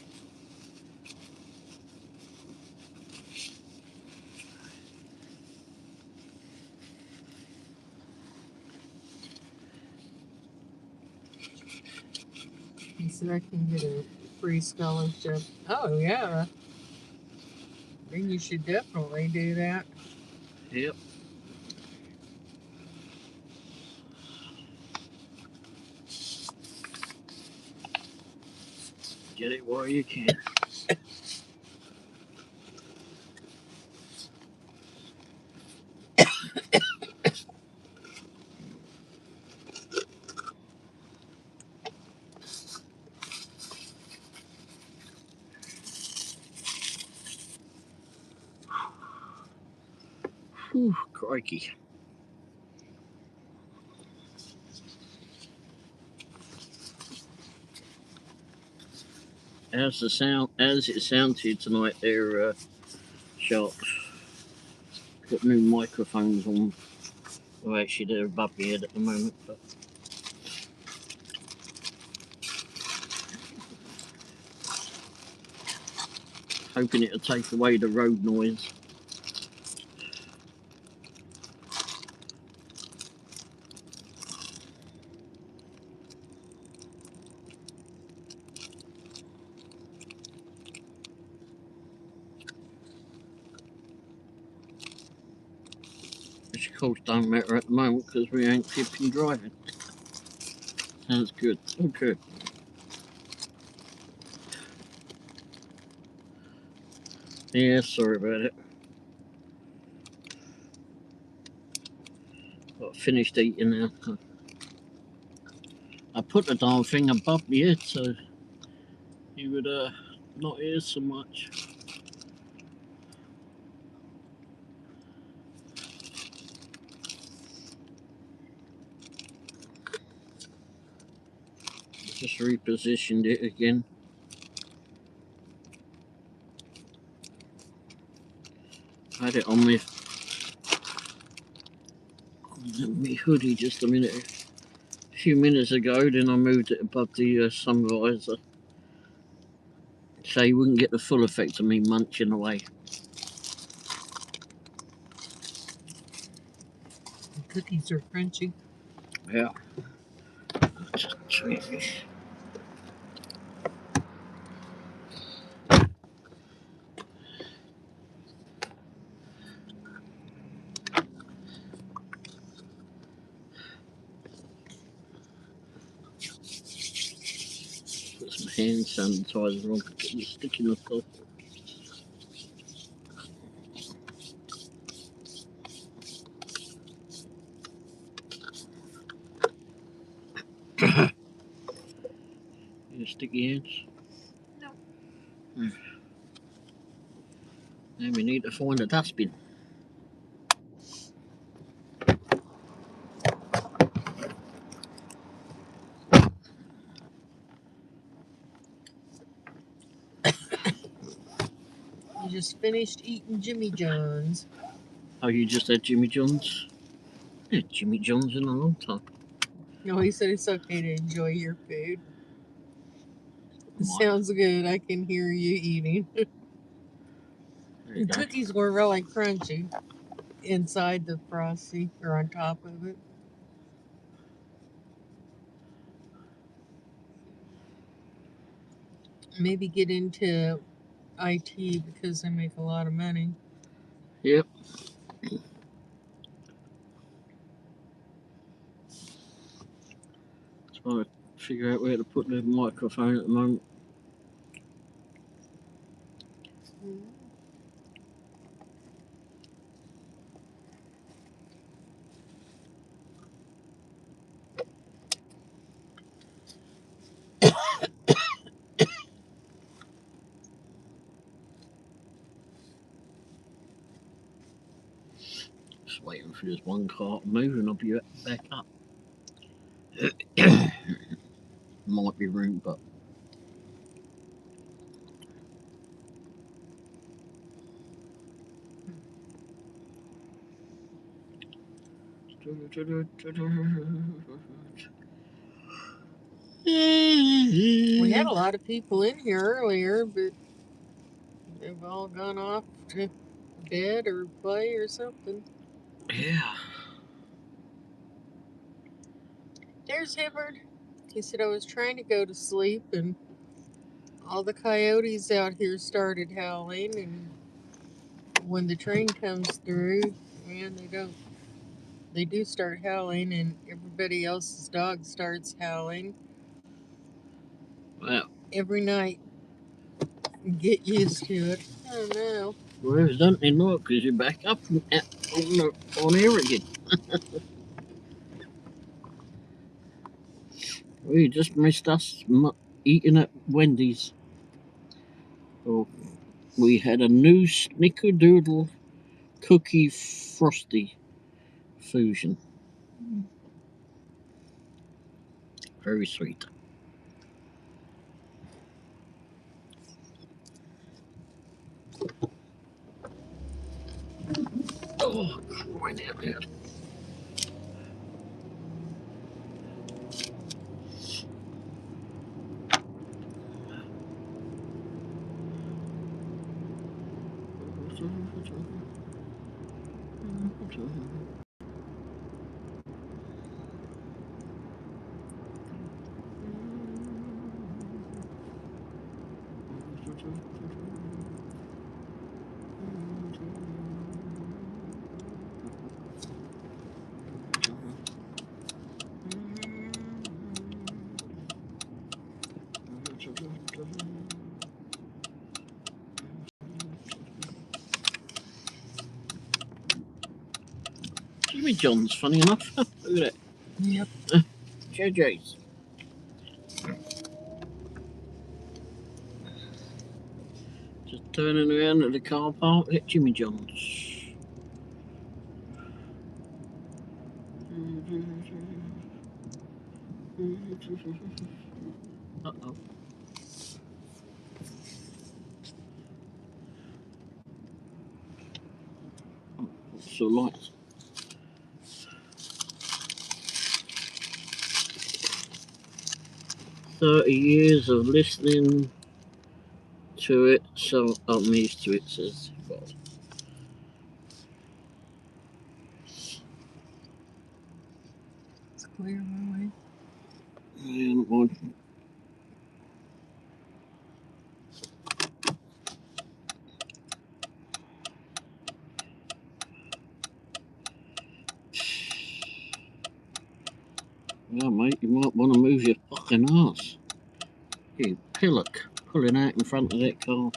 He said I can get a free scholarship. Oh, yeah. Then you should definitely do that. Yep. Get it while you can. Whew, crikey. As it sounded tonight, their shops got new microphones on. Well, actually, they're above my head at the moment, but hoping it'll take away the road noise. Which of course don't matter at the moment because we ain't flipping driving. Sounds good. Okay. Yeah, sorry about it. Got finished eating now. I put the darn thing above my head so you would not hear so much. Just repositioned it again. I had it on my hoodie just a few minutes ago. Then I moved it above the sun visor, so you wouldn't get the full effect of me munching away. The cookies are crunchy. Yeah. Just try this. Put some hand sanitizer on to get the stick in the top. You sticky hands? No. Then we need to find a dustbin. You just finished eating Jimmy John's. Oh, you just had Jimmy John's? Yeah, Jimmy John's in a long time. No, he said it's okay to enjoy your food. It Right. sounds good. I can hear you eating. The cookies were really crunchy inside the frosty or on top of it. Maybe get into IT because they make a lot of money. Yep. Trying to figure out where to put the microphone at the moment. Just waiting for this one car to move and I'll be back up. Might be room, but We had a lot of people in here earlier, but they've all gone off to bed or play or something. Yeah. There's Hibbard. He said I was trying to go to sleep and all the coyotes out here started howling, and when the train comes through, man, they do start howling, and everybody else's dog starts howling. Well, every night. Get used to it. I don't know. well, it's done enough because you're back up on air again. We just missed us eating at Wendy's. Oh, we had a new snickerdoodle cookie frosty fusion. Very sweet. Oh, crying out loud. Jimmy John's, funny enough. Look at that. Yep. JJ's. Just turning around at the car park at Jimmy John's. universal lights. "30 years of listening to it, so I'm used to it," says God. It's clear, really. Yeah, one. Yeah, mate, you might want to move your fucking ass. You pillock pulling out in front of that car.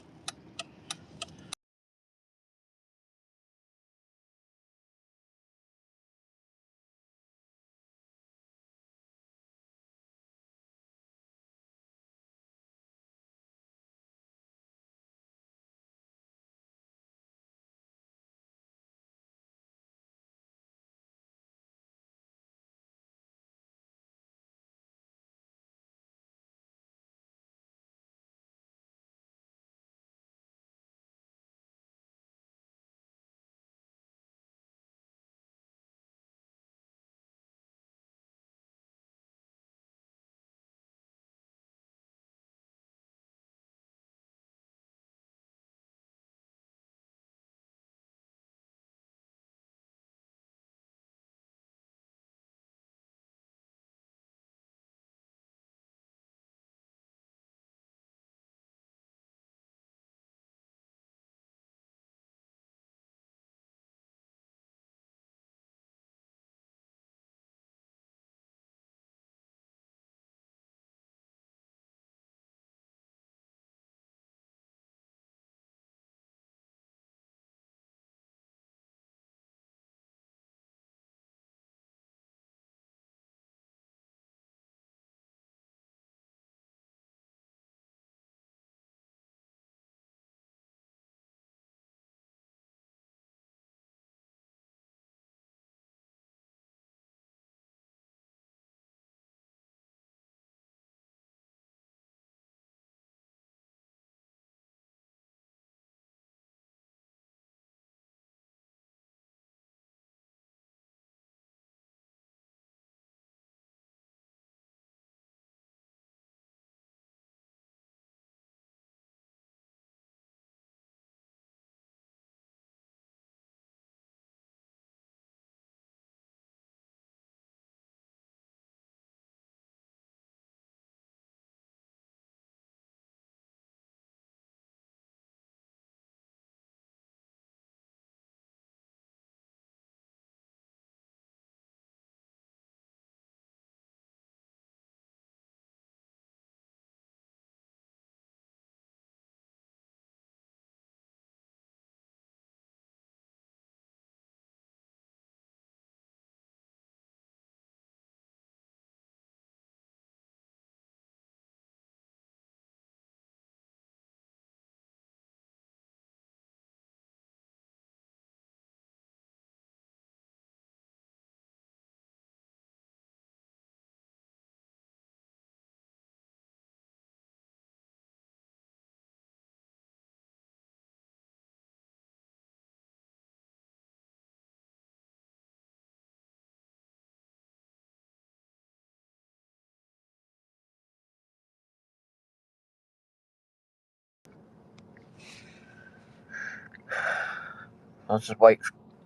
I'll just wait.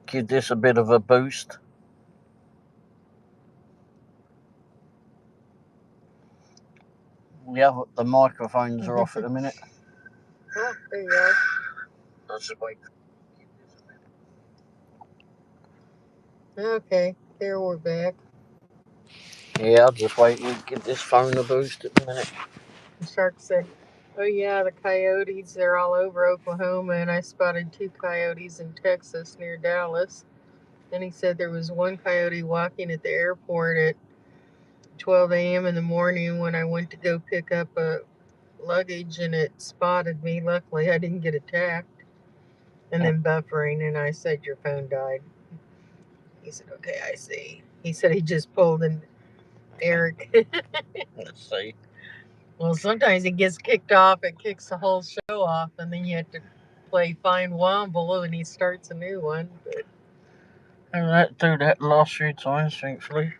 Give this a bit of a boost. Yeah, the microphones are off at the minute. Oh, there you are. I'll just wait. Okay, there we're back. Yeah, I'll just wait and give this phone a boost at the minute. The shark said, "Oh yeah, the coyotes, they're all over Oklahoma, and I spotted 2 coyotes in Texas near Dallas." Then he said there was one coyote walking at the airport at 12 a.m. in the morning when I went to go pick up a luggage, and it spotted me. Luckily, I didn't get attacked. And then buffering, and I said, "Your phone died." He said, "Okay, I see." He said he just pulled an Eric. Let's see. Well, sometimes he gets kicked off, it kicks the whole show off, and then you have to play Find Womble, and he starts a new one. But And that do that last few times, thankfully.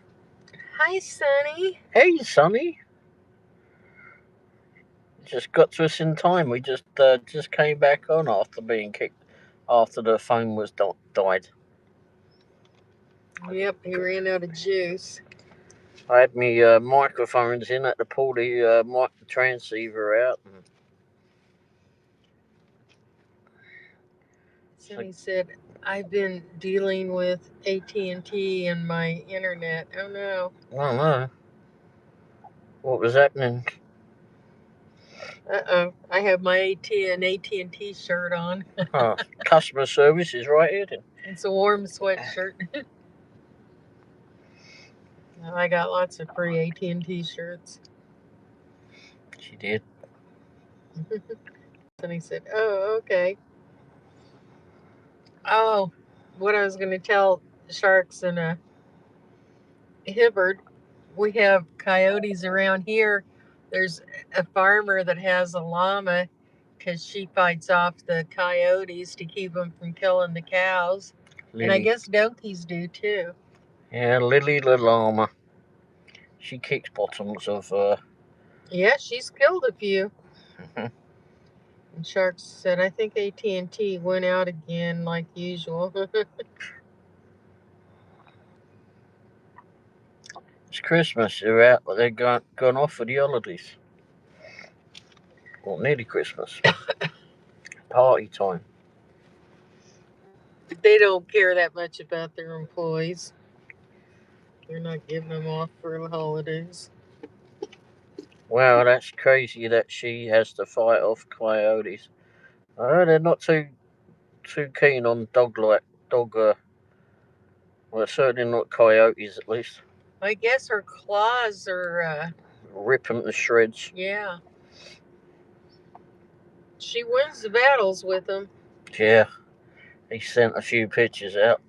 Hi, Sonny. Hey, Sonny. Just got to us in time. We just came back on after being kicked after the phone was died. Yep, he ran out of juice. I had me microphones in at the pull the transceiver out. Sonny said, "I've been dealing with AT&T and my internet." Oh no. I don't know what was happening. I have my AT&T shirt on. Customer service is right here then. It's a warm sweatshirt. I got lots of free AT&T shirts. She did. And he said, "Oh, okay." Oh, what I was going to tell Sharks and Hibbard, we have coyotes around here. There's a farmer that has a llama because she fights off the coyotes to keep them from killing the cows. Lily. And I guess donkeys do too. Yeah, Lily the llama. She kicks bottoms of. Yeah, she's killed a few. And Sharks said, "I think AT&T went out again like usual." It's Christmas. They're out. They're gone off for the holidays. Well, nearly Christmas. Party time. They don't care that much about their employees. They're not giving them off for the holidays. Well, that's crazy that she has to fight off coyotes. They're not too keen on dog. Well, certainly not coyotes, at least. I guess her claws are. Rip them to shreds. Yeah. She wins the battles with them. Yeah. He sent a few pictures out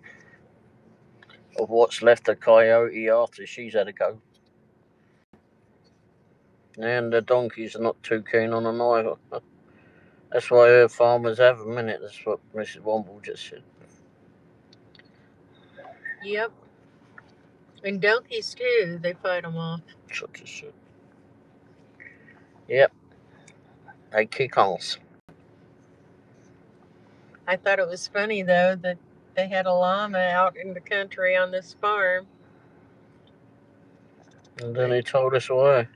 of what's left of coyote after she's had a go. And the donkeys are not too keen on them either. That's why her farmers have them, innit? That's what Mrs. Womble just said. Yep. And donkeys too. They fight them off. Such a shit. Yep. They kick ass. I thought it was funny though that they had a llama out in the country on this farm. And then he told us why.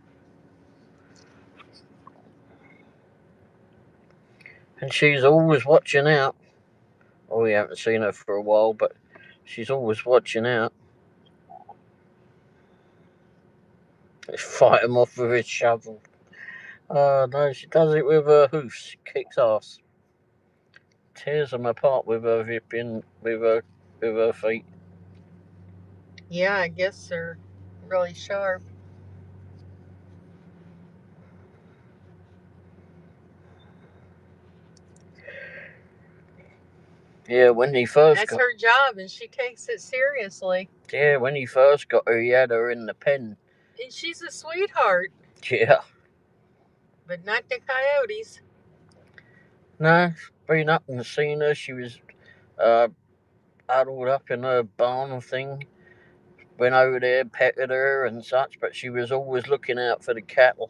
And she's always watching out. Oh, we haven't seen her for a while, but she's always watching out. They fight them off with his shovel. Oh no, she does it with her hoofs. She kicks ass. Tears them apart with her with her feet. Yeah, I guess they're really sharp. Yeah, when he first That's her job, and she takes it seriously. Yeah, when he first got her, he had her in the pen. And she's a sweetheart. Yeah. But not the coyotes. No, been up and seen her. She was huddled up in her barn thing. Went over there, petted her and such, but she was always looking out for the cattle.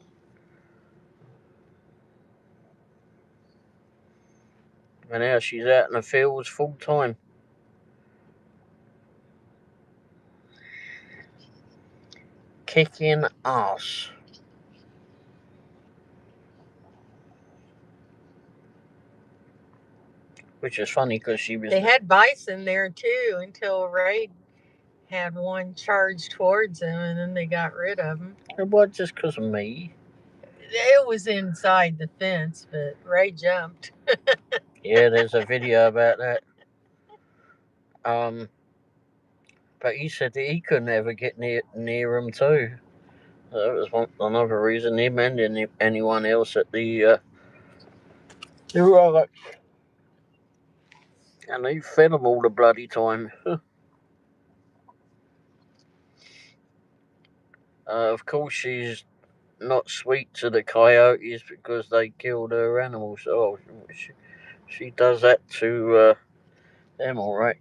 And now she's out in the fields full time. Kicking ass. Which is funny because she was. They had bison there too until Ray had one charge towards them, and then they got rid of him. It was just because of me. It was inside the fence, but Ray jumped. Yeah, there's a video about that. But he said that he couldn't ever get near him too. That was another reason him and anyone else at the right. And he fed them all the bloody time. Of course, she's not sweet to the coyotes because they killed her animals. Oh, she does that to them, all right.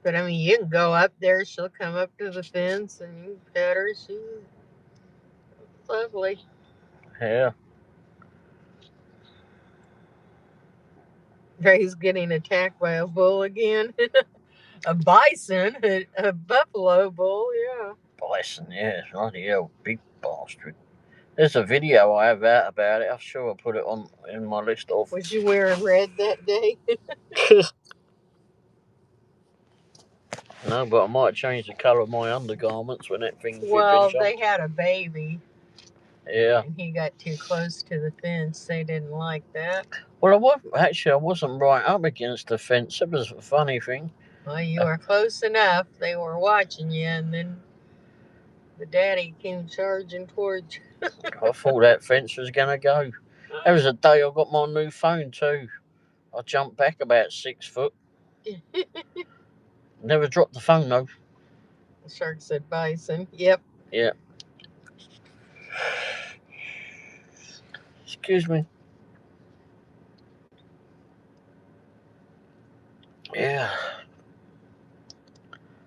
But I mean, you can go up there. She'll come up to the fence and you can pet her. She's lovely. Yeah. He's getting attacked by a bull again. A bison, a buffalo bull, yeah. Bison, yeah, bloody hell, big bastard. There's a video I have out about it. I'm sure I'll put it on in my list of. Was you wearing red that day? No, but I might change the colour of my undergarments when that thing's Well, flipping they jumped. had a baby. Yeah. And he got too close to the fence. They didn't like that. Well, I wasn't right up against the fence. It was a funny thing. Well, you were close enough. They were watching you, and then the daddy came charging towards you. I thought that fence was going to go. There was a day I got my new phone too. I jumped back about 6 foot. Never dropped the phone though. The shark said bison. Yep. Yeah. Excuse me. Yeah.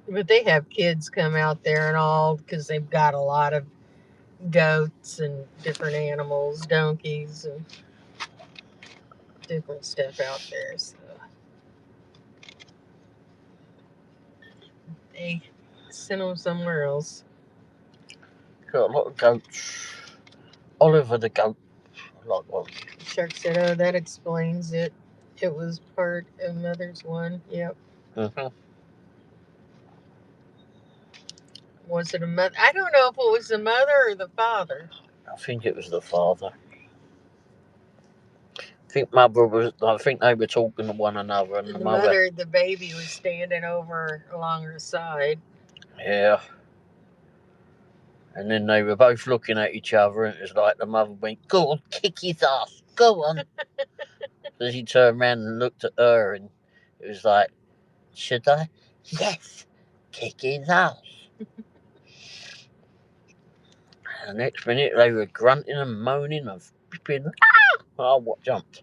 But they have kids come out there and all because they've got a lot of goats and different animals, donkeys, and different stuff out there. So they sent them somewhere else. Got a lot of goats. Oliver the goat. Like one. Shark said, "Oh, that explains it. It was part of Mother's one." Yep. Mm-hmm. Was it a mother? I don't know if it was the mother or the father. I think it was the father. I think they were talking to one another, and And the the mother. mother, the baby was standing over along her side. Yeah. And then they were both looking at each other, and it was like the mother went, "Go on, kick his ass, go on." So he turned around and looked at her, and it was like, "Should I?" "Yes, kick his ass." And the next minute they were grunting and moaning and flipping. Oh, what jumped?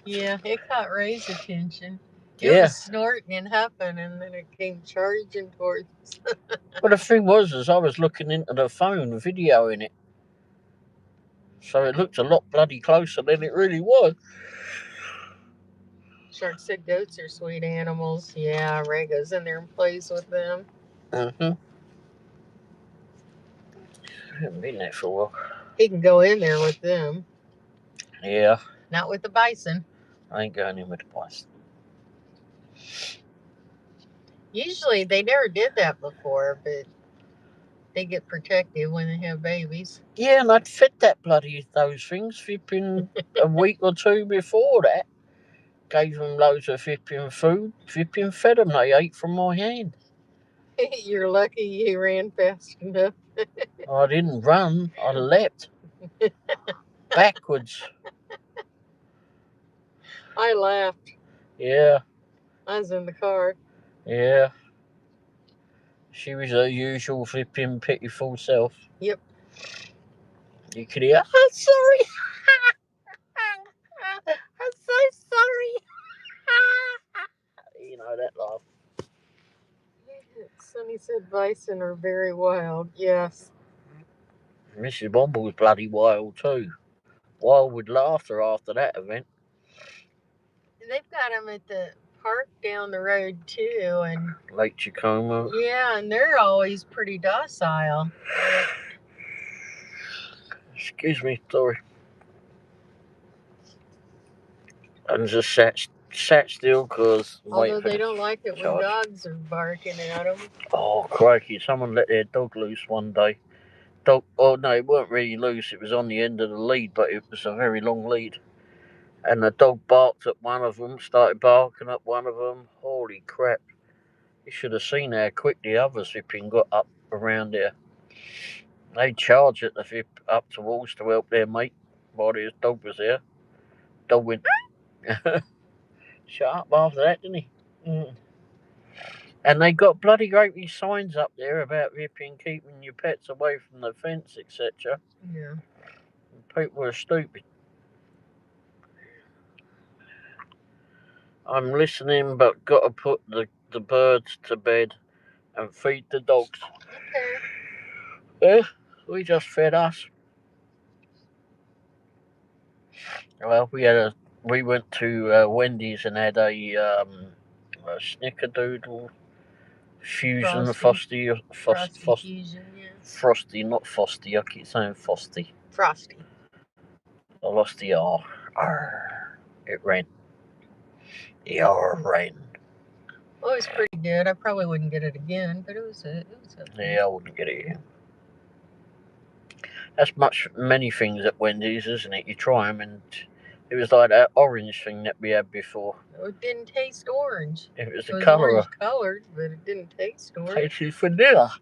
Yeah, it caught Ray's attention. It Yeah. was snorting and huffing, and then it came charging towards us. But the thing was, as I was looking into the phone, videoing it, so it looked a lot bloody closer than it really was. Shark said goats are sweet animals. Yeah, Ray goes in there and plays with them. Mm-hmm. I haven't been there for a while. He can go in there with them. Yeah. Not with the bison. I ain't going in with the bison. Usually they never did that before, but they get protective when they have babies. Yeah, and I'd fed those things flipping a week or two before that. Gave them loads of flipping food, flipping fed them. They ate from my hand. You're lucky you ran fast enough. I didn't run, I leapt backwards. I laughed. Yeah, I was in the car. yeah. She was her usual flipping pitiful self. Yep. You could hear, "I'm sorry. I'm so sorry." You know that laugh. Sonny said bison are very wild. Yes. Mrs. Womble was bloody wild too. Wild with laughter after that event. They've got them at the park down the road too, and Lake Tacoma. yeah, and they're always pretty docile. Excuse me, sorry. And just sat still because Although they don't like it when dogs are barking at them. Oh crikey! Someone let their dog loose one day. Oh no, it weren't really loose. It was on the end of the lead, but it was a very long lead. And the dog barked at one of them, started barking at one of them. Holy crap! You should have seen how quick the other zipping got up around there. They charged at the zip up towards to help their mate while his dog was there. Dog went shut up after that, didn't he? Mm. And they got bloody great big signs up there about keeping your pets away from the fence, etc. Yeah. People are stupid. I'm listening, but got to put the birds to bed and feed the dogs. Okay. Yeah, we just fed us. Well, we went to Wendy's and had a snickerdoodle fusion Frosty Frosty, fusion, yeah. Frosty, not Frosty. I keep saying Frosty. Frosty. I lost the R. Arr. It ran. The R ran. Well, it was pretty good. I probably wouldn't get it again, but it was okay. Yeah, I wouldn't get it again. That's many things at Wendy's, isn't it? You try them, and it was like that orange thing that we had before. It didn't taste orange. It was It the was colour. orange colored, but it didn't taste orange. Tasted vanilla.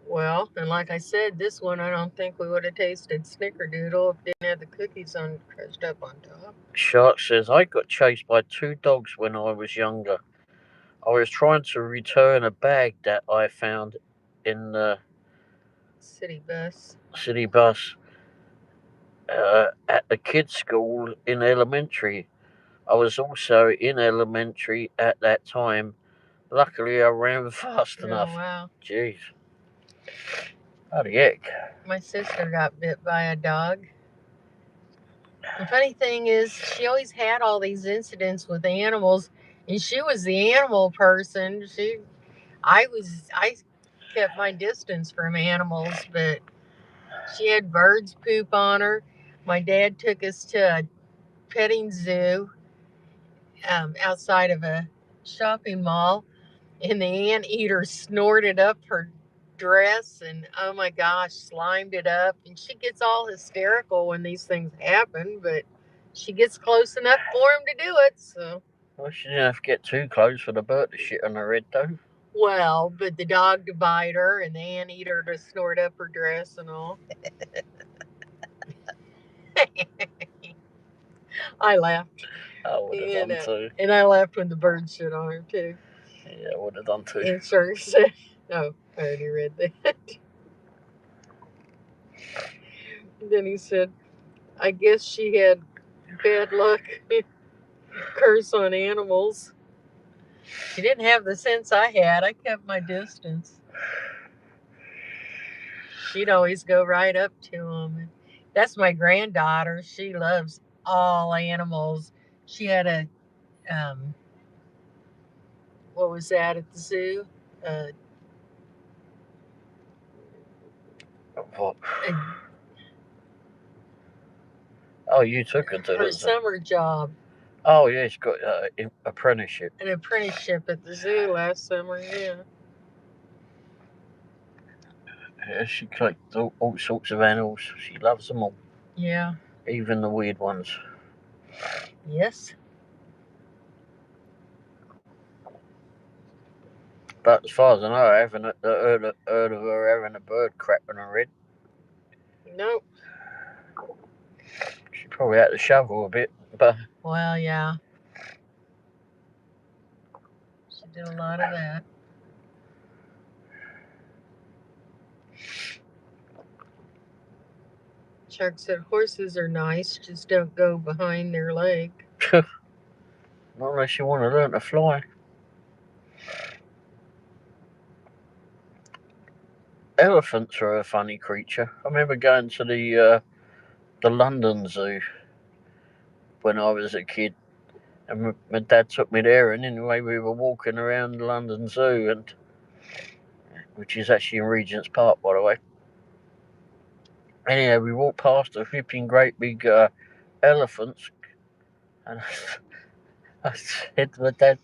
Well, and like I said, this one I don't think we would have tasted snickerdoodle if it didn't have the cookies crushed up on top. Shark says, I got chased by 2 dogs when I was younger. I was trying to return a bag that I found in the City bus. At the kids' school in elementary. I was also in elementary at that time. Luckily, I ran fast enough. Wow. Jeez. Bloody heck. My sister got bit by a dog. The funny thing is, she always had all these incidents with animals, and she was the animal person. I kept my distance from animals, but she had birds poop on her. My dad took us to a petting zoo outside of a shopping mall, and the anteater snorted up her dress and, oh my gosh, slimed it up. And she gets all hysterical when these things happen, but she gets close enough for him to do it. So, Well, she didn't have to get too close for the bird to shit on her head, though. well, but the dog to bite her and the anteater to snort up her dress and all. I laughed. I would have done too. And I laughed when the bird shit on her too. Yeah, I would have done too. And Shark said, oh, I already read that. Then he said, I guess she had bad luck. Curse on animals. She didn't have the sense I had. I kept my distance. She'd always go right up to them. That's my granddaughter. She loves all animals. She had a, what was that at the zoo? What? Oh, you took her to her summer job. Oh, yeah, she's got an apprenticeship. An apprenticeship at the zoo last summer, yeah. Yeah, she collects all sorts of animals. She loves them all. Yeah. Even the weird ones. Yes. But as far as I know, I haven't heard of her having a bird crap on her head. Nope. She probably had to shovel a bit, but... Well, yeah. She did a lot of that. Shark said horses are nice, just don't go behind their leg. Not unless you want to learn to fly. Elephants are a funny creature. I remember going to the London Zoo when I was a kid, and my dad took me there. And anyway, we were walking around the London Zoo, which is actually in Regent's Park, by the way. Anyway, we walked past a flipping great big elephants, and I said to my dad,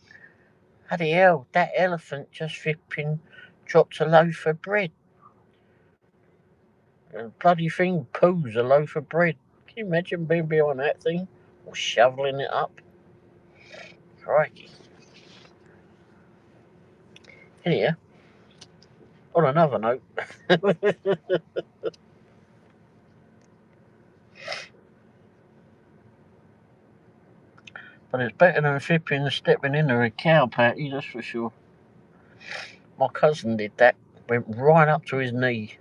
"Bloody hell, that elephant just flipping dropped a loaf of bread. The bloody thing poos a loaf of bread. Can you imagine being behind that thing or shoveling it up? Crikey." Anyhow, on another note, but it's better than flipping and stepping into a cow patty, that's for sure. My cousin did that, went right up to his knee.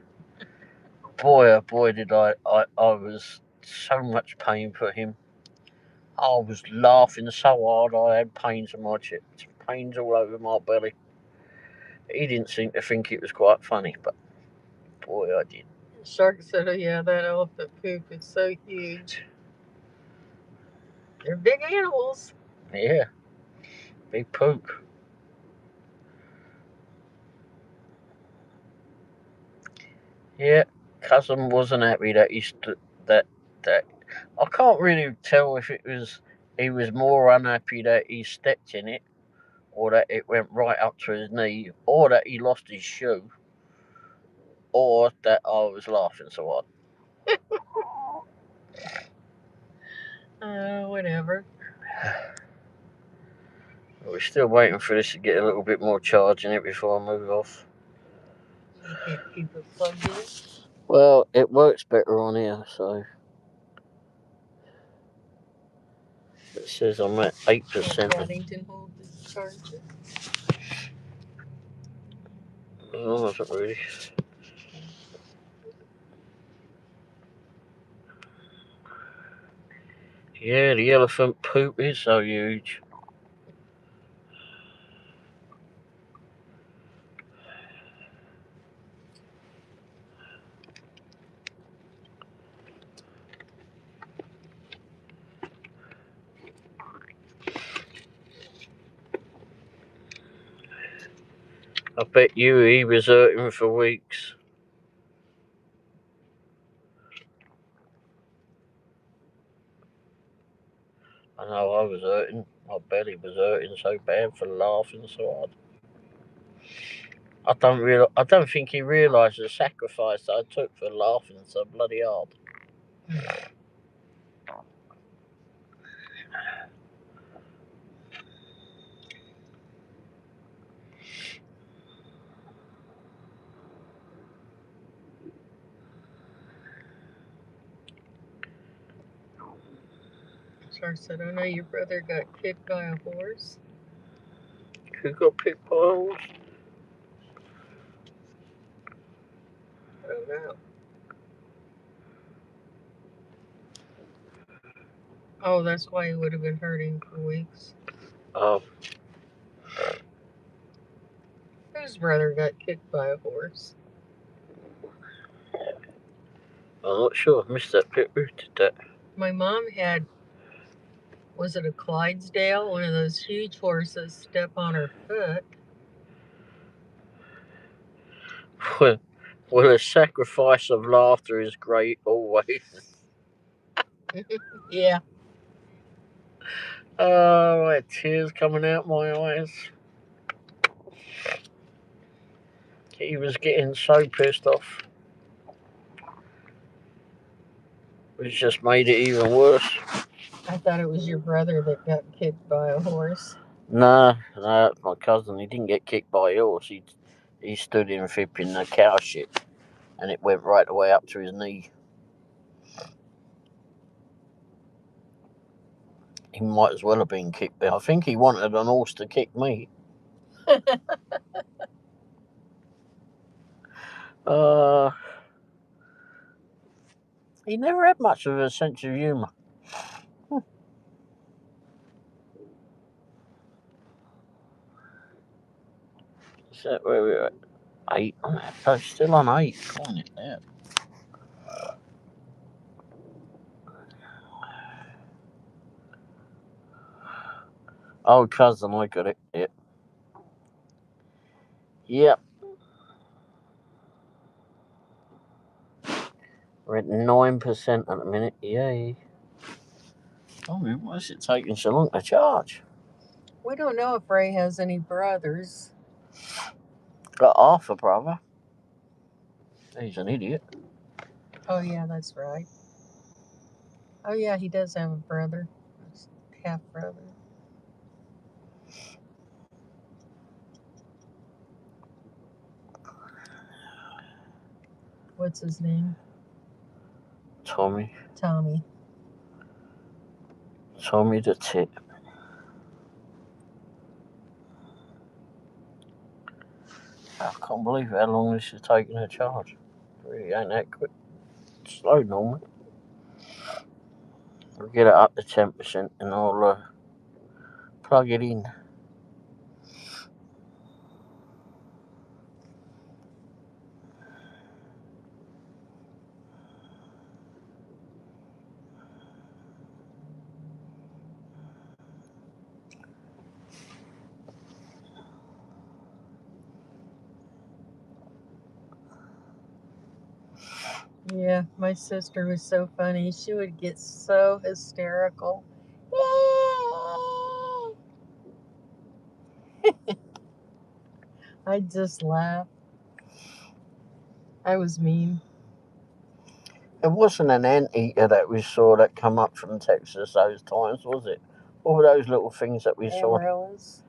Boy, oh boy, did I was so much pain for him. I was laughing so hard I had pains in my chest, pains all over my belly. He didn't seem to think it was quite funny, but boy, I did. Shark said, oh yeah, that elephant poop is so huge. They're big animals. Yeah, big poop. Yeah, cousin wasn't happy that that that. I can't really tell if he was more unhappy that he stepped in it, or that it went right up to his knee, or that he lost his shoe, or that I was laughing so hard. Whatever. We're still waiting for this to get a little bit more charge in it before I move off. You can't keep it plugged in. Well, it works better on here, so it says I'm at 8%. Can Paddington hold the charger? No, not really. Yeah, the elephant poop is so huge. I bet you he was hurting for weeks. I know I was hurting. My belly was hurting so bad for laughing so hard. I don't think he realised the sacrifice I took for laughing so bloody hard. Shark said, I know your brother got kicked by a horse. Who got picked by a horse? I don't know. Oh, that's why he would have been hurting for weeks. Oh, Whose brother got kicked by a horse? I'm not sure. I missed that bit. Who did that? My mom had, was it a Clydesdale? One of those huge horses step on her foot. Well, the sacrifice of laughter is great always. Yeah. Oh, I had tears coming out my eyes. He was getting so pissed off. Which just made it even worse. I thought it was your brother that got kicked by a horse. No, that's my cousin. He didn't get kicked by a horse. He stood in flipping the cow shit, and it went right the way up to his knee. He might as well have been kicked. I think he wanted an horse to kick me. He never had much of a sense of humour. Is that where we're at? 8 on that. Oh, still on 8. On it there. Oh, cousin, I got it. Yep. Yep. We're at 9% at the minute. Yay. Oh, why is it taking so long to charge? We don't know if Ray has any brothers. Got half a brother. He's an idiot. Oh, yeah, that's right. Oh, yeah, he does have a brother. Half brother. What's his name? Tommy. Tommy. Tommy the Tit. I can't believe how long this is taking to charge. It really ain't that quick. It's slow normally. I'll get it up to 10% and I'll plug it in. Yeah, my sister was so funny. She would get so hysterical. I'd just laugh. I was mean. It wasn't an anteater that we saw that come up from Texas those times, was it? What were those little things that we saw? Amarillos.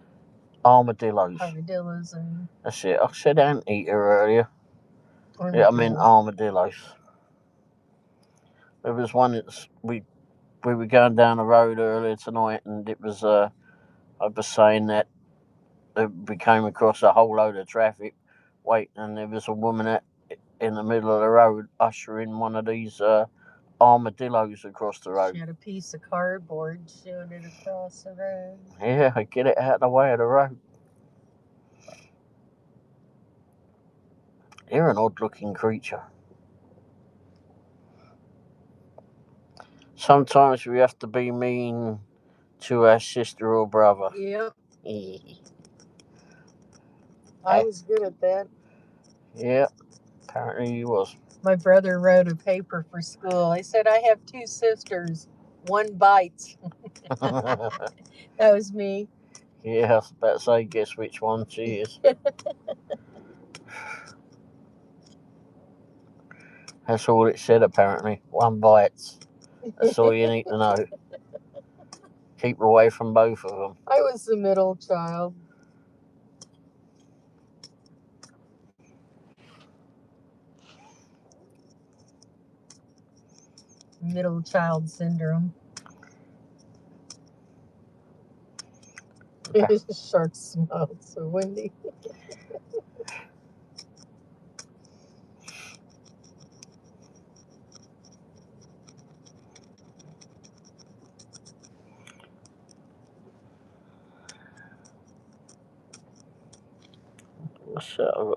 Armadillos. Armadillos and That's it. I said anteater earlier. Yeah, I meant armadillos. There was one that's we were going down the road earlier tonight, and it was I was saying that we came across a whole load of traffic waiting, and there was a woman in the middle of the road ushering one of these armadillos across the road. She had a piece of cardboard showing it across the road. Yeah, get it out of the way of the road. You're an odd-looking creature. Sometimes we have to be mean to our sister or brother. Yep. I was good at that. Yeah, apparently you was. My brother wrote a paper for school. I said, I have 2 sisters. One bites. That was me. Yeah, I was about to say, guess which one she is. That's all it said, apparently. One bites. That's all you need to know. Keep away from both of them. I was the middle child. Middle child syndrome. Shark smelled so windy. What's that?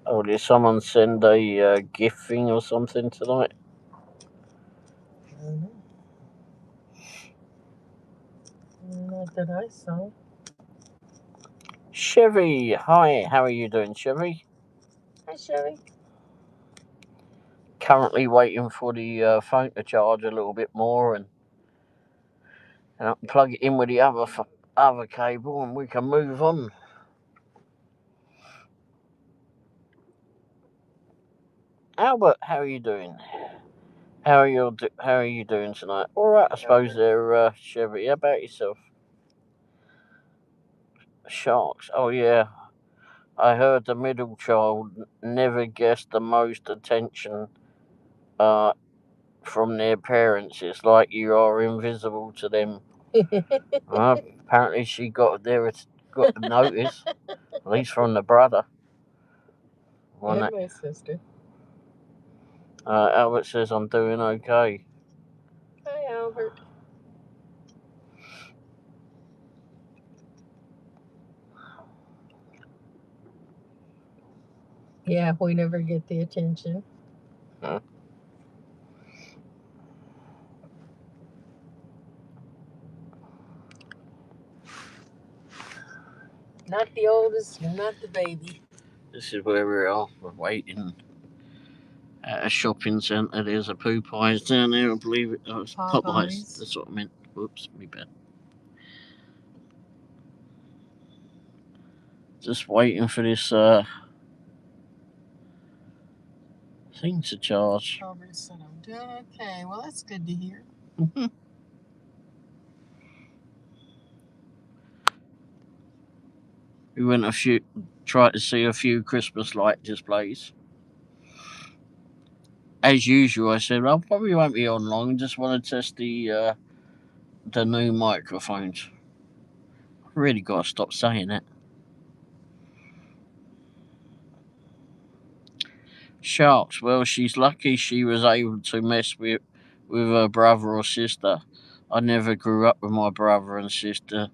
Oh, did someone send a gift thing or something tonight? Not that I saw. Chevy, hi, how are you doing, Chevy? Hi, Chevy. Currently waiting for the phone to charge a little bit more, and I can plug it in with the other cable, and we can move on. Albert, how are you doing? How are you doing tonight? All right, I suppose they're Chevy. How about yourself? Sharks. Oh yeah, I heard the middle child never gets the most attention uh, from their parents. It's like you are invisible to them. Apparently, she got got the notice, at least from the brother. And my sister. Albert says I'm doing okay. Hi, Albert. Yeah, we never get the attention. Huh? Not the oldest, not the baby. This is where we are. We're waiting at a shopping centre. There's a Popeyes down there, I believe it. Oh, it's Popeyes. That's what I meant. Whoops, me bad. Just waiting for this thing to charge. Albert said I'm doing okay. Well, that's good to hear. We went tried to see a few Christmas light displays. As usual, I said, I probably won't be on long. Just want to test the new microphones. I really got to stop saying that. Sharks. Well, she's lucky she was able to mess with with her brother or sister. I never grew up with my brother and sister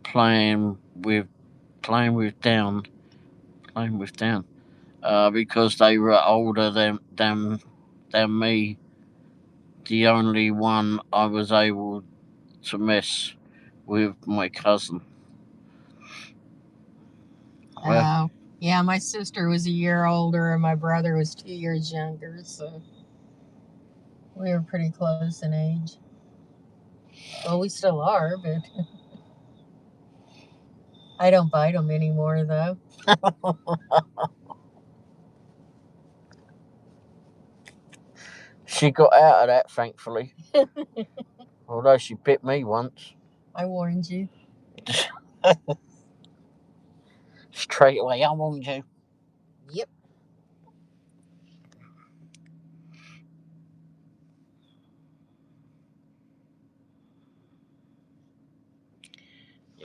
playing with down, because they were older than me. The only one I was able to mess with my cousin. Well, yeah, my sister was a year older and my brother was 2 years younger, so we were pretty close in age. Well, we still are, but I don't bite them anymore, though. she got out of that, thankfully. Although she bit me once. I warned you. Straight away, I warned you. Yep.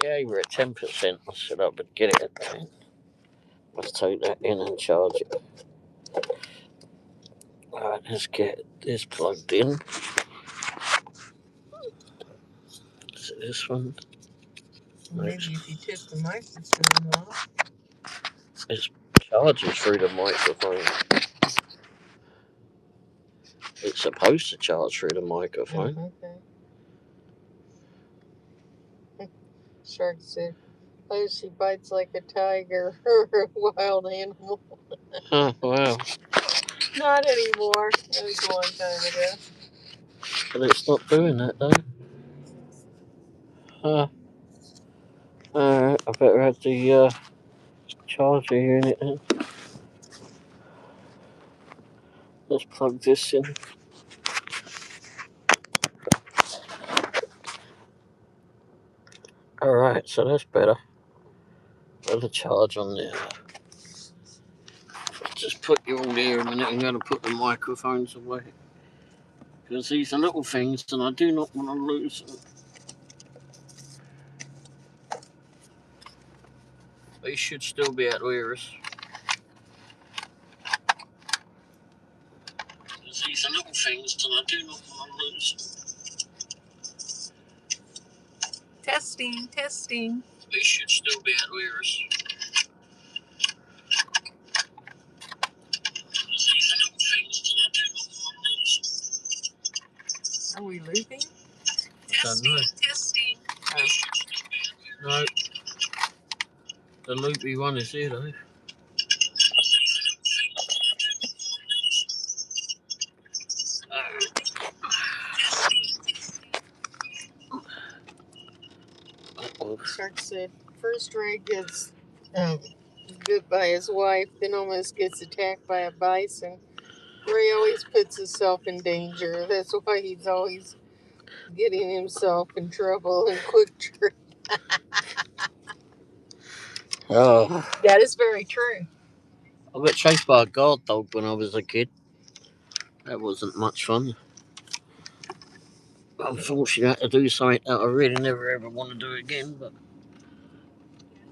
Yeah, you were at 10%. I said I would get it at 10. Let's take that in and charge it. Alright, let's get this plugged in. Is it this one? Maybe if you took the microphone off. It's charging through the microphone. It's supposed to charge through the microphone. Okay. Shark said, "Oh, she bites like a tiger or a wild animal." Oh, wow. Not anymore. That was a long time ago. But it's not doing that, though. Alright, I better have the charger unit in. Let's plug this in. Alright, so that's better. Put the charge on there. Just put you all there a minute. I'm going to put the microphones away. Because these are little things and I do not want to lose them. They should still be able to hear us. Because these are little things and I do not want to lose them. Testing. They should still be able to hear us. Because these are little things and I do not want to lose them. Are we looping? I don't know. Testing. Oh. No. The loopy one is here though. Shark said, first Ray gets bit by his wife, then almost gets attacked by a bison. Ray always puts himself in danger. That's why he's always getting himself in trouble and quick trip. Oh. That is very true. I got chased by a guard dog when I was a kid. That wasn't much fun. Unfortunately, I had to do something that I really never ever want to do again, but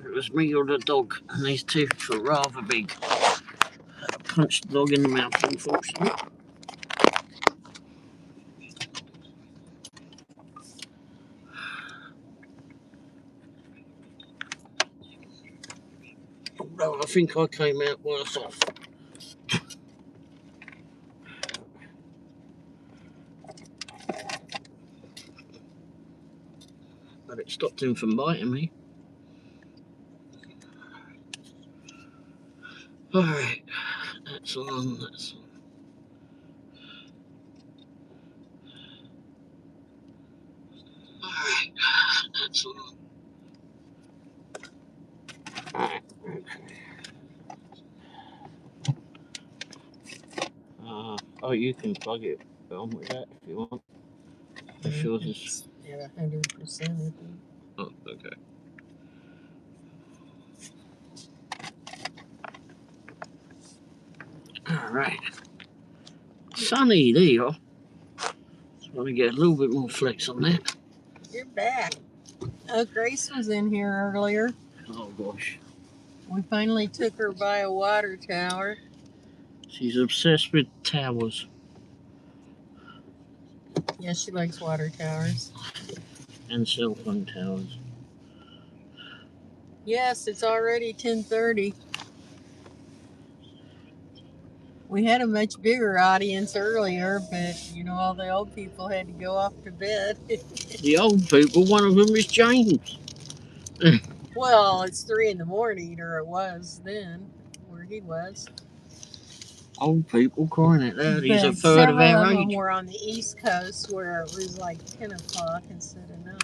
it was me or the dog, and these teeth were rather big. I punched the dog in the mouth, unfortunately. Although I think I came out worse off. But it stopped him from biting me. Alright, that's on. Alright, that's on. Alright, okay. Oh, you can plug it on with that if you want. If yours is at 100%, I think. Oh, okay. Alright. Sunny, there you are. Just want to get a little bit more flex on that. You're back. Oh, Grace was in here earlier. Oh gosh. We finally took her by a water tower. She's obsessed with towers. Yeah, she likes water towers. And cell phone towers. Yes, it's already 10:30. We had a much bigger audience earlier, but you know, all the old people had to go off to bed. The old people, one of them is James. Well, it's 3 in the morning, or it was then, where he was. Old people crying out loud. He's a But third of several our of them age. were on the East Coast, where it was like 10 o'clock instead of 9.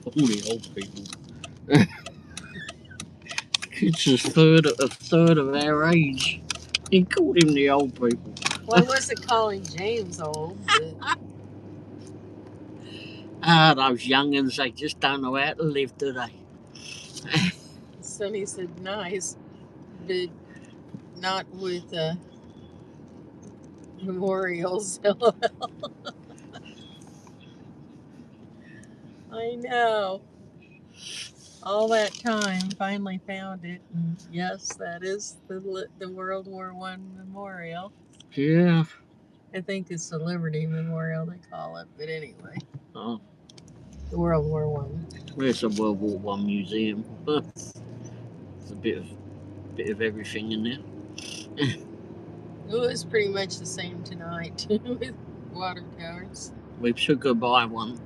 All the old people. It's a third of our age. He called him the old people. Well, I wasn't calling James old, but Those young'uns, they just don't know how to live, do they? Sonny said nice, but not with memorials. I know. All that time, finally found it, and yes, that is the World War I memorial. Yeah. I think it's the Liberty Memorial they call it, but anyway, Oh, the World War I. there's a World War One museum. There's a bit of everything in there. It was pretty much the same tonight with water towers. We should go buy one.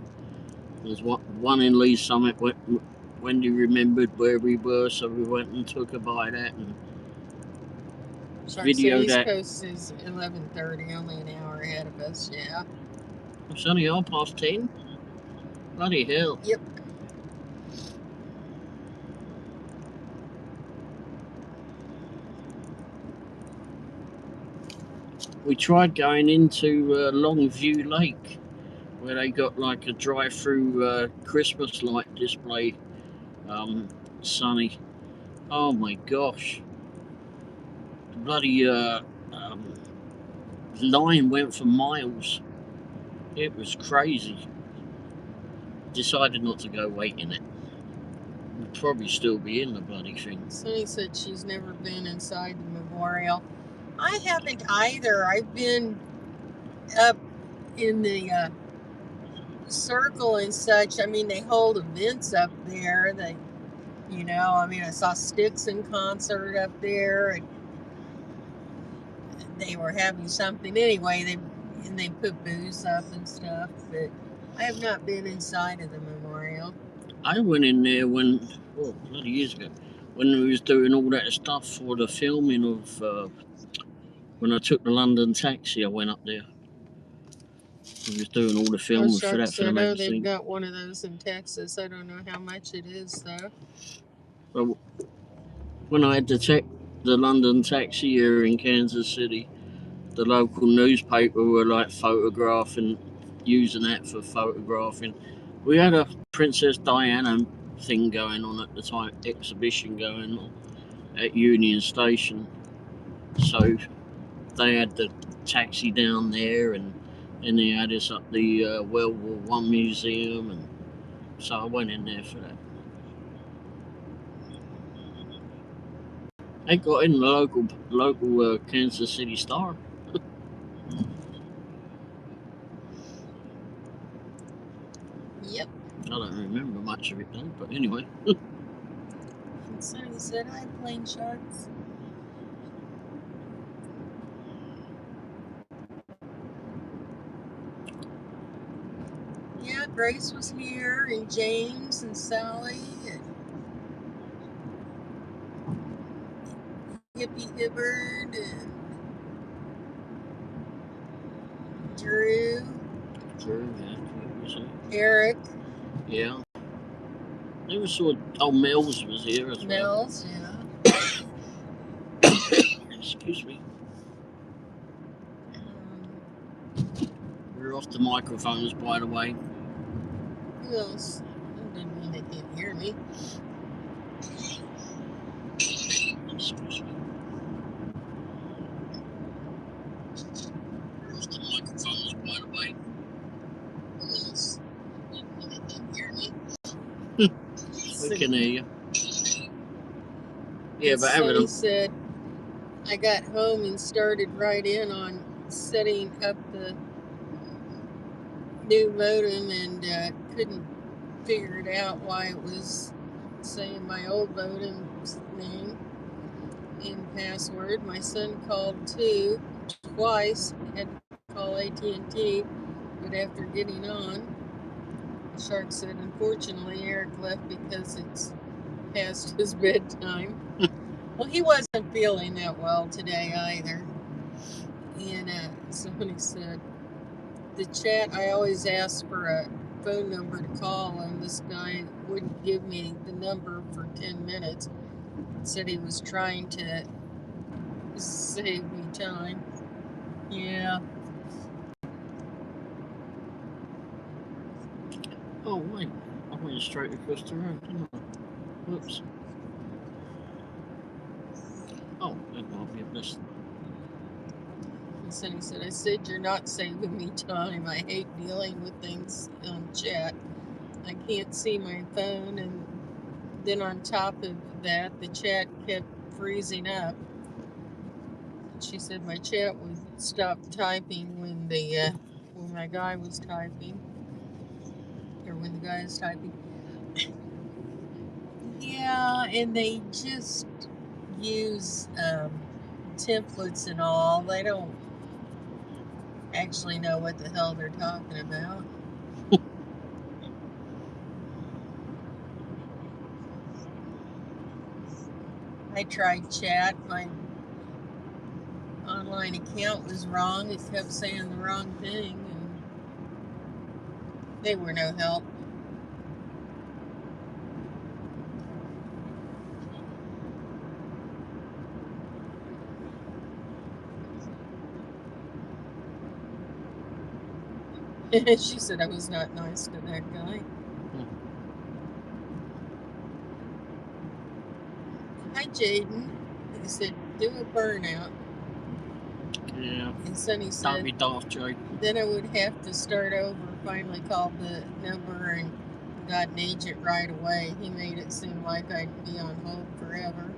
There's one in Lee Summit. Wendy remembered where we were, so we went and took a bite at and Sorry, so videoed East that. Coast is 11:30, only an hour ahead of us. Yeah. It's only 10:30. Bloody hell. Yep. We tried going into Longview Lake, where they got like a drive-through Christmas light display. Sunny. Oh my gosh. The bloody line went for miles. It was crazy. Decided not to go wait in it. We'd probably still be in the bloody thing. Sonny said she's never been inside the memorial. I haven't either. I've been up in the circle and such. I mean, they hold events up there. I saw Styx in concert up there, and they were having something anyway. They put booze up and stuff, but I have not been inside of the memorial. I went in there bloody years ago, when we was doing all that stuff for the filming of when I took the London taxi. I went up there. We was doing all the filming for that for the I know magazine. they've got one of those in Texas. I don't know how much it is though. Well, when I had the London taxi here in Kansas City, the local newspaper were like using that for photographing. We had a Princess Diana thing going on at the time, exhibition going on at Union Station. So they had the taxi down there, and they had us up the World War One museum, and so I went in there for that. They got in the local Kansas City Star. Yep. I don't remember much of it though, but anyway. Sonny said, "Hi, plane sharks." Yeah, Grace was here, and James and Sally, and Hippie Hibbard, and Drew. Drew, yeah. Eric. Yeah. Never saw. Oh, Mills was here as well. Mills, yeah. Excuse me. We're off the microphones, by the way. Who else? That didn't mean they can't hear me. Excuse me. We're off the microphones, by the way. Who else? They can't hear me. We can hear you. Yeah, but Sonny said, I got home and started right in on setting up the new modem and couldn't figure it out why it was saying my old modem's name and password. My son called twice, had to call AT&T, but after getting on, Shark said, unfortunately, Eric left because it's past his bedtime. Well, he wasn't feeling that well today either. And somebody said, the chat, I always ask for a phone number to call, and this guy wouldn't give me the number for 10 minutes. Said he was trying to save me time. Yeah. Oh, wait. I went straight across the road, didn't I? Whoops. Oh, that might be a best. And Sonny said, I said you're not saving me time. I hate dealing with things on chat. I can't see my phone, and then on top of that, the chat kept freezing up. She said my chat would stop typing when my guy was typing, or when the guy is typing. Yeah, and they just use templates and all. They don't actually know what the hell they're talking about. I tried chat. My online account was wrong. It kept saying the wrong thing, and they were no help. She said I was not nice to that guy. Hi, Jaden. He said, do a burnout. Yeah. And Sonny Don't said, be daft, Jake. then I would have to start over. Finally called the number and got an agent right away. He made it seem like I'd be on hold forever.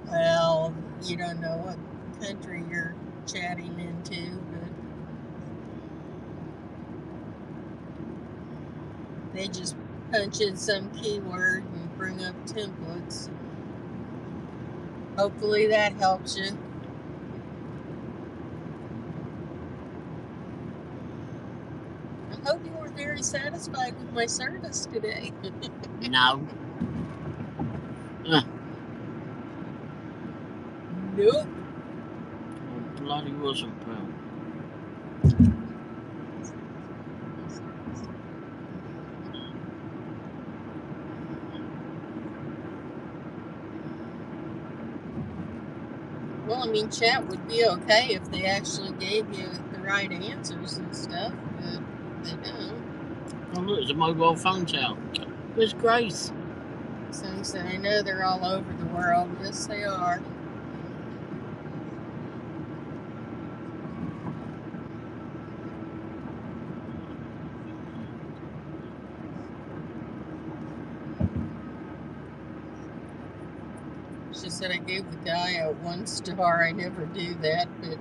Well, you don't know what country you're chatting into, but they just punch in some keyword and bring up templates. Hopefully that helps you. I hope you were very satisfied with my service today. No. Nope. Oh, bloody wasn't, pal. Well, I mean, chat would be okay if they actually gave you the right answers and stuff, but they don't. Oh, look, there's a mobile phone tower. Where's Grace? So he said, I know they're all over the world. Yes, they are. She said, I gave the guy a 1 star. I never do that, but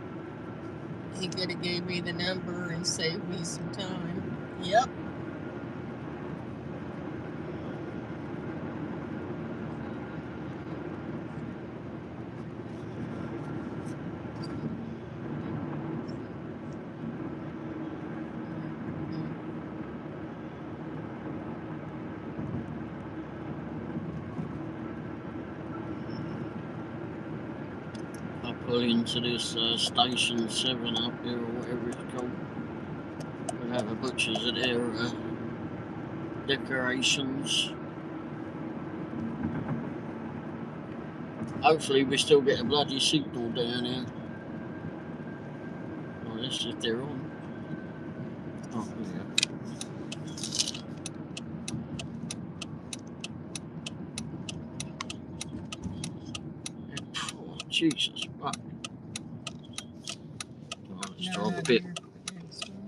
he could have gave me the number and saved me some time. Yep. I pull into this station 7 up here, or whatever it's called. We'll have a butcher's at their decorations. Hopefully we still get a bloody signal down here. Oh, that's if they're on. Oh, yeah. Oh, Jesus, fuck. Oh, let's drive a bit.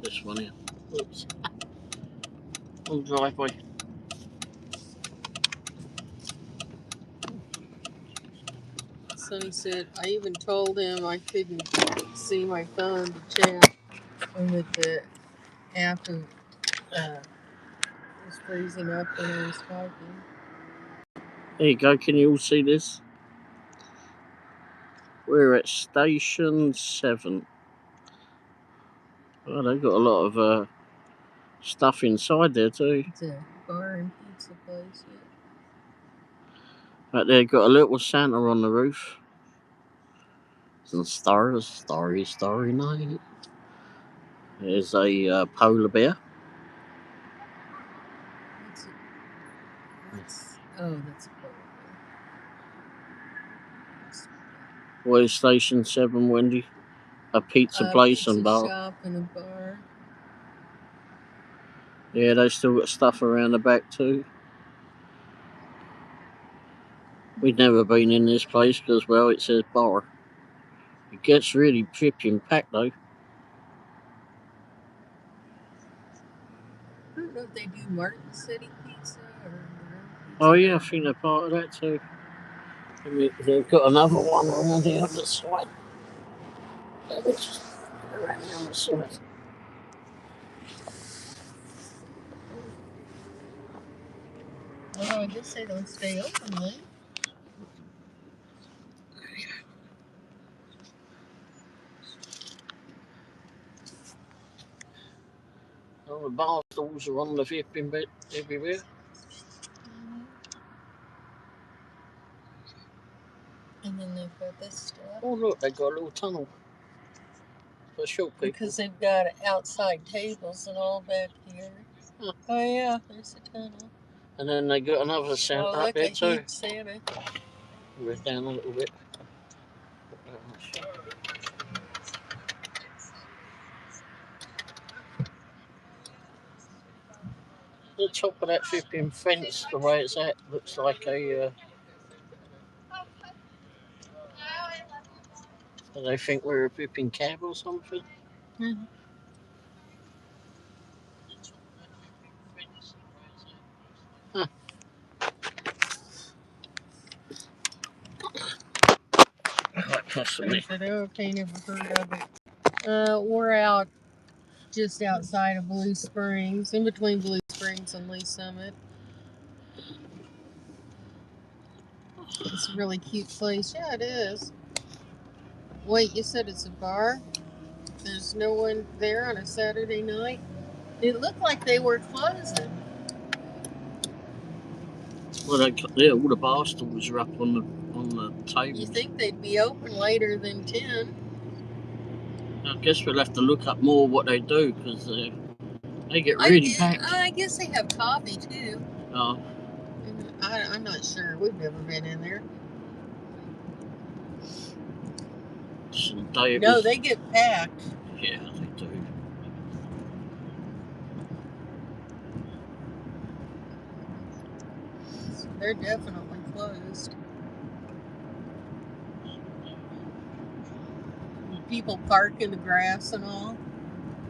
This one here. Oops. On the driveway. Sonny said, I even told him I couldn't see my phone to chat with the app of, was freezing up when I was talking. There you go, can you all see this? We're at Station 7. Oh, they've got a lot of stuff inside there too. It's a bar and pizza place, yeah. Right there, got a little Santa on the roof. Some stars, starry, starry night. There's a polar bear. Oh, that's a polar bear. Where's Station 7, Wendy? A pizza place pizza and bar. Shop and a bar. Yeah, they still got stuff around the back too. We'd never been in this place because, well, it says bar. It gets really flipping packed though. I don't know if they do Martin City pizza or their own pizza. Oh yeah, I think they're part of that too. They've got another one around the other side. Let me just go around the other side. Well, I guess they don't stay open late. Oh, the bar stools are on the flipping bit everywhere. And then they've got this stuff. Oh look, they've got a little tunnel for short people. Because they've got outside tables and all back here. Huh. Oh yeah, there's a tunnel. And then they got another Santa up there too. Huge Santa. We're down a little bit. The top of that flipping fence, the way it's at, looks like a. Do they think we're a flipping cab or something? Mm-hmm. Huh. Quite possibly. I said, okay, never heard of it. We're out just outside of Blue Springs, in between Blue Springs and Lee Summit. It's a really cute place. Yeah, it is. Wait, you said it's a bar? There's no one there on a Saturday night? It looked like they were closing. Well, all the bar stools are up on the tables. You think they'd be open later than 10? I guess we'll have to look up more what they do because they get really packed. I guess they have coffee too. Oh. I'm not sure. We've never been in there. No, they get packed. Yeah, they do. They're definitely closed. People park in the grass and all.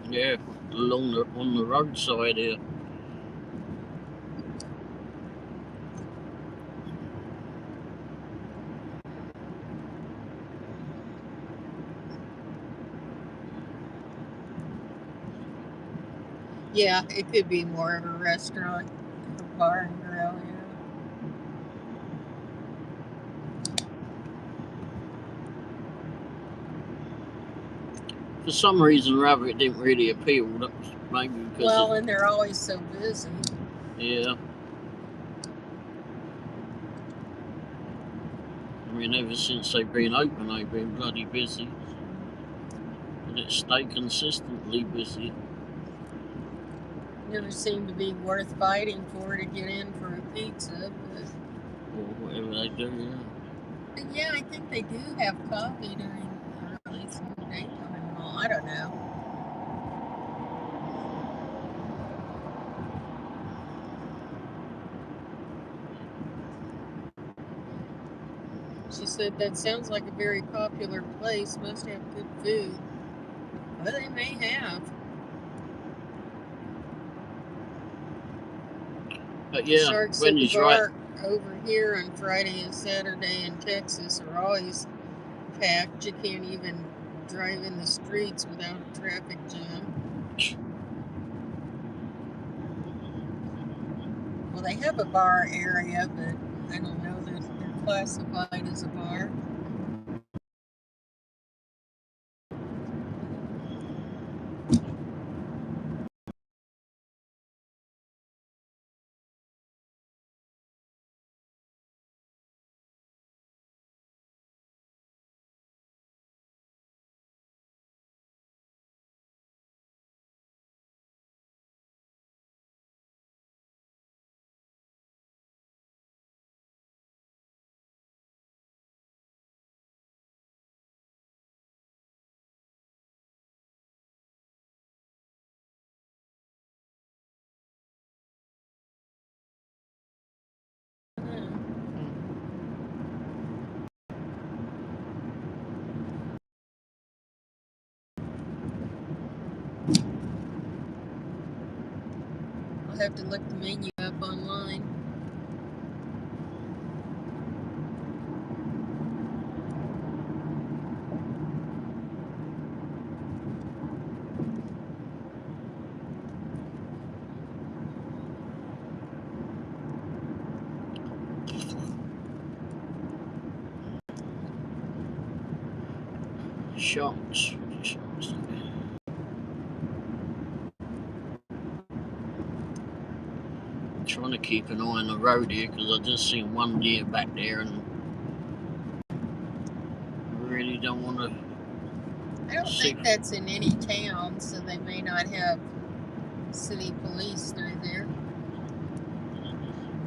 Yeah, on the roadside here. Yeah, it could be more of a restaurant, a bar and grill. Yeah. For some reason or other, it didn't really appeal. That was maybe because and they're always so busy. Yeah. I mean, ever since they've been open, they've been bloody busy. And it stayed consistently busy. Never seemed to be worth fighting for to get in for a pizza. Or whatever they do, yeah. But yeah, I think they do have coffee during, or at least in the daytime and all. I don't know. She said that sounds like a very popular place. Must have good food. Well, they may have. But yeah, Shark said Wendy's the bar right. over here on Friday and Saturday in Texas are always packed. You can't even drive in the streets without a traffic jam. Well, they have a bar area, but I don't know that they're classified as a bar. I'll have to look the menu up online. Shots. Trying to keep an eye on the road here because I just seen one deer back there and really don't want to. I don't think that's in any town, so they may not have city police through there.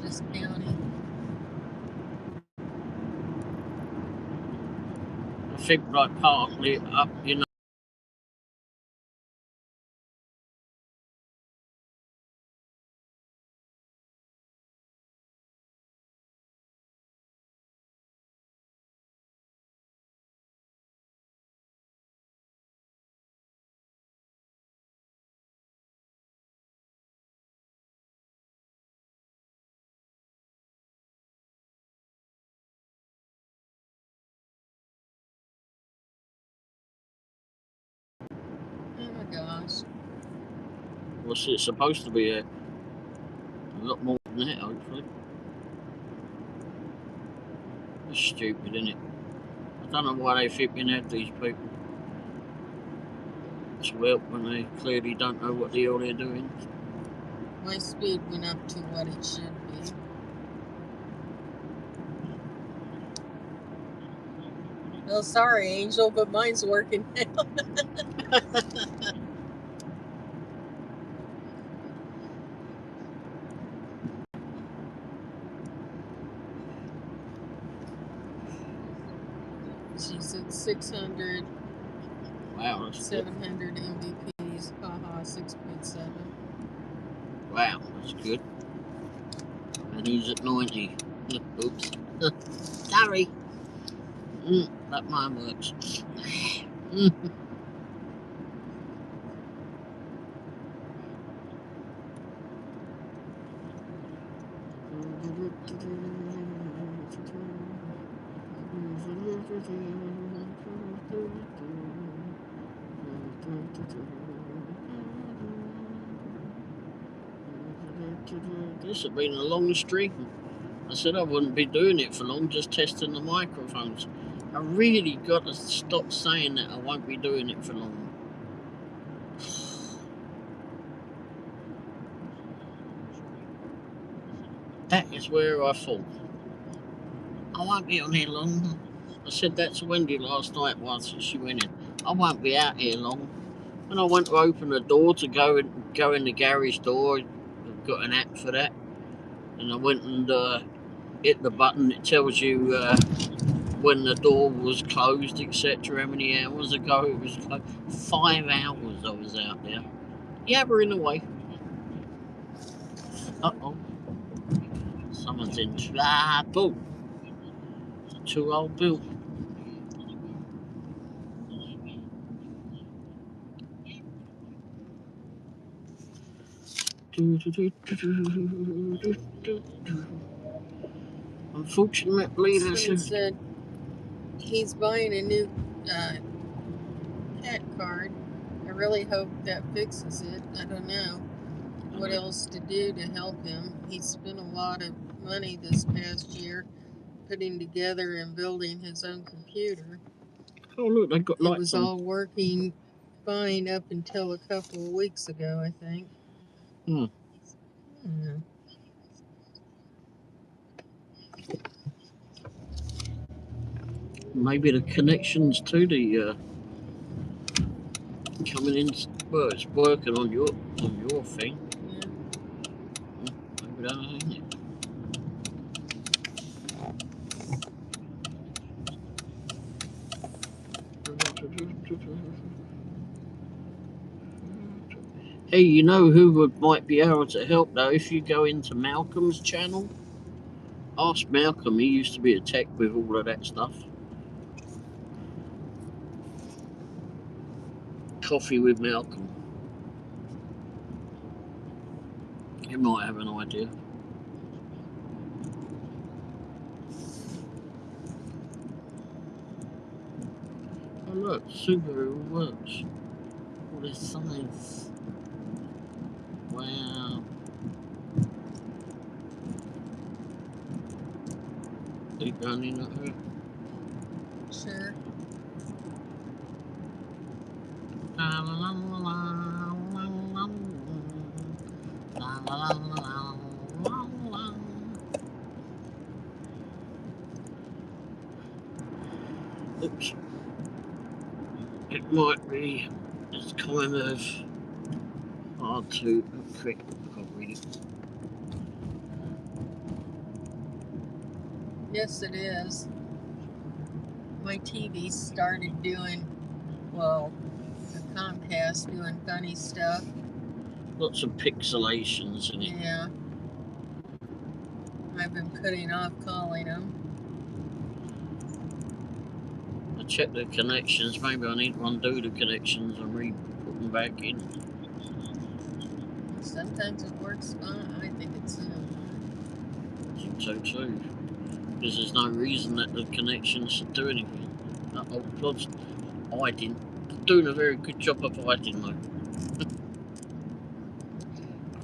Just county. I think like partly up, you know. Oh my gosh. What's it supposed to be? A lot more than that, hopefully. It's stupid, isn't it? I don't know why they flipping at these people. It's well when they clearly don't know what the hell they're doing. My speed went up to what it should be. Oh, sorry, Angel, but mine's working now. She said 600. Wow, that's 700 MVPs. Haha, 6.7. Wow, that's good. And he's at 90. Oops. Sorry. That mine works. This has been a long stream. I said I wouldn't be doing it for long, just testing the microphones. I really got to stop saying that I won't be doing it for long. That is where I fall. I won't be on here long. I said that to Wendy last night once she went in. I won't be out here long. When I went to open the door to go in the garage door, I've got an app for that. And I went and hit the button. It tells you when the door was closed, etc. How many hours ago it was closed. 5 hours I was out there. Yeah, we're in the way. Uh-oh. Someone's in trouble. Too old Bill. Unfortunately, Sonny said he's buying a new cat card. I really hope that fixes it. I don't know what else to do to help him. He spent a lot of money this past year putting together and building his own computer. Oh look, they've got lights on. It was all working fine up until a couple of weeks ago, I think. Maybe the connections to the coming in. Well, it's working on your thing. Yeah. Maybe that ain't it. Hey, you know who might be able to help though? If you go into Malcolm's channel, ask Malcolm. He used to be a tech with all of that stuff. Coffee with Malcolm. He might have an idea. Oh look, Subaru works. All this signs. Wow. Keep running at her. Sure. Oops. It might be. It's kind of hard to. Oh, quick. I can't read it. Yes, it is. My TV started doing, well, the Comcast doing funny stuff. Lots of pixelations in it. Yeah. I've been putting off calling them. I check the connections. Maybe I need to undo the connections and put them back in. Sometimes it works fine. I think it's I think so too. Because there's no reason that the connections should do anything. Oh, God's hiding. Doing a very good job of hiding though.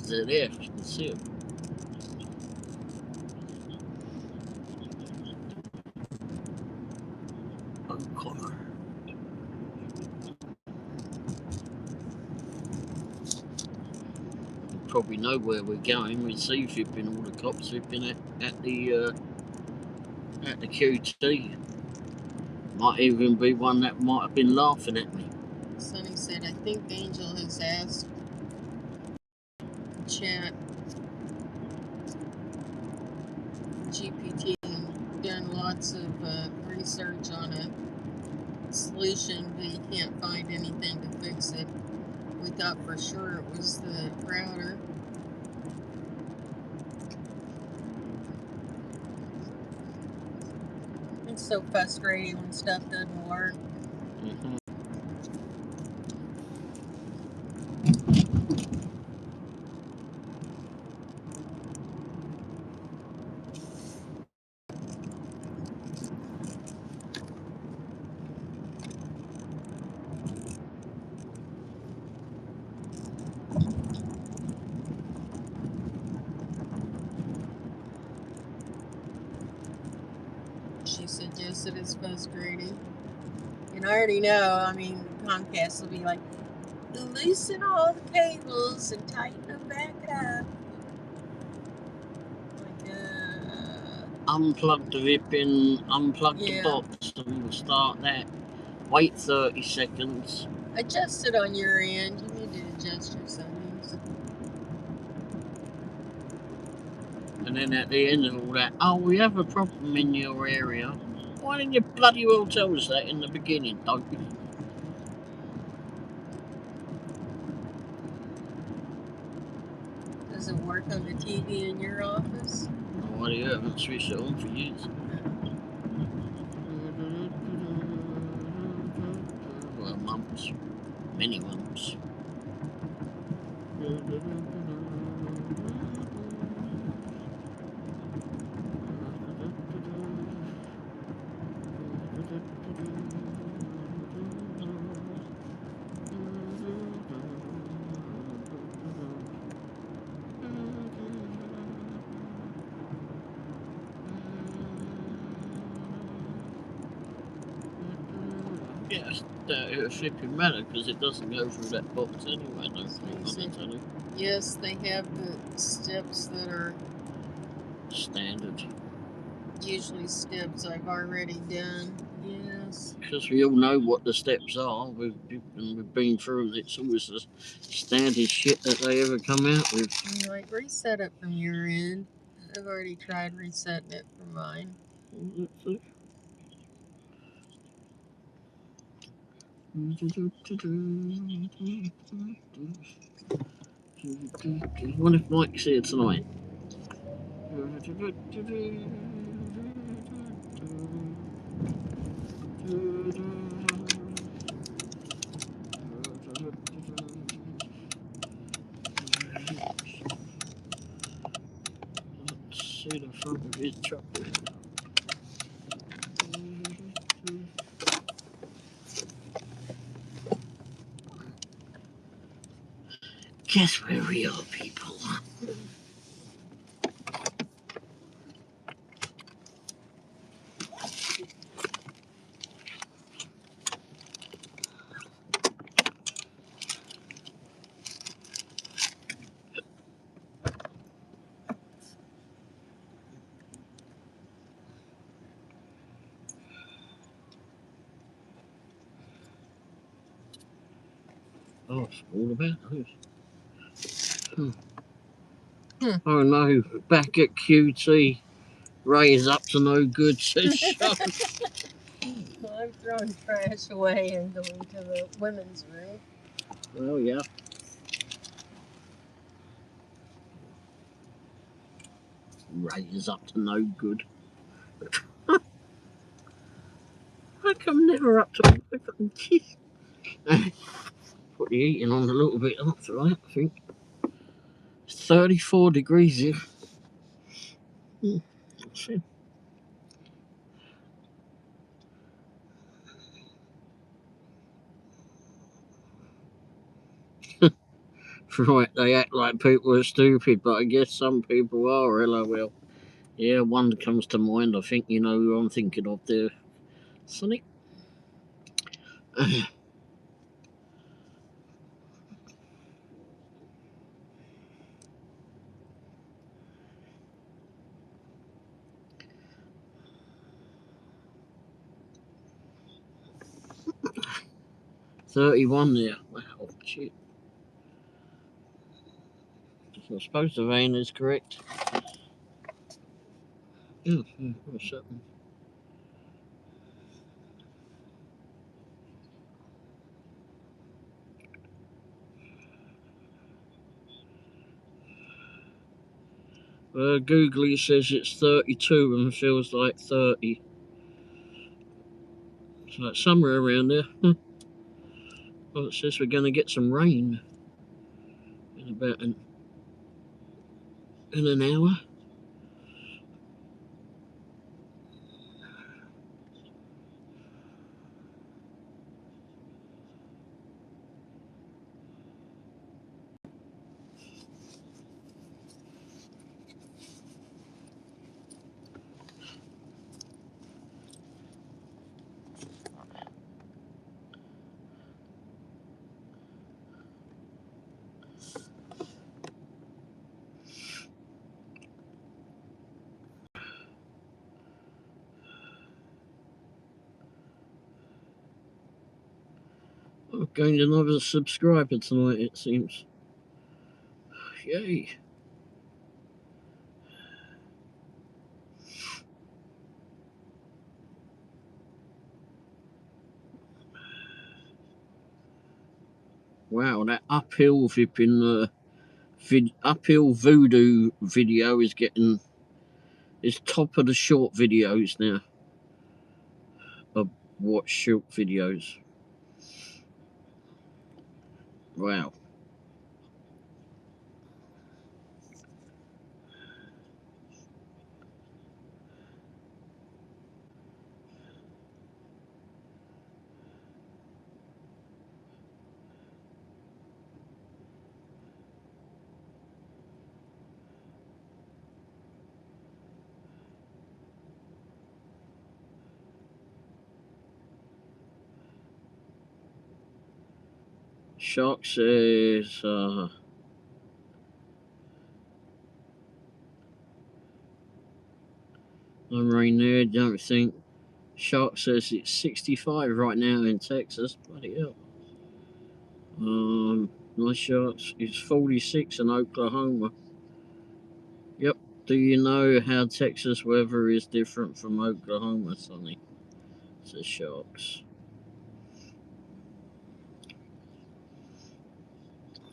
They're there, you can see them. Oh, Connor. You probably know where we're going. We see if you've been all the cops who've been at the QT. Might even be one that might have been laughing at me. Sonny said, I think Angel has asked Chat GPT and done lots of research on a solution, but he can't find anything to fix it. We thought for sure it was the router. It's so frustrating when stuff doesn't work. She said, yes, it is frustrating. And I already know, I mean, Comcast will be like, loosen all the cables and tighten them back up. Like, unplug the ribbon, unplug the box, and we'll start that. Wait 30 seconds. Adjust it on your end. You need to adjust your settings. And then at the end of all that, oh, we have a problem in your area. Why didn't you bloody well tell us that in the beginning, don't you? Does it work on the TV in your office? No idea, I haven't switched it on for years. Well, months. Many months. Yeah, it flipping matter because it doesn't go through that box anyway. I don't think on the telly. Yes, they have the steps that are Standard. usually steps I've already done. Yes. Because we all know what the steps are. We've been through them. It's always the standard shit that they ever come out with. You might reset it from your end. I've already tried resetting it for mine. I wonder if Mike's here tonight. See the front of his truck. Guess we're real people. Oh, it's all about those. Oh no, back at QT. Ray is up to no good, says Sean. I'm throwing trash away and going to the women's room. Well, yeah. Ray is up to no good. How come never up to... Put the heating on a little bit, that's right, I think. 34 degrees here. Right, they act like people are stupid, but I guess some people are, LOL. Yeah, one comes to mind, I think you know who I'm thinking of there. Sonic? 31 there. Wow, shit. I suppose the rain is correct. What's that one? Googly says it's 32 and feels like 30. So it's somewhere around there. Well, it says we're going to get some rain in about an hour. I've gained another subscriber tonight, it seems. Yay. Wow, that uphill flipping uphill voodoo video is top of the short videos now. Of watch short videos. Wow. Shark says no rain there. Don't think. Shark says it's 65 right now in Texas. Bloody hell. Nice Sharks. It's 46 in Oklahoma. Yep. Do you know how Texas weather is different from Oklahoma, Sonny? Says Sharks.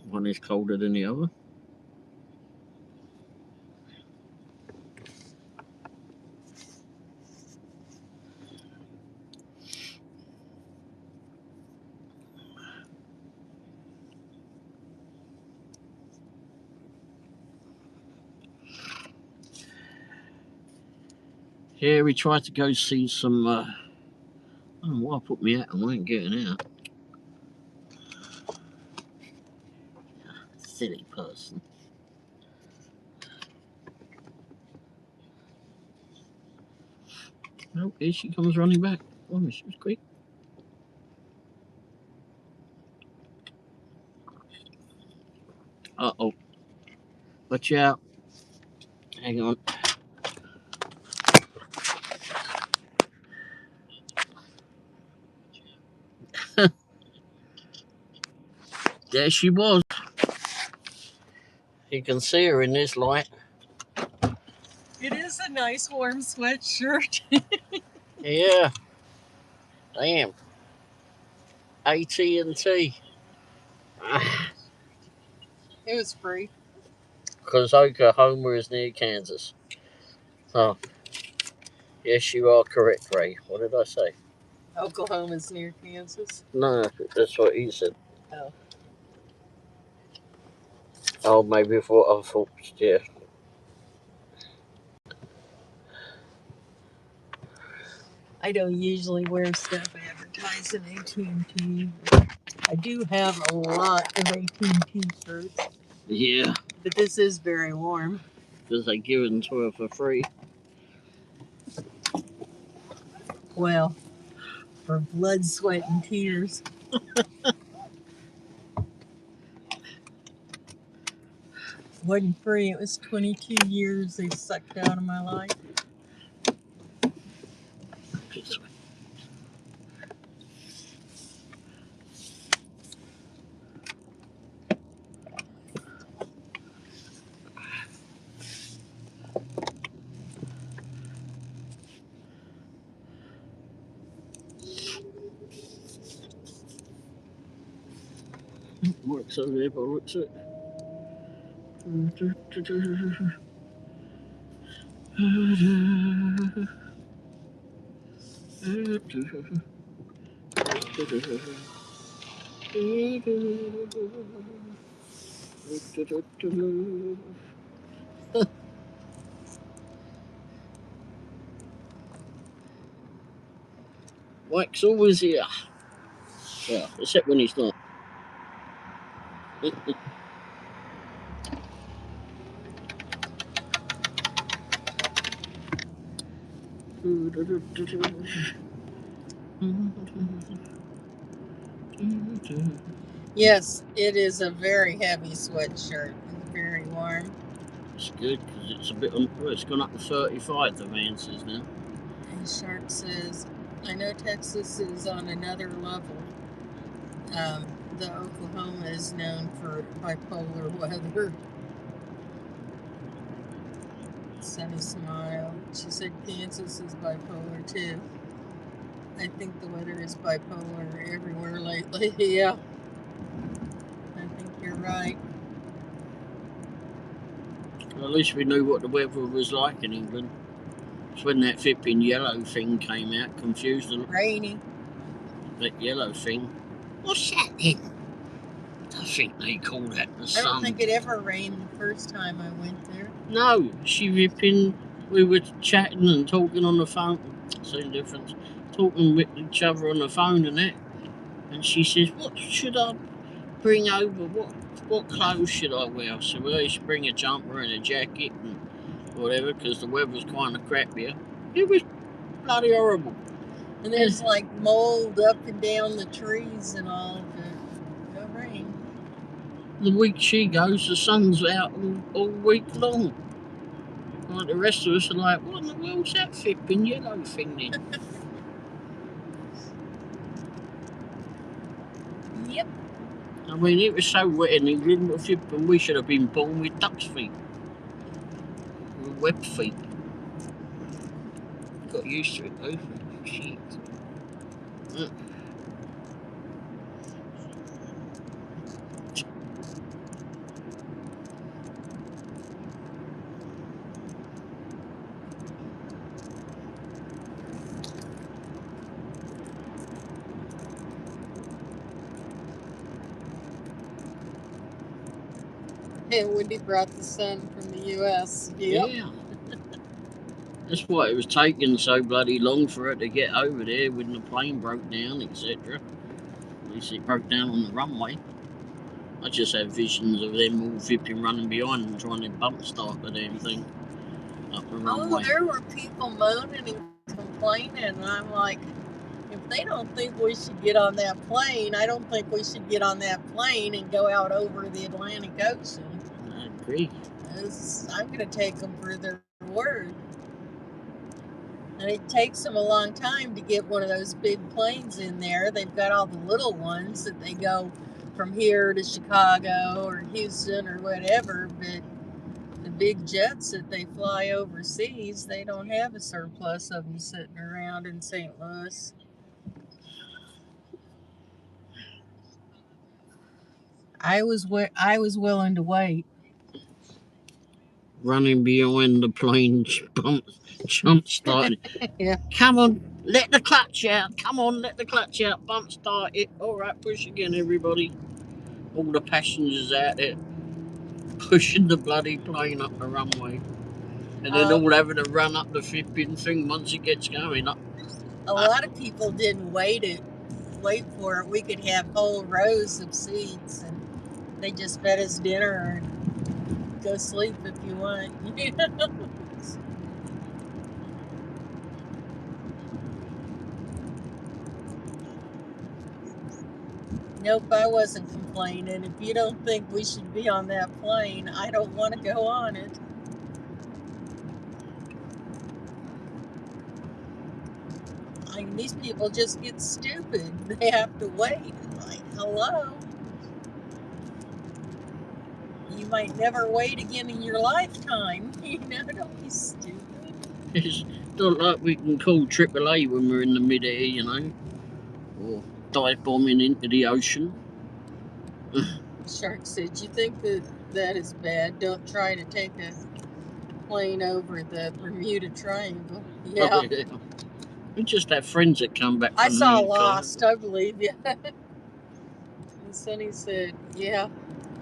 One is colder than the other. Here we tried to go see some. I don't know why I put me out and I ain't getting out. Silly person. Oh, here she comes running back. Oh, she was quick. Uh-oh. Watch out. Hang on. There she was. You can see her in this light. It is a nice warm sweatshirt. Yeah. Damn. AT&T. It was free. Because Oklahoma is near Kansas. Oh. Yes, you are correct, Ray. What did I say? Oklahoma's near Kansas. No, that's what he said. Oh. Oh, maybe I thought, yeah. I don't usually wear stuff advertised in AT&T. I do have a lot of AT&T shirts. Yeah. But this is very warm. Because they give them to her for free. Well, for blood, sweat, and tears. It wasn't free. It was 22 years they sucked out of my life. Works over there, but looks it. Mike's always here. Yeah, except when he's not. Yes, it is a very heavy sweatshirt. It's very warm. It's good because it's a bit on. Well, it's gone up to 35. The man says now. And Shark says, I know Texas is on another level. The Oklahoma is known for bipolar weather. Sunny smile. She said Kansas is bipolar too. I think the weather is bipolar everywhere lately. Yeah. I think you're right. Well, at least we knew what the weather was like in England. It's when that flipping yellow thing came out, confused them. Rainy. That yellow thing. What's that then? I think they call that the sun. I don't think it ever rained the first time I went there. No, we were chatting and talking on the phone. Same difference. Talking with each other on the phone and that. And she says, what should I bring over? What clothes should I wear? I said, well, you should bring a jumper and a jacket and whatever, because the weather's kind of crap here. It was bloody horrible. And there's like mold up and down the trees and all, but no rain. The week she goes, the sun's out all week long. Like the rest of us are like, what in the world's that flipping yellow thing then? Yep. I mean, it was so wet in England, flipping, we should have been born with duck's feet. With webbed feet. Got used to it though. Shit. And Wendy brought the sun from the U.S. Yep. Yeah. That's why it was taking so bloody long for it to get over there when the plane broke down, etc. At least it broke down on the runway. I just had visions of them all flipping running behind and trying to bump start the damn thing up the runway. Oh, there were people moaning and complaining, and I'm like, if they don't think we should get on that plane, I don't think we should get on that plane and go out over the Atlantic Ocean. I agree. I'm going to take them for their word. And it takes them a long time to get one of those big planes in there. They've got all the little ones that they go from here to Chicago or Houston or whatever, but the big jets that they fly overseas, they don't have a surplus of them sitting around in St. Louis. I was willing to wait. Running behind the plane, jump started. Yeah. Come on, let the clutch out. Come on, let the clutch out. Bump start it. All right, push again, everybody. All the passengers out there pushing the bloody plane up the runway. And then all having to run up the flipping thing once it gets going up. A lot of people didn't wait for it. We could have whole rows of seats, and they just fed us dinner and go sleep if you want. Nope, I wasn't complaining. If you don't think we should be on that plane, I don't want to go on it. I mean, these people just get stupid. They have to wait. Like, hello? You might never wait again in your lifetime. Don't be stupid. It's not like we can call AAA when we're in the mid-air, or dive bombing into the ocean. Shark said, you think that is bad? Don't try to take a plane over the Bermuda Triangle. Yeah. Oh, yeah. We just have friends that come back from I saw the Lost, I believe you. And Sonny said, yeah,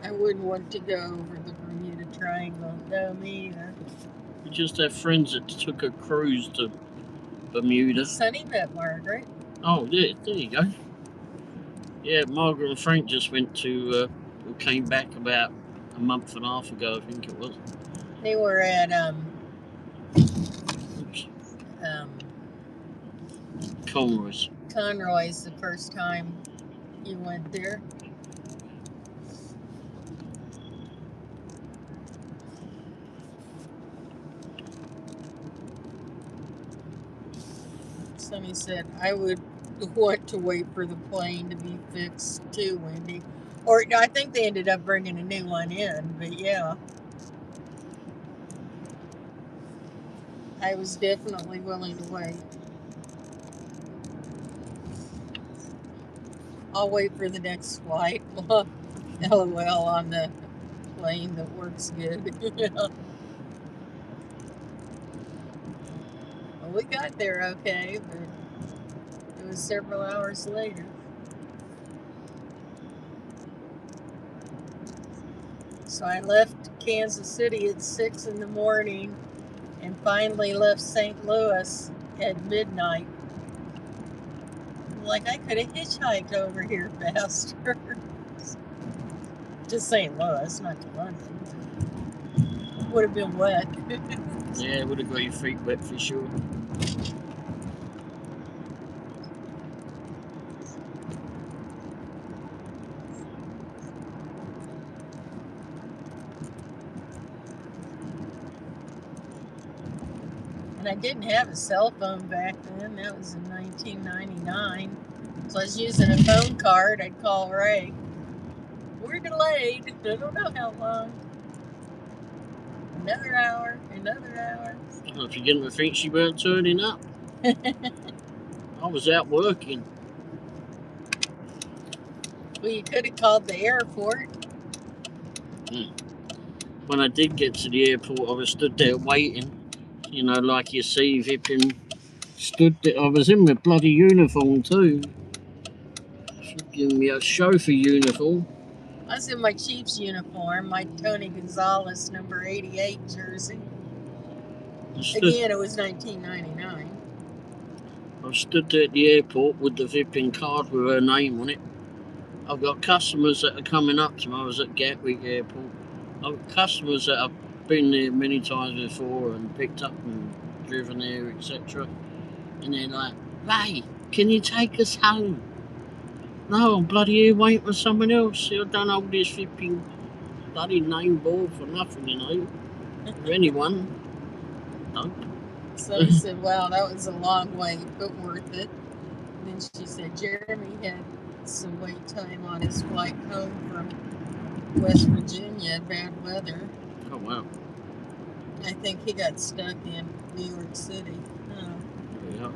I wouldn't want to go over the Bermuda Triangle. No, me either. We just have friends that took a cruise to Bermuda. Sonny met Margaret. Oh, there you go. Yeah, Margaret and Frank just went to, came back about a month and a half ago, I think it was. They were at, Conroy's the first time you went there. Sonny said, I would want to wait for the plane to be fixed too, Wendy. Or I think they ended up bringing a new one in, but yeah. I was definitely willing to wait. I'll wait for the next flight. LOL on the plane that works good. Well, we got there okay, but it was several hours later. So I left Kansas City at 6 in the morning and finally left St. Louis at midnight. Like, I could have hitchhiked over here faster. To St. Louis, not to London. Would have been wet. Yeah, it would have got your feet wet for sure. I didn't have a cell phone back then. That was in 1999. So I was using a phone card. I'd call Ray. We're delayed. I don't know how long. Another hour. Another hour. Well, if you're getting to think she weren't turning up. I was out working. Well, you could have called the airport. When I did get to the airport, I was stood there waiting. You know, like you see, Vippin stood there. I was in my bloody uniform too. Giving me a chauffeur uniform. I was in my Chiefs uniform, my Tony Gonzalez number 88 jersey. Again, it was 1999. I stood there at the airport with the Vippin card with her name on it. I've got customers that are coming up to me. I was at Gatwick Airport. I've got customers that have been there many times before and picked up and driven there, etc. And they're like, "Ray, can you take us home?" No, I'm bloody here waiting for someone else. I don't hold this Vippin bloody name board for nothing, you know. For anyone. No. So he said, "Wow, that was a long wait, but worth it." And then she said Jeremy had some wait time on his flight home from West Virginia, bad weather. Oh, wow. I think he got stuck in New York City. Oh. Yeah.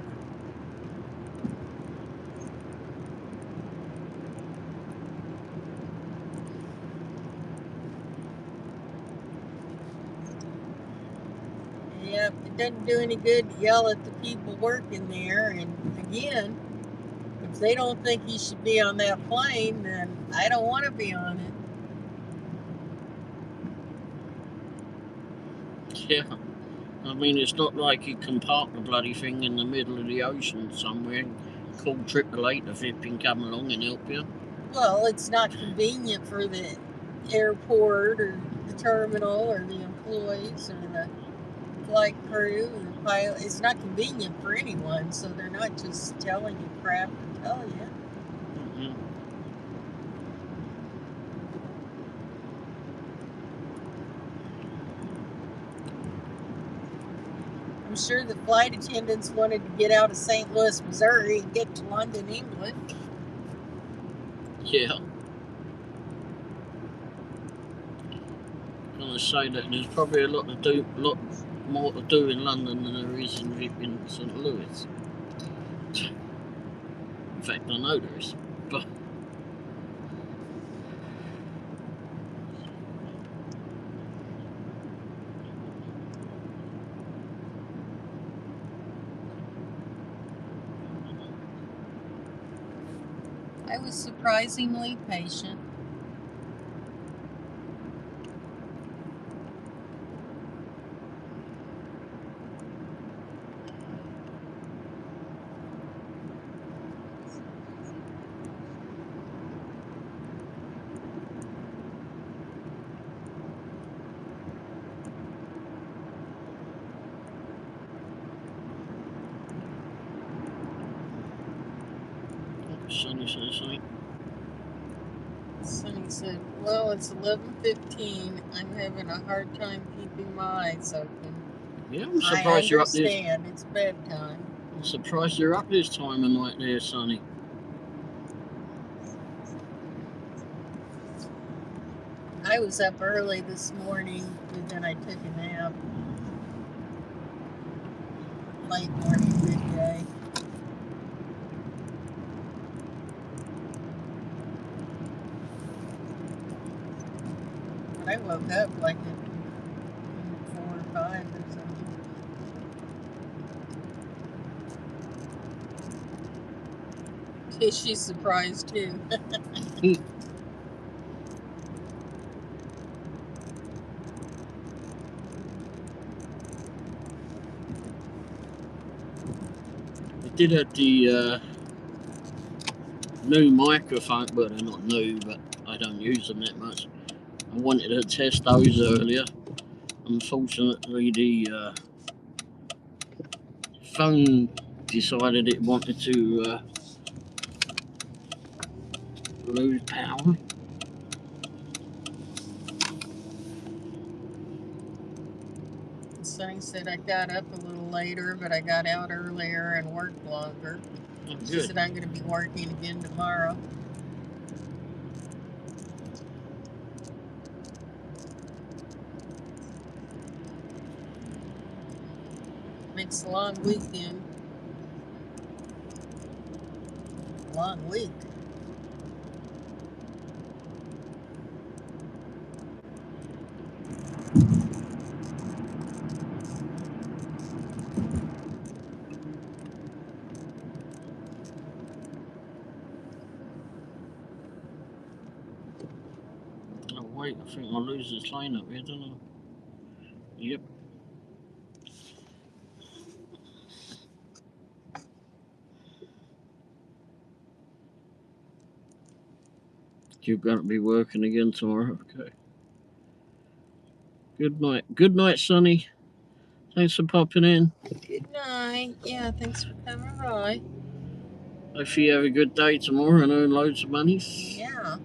Yep, it doesn't do any good to yell at the people working there. And again, if they don't think he should be on that plane, then I don't want to be on it. Yeah. I mean, it's not like you can park the bloody thing in the middle of the ocean somewhere and call AAA to Vippin come along and help you. Well, it's not convenient for the airport or the terminal or the employees or the flight crew or the pilot. It's not convenient for anyone, so they're not just telling you crap to tell you. Mm-hmm. I'm sure the flight attendants wanted to get out of St. Louis, Missouri and get to London, England. Yeah. I'm gonna say that there's probably a lot more to do in London than there is in St. Louis. In fact, I know there is, but I was surprisingly patient. Sonny says something. Sonny said, "Well, it's 11:15. I'm having a hard time keeping my eyes open." Yeah, I'm surprised you're up this. I understand. It's bedtime. I'm surprised you're up this time of night there, Sonny. I was up early this morning, but then I took a nap. Late morning, midday. But I woke up like at 4 or 5 or something. She's surprised too. I did have the new microphone, well, they're not new, but I don't use them that much. I wanted to test those earlier. Unfortunately, the phone decided it wanted to lose power. Sonny said I got up a little later, but I got out earlier and worked longer. Oh, She good. said I'm going to be working again tomorrow. Makes a long weekend. Long week. Oh, wait, I think I'll lose this line up here, don't I? Yep. You're going to be working again tomorrow. Okay. Good night. Good night, Sonny. Thanks for popping in. Good night. Yeah, thanks for coming by. Hope you have a good day tomorrow and earn loads of money. Yeah.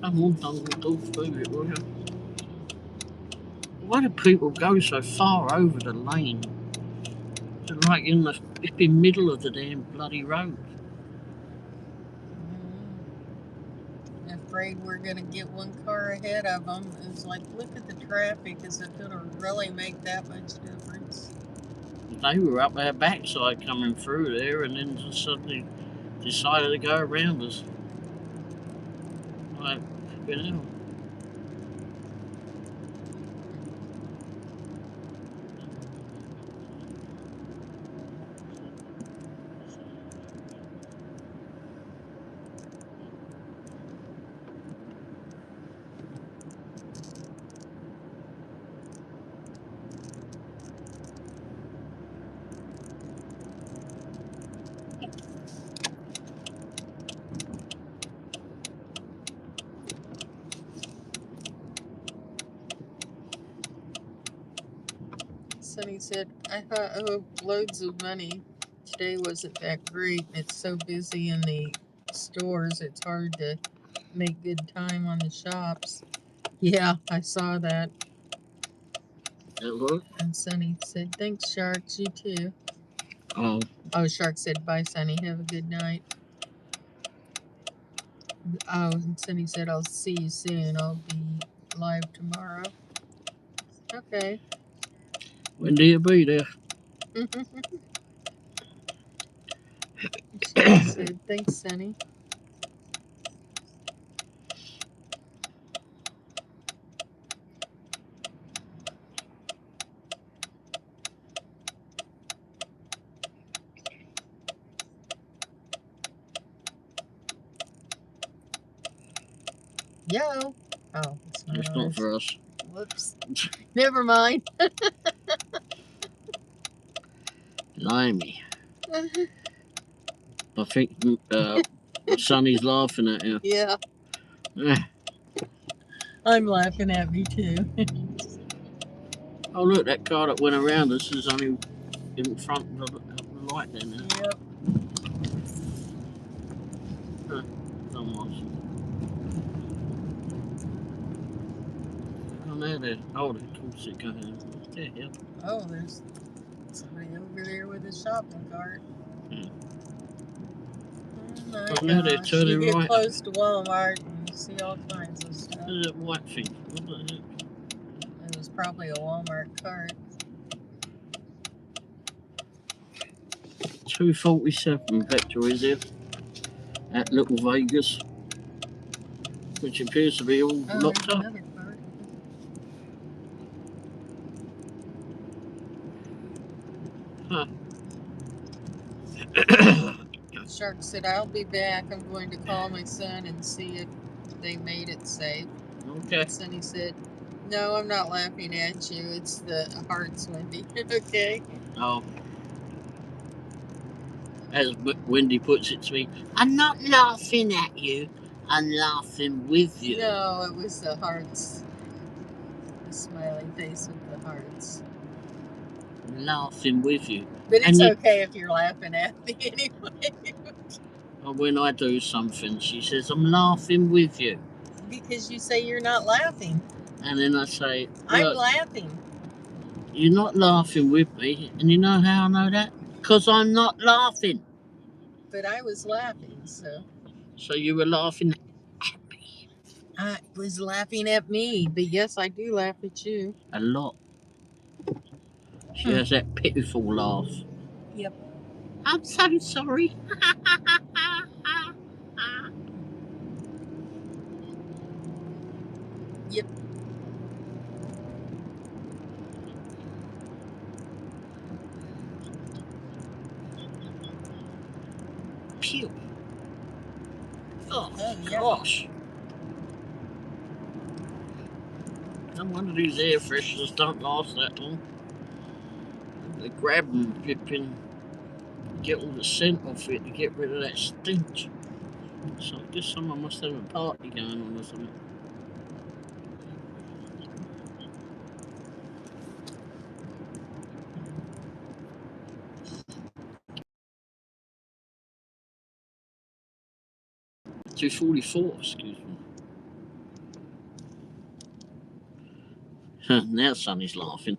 Come on, don't move it, will you? Why do people go so far over the lane? They're like in the flipping middle of the damn bloody road. I'm afraid we're going to get one car ahead of them. It's like, look at the traffic. Is it going to really make that much difference? They were up our backside coming through there and then just suddenly decided to go around us. Like, you know. Sonny said, I owed loads of money. Today wasn't that great. It's so busy in the stores, it's hard to make good time on the shops. Yeah, I saw that. Hello? And Sonny said, thanks, Sharks. You too. Oh. Oh, Shark said, bye, Sonny. Have a good night. Oh, and Sonny said, I'll see you soon. I'll be live tomorrow. Okay. When do you be there? Shark said, thanks, Sonny. Yo. Oh, it's not It's ours. not for us. Whoops. Never mind. Blimey. I think Sonny's laughing at you. Yeah. I'm laughing at me too. Oh, look, that car that went around us is only in front of the light there now. Yep. Almost. Oh, there. Oh, of course it goes. What the hell? Oh, there's somebody over there with a shopping cart. Oh my now they're gosh. turning You get right. close to Walmart and you see all kinds of stuff. What is that white thing? What is it? It was probably a Walmart cart. 247 Vector is here at Little Vegas, which appears to be all locked up. Another cart. Huh. Shark said, I'll be back. I'm going to call my son and see if they made it safe. Okay. Sonny said, no, I'm not laughing at you. It's the hearts, Wendy. Okay. Oh. As Wendy puts it to me, I'm not laughing at you, I'm laughing with you. No, it was the hearts. The smiley face with the hearts. I'm laughing with you. But it's okay if you're laughing at me anyway. When I do something, she says, I'm laughing with you. Because you say you're not laughing. And then I say, I'm look, laughing. you're not laughing with me. And you know how I know that? Because I'm not laughing. But I was laughing, so. So you were laughing at me. I was laughing at me, but yes, I do laugh at you. A lot. She has that pitiful laugh. Yep. I'm so sorry. Yep. Pew. Oh, yeah. gosh. No wonder these air fresheners don't last that long. They grab them, flipping, get all the scent off it to get rid of that stench. So I guess someone must have a party going on or something. $2.44, excuse me. Now Sonny's laughing.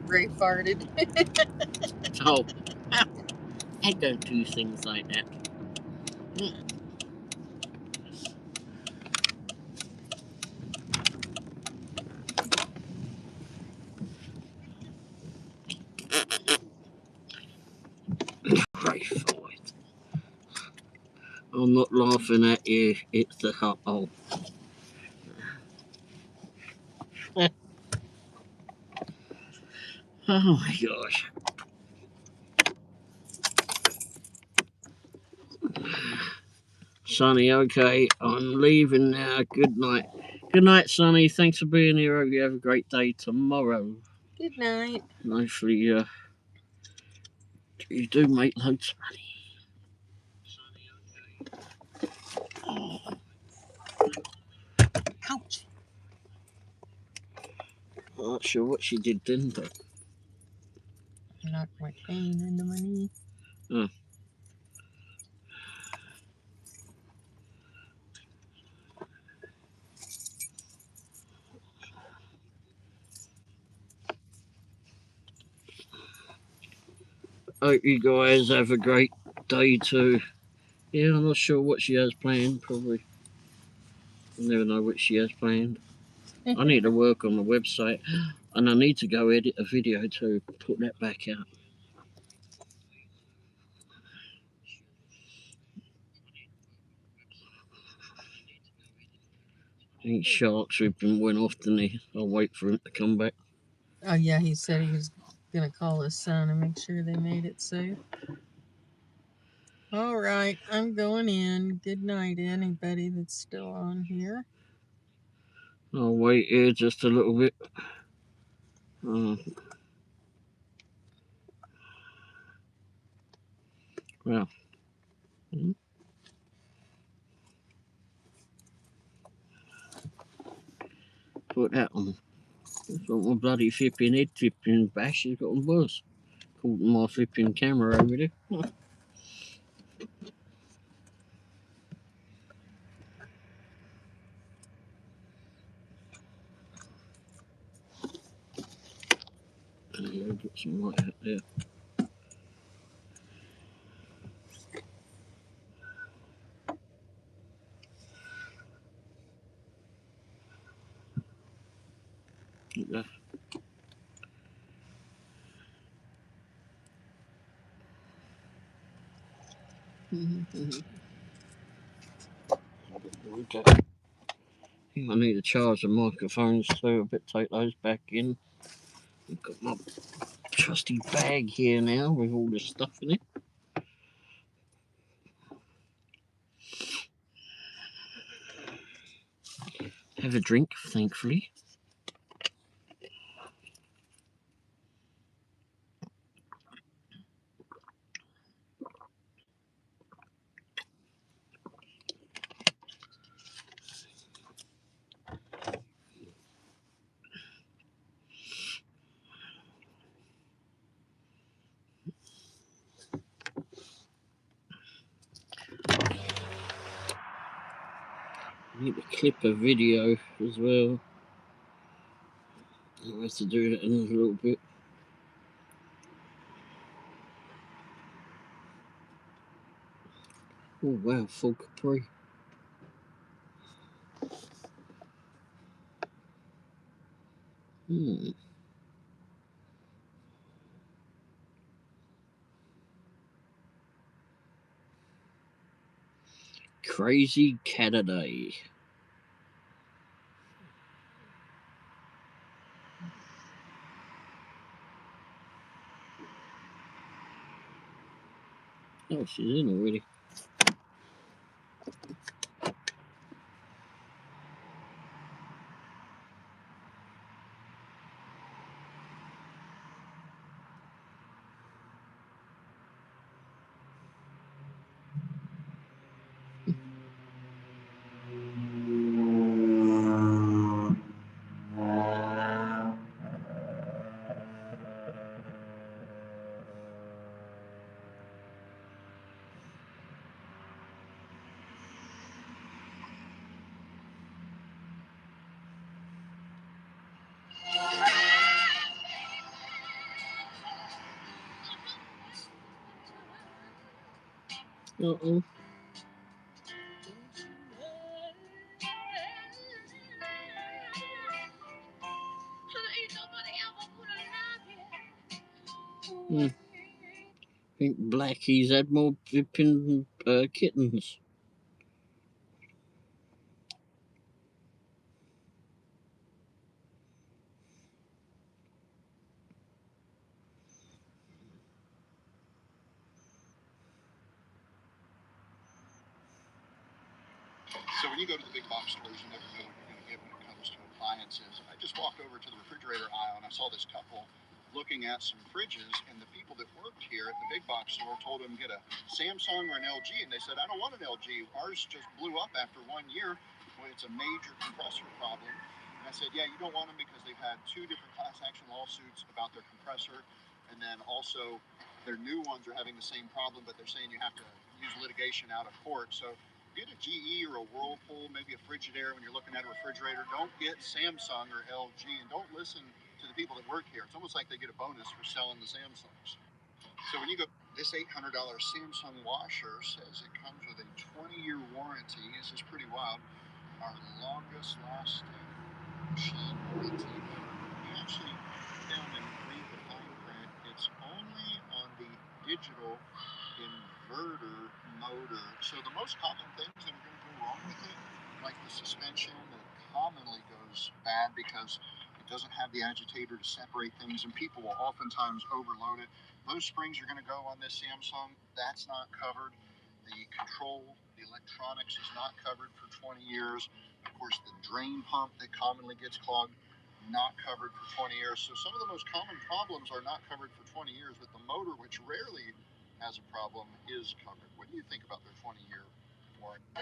Ray farted. Oh, I don't do things like that. Pray for it. I'm not laughing at you, it's the hot. Oh. Oh my gosh. Sonny, okay, I'm leaving now. Good night. Good night, Sonny. Thanks for being here. Hope you have a great day tomorrow. Good night. And hopefully, you do make loads of money. Ouch. I'm not sure what she did then, but. Knocked my cane into my knee. Oh. Hope you guys have a great day too. Yeah, I'm not sure what she has planned. Probably. I never know what she has planned. I need to work on the website, and I need to go edit a video to put that back out. I think Shark's ripping went off, didn't he? I'll wait for him to come back. Oh, yeah, he said he was going to call his son and make sure they made it safe. All right, I'm going in. Good night, anybody that's still on here. I'll wait here just a little bit. Well. Put that on. That's what my bloody flipping head flipping bash has got on buzz. Caught my flipping camera over there. I'll get some light out there. Yeah. Okay. I need to charge the microphones too. I better take those back in. I've got my trusty bag here now with all this stuff in it. Have a drink, thankfully. need to clip a video as well. I'll have to do that in a little bit. Oh wow, full Capri. Crazy Cataday. Oh, she's in already. Uh-oh. I think Blackie's had more flipping kittens. So when you go to the big box stores, you never know what you're going to get when it comes to appliances. I just walked over to the refrigerator aisle and I saw this couple looking at some fridges, and the people that worked here at the big box store told them get a Samsung or an LG, and they said, I don't want an LG. Ours just blew up after 1 year. Well, it's a major compressor problem. And I said, yeah, you don't want them because they've had 2 different class action lawsuits about their compressor, and then also their new ones are having the same problem, but they're saying you have to use litigation out of court. So get a GE or a Whirlpool, maybe a Frigidaire when you're looking at a refrigerator. Don't get Samsung or LG, and don't listen to the people that work here. It's almost like they get a bonus for selling the Samsungs. So when you go, this $800 Samsung washer says it comes with a 20-year warranty. This is pretty wild. Our longest lasting machine warranty ever. We actually found and read the fine print. It's only on the digital inverter motor. So the most common things that are going to go wrong with it, like the suspension, that commonly goes bad because it doesn't have the agitator to separate things, and people will oftentimes overload it. Those springs are going to go on this Samsung. That's not covered. The control, the electronics is not covered for 20 years. Of course, the drain pump that commonly gets clogged, not covered for 20 years. So some of the most common problems are not covered for 20 years, but the motor, which rarely has a problem, is covered. What do you think about their 20-year warranty?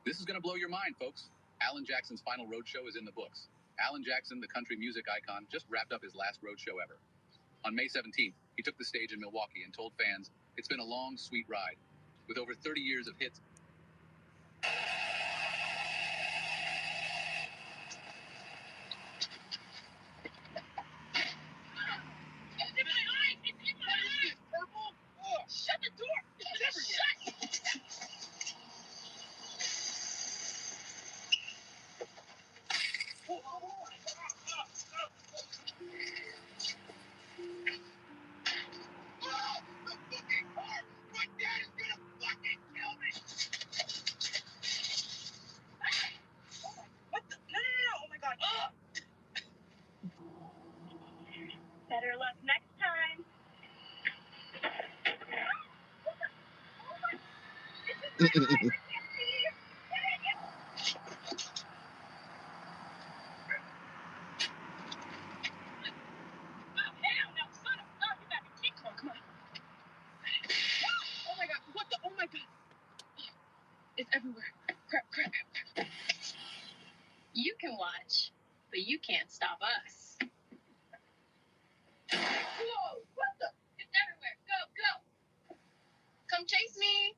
This is going to blow your mind, folks. Alan Jackson's final roadshow is in the books. Alan Jackson, the country music icon, just wrapped up his last roadshow ever. On May 17th, he took the stage in Milwaukee and told fans, it's been a long, sweet ride. With over 30 years of hits, It's everywhere. Crap, crap. You can watch, but you can't stop us. Whoa, what the? It's everywhere. Go, go. Come chase me.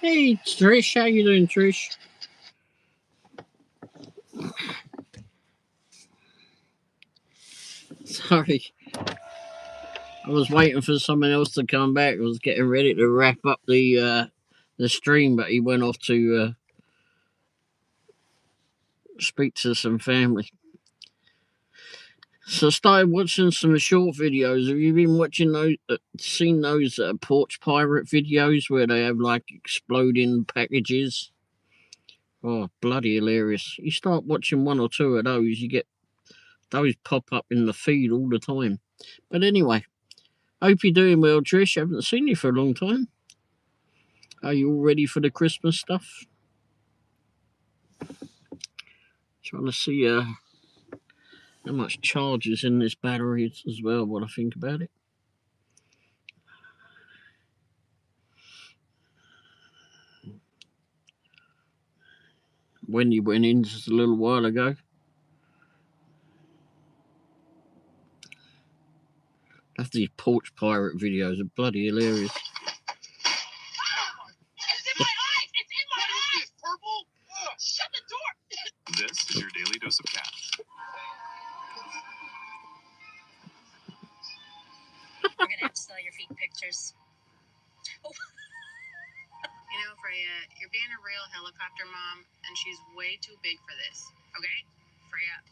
Hey, Trish, how you doing, Trish? Sorry, I was waiting for someone else to come back. I was getting ready to wrap up the stream, but he went off to speak to some family. So I started watching some short videos. Have you been watching those? Seen those porch pirate videos where they have like exploding packages? Oh, bloody hilarious! You start watching one or two of those, you get those pop up in the feed all the time. But anyway, hope you're doing well, Trish. Haven't seen you for a long time. Are you all ready for the Christmas stuff? Trying to see how much charge is in this battery as well, what I think about it. Wendy went in just a little while ago. That's these porch pirate videos are bloody hilarious. It's in my eyes! It's in my eyes! Purple? Shut the door! This is your daily dose of cat. We're gonna have to sell your feet pictures. Oh. You know, Freya, you're being a real helicopter mom, and she's way too big for this. Okay? Freya.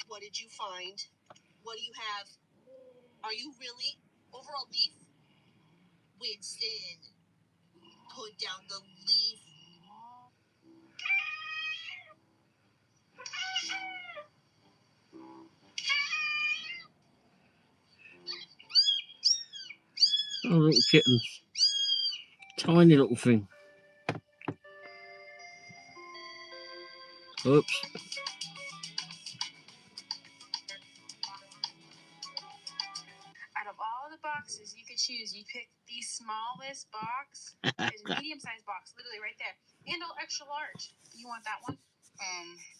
What did you find? What do you have? Are you really overall beef? Winston, put down the leaf. Oh, little kittens. Tiny little thing. Oops. Out of all the boxes you could choose, you picked the smallest box. There's a medium-sized box, literally right there. And all extra large. You want that one?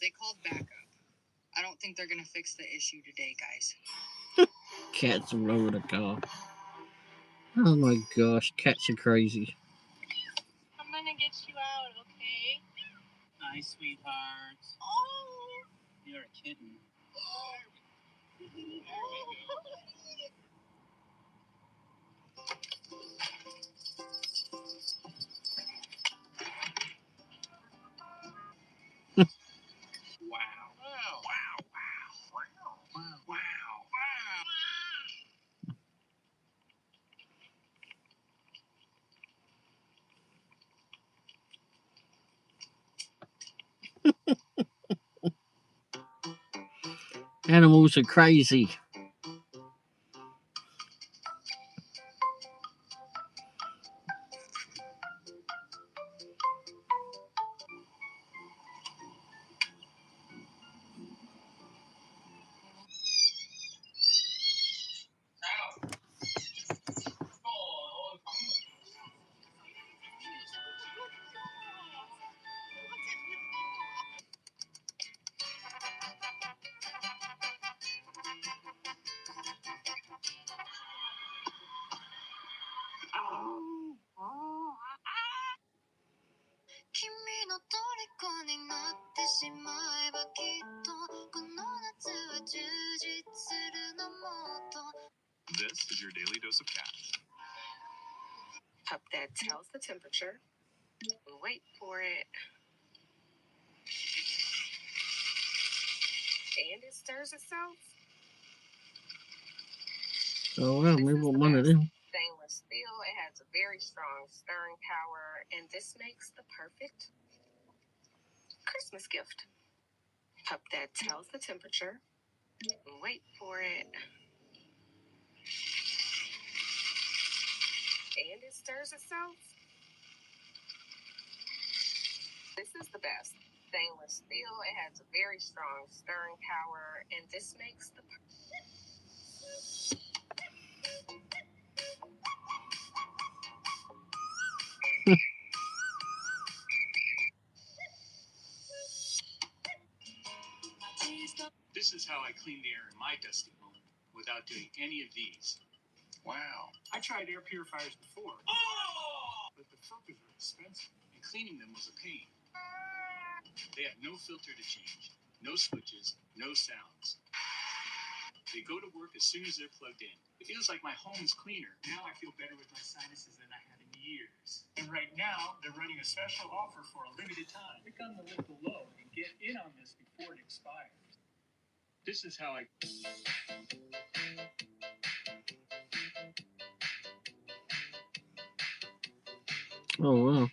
They called backup. I don't think they're gonna fix the issue today, guys. Cats all over the car. Oh my gosh, cats are crazy. I'm gonna get you out, okay? Hi, sweetheart. Oh! You're a kitten. Wow. Wow. Wow. Wow. Wow. Wow. Animals are crazy. This is your daily dose of cat. Pup that tells the temperature. Wait for it. And it stirs itself. Oh well, maybe we'll run it in. Stainless steel. It has a very strong stirring power, and this makes the perfect Christmas gift. Pup that tells the temperature. Wait for it. And it stirs itself. This is the best. Stainless steel. It has a very strong stirring power, and this makes the This is how I clean the air in my dusty home without doing any of these. Wow. I tried air purifiers before. But the filters were expensive, and cleaning them was a pain. They have no filter to change, no switches, no sounds. They go to work as soon as they're plugged in. It feels like my home is cleaner. Now I feel better with my sinuses than I have in years. And right now, they're running a special offer for a limited time. Click on the link below and get in on this before it expires. This is how I... Oh wow.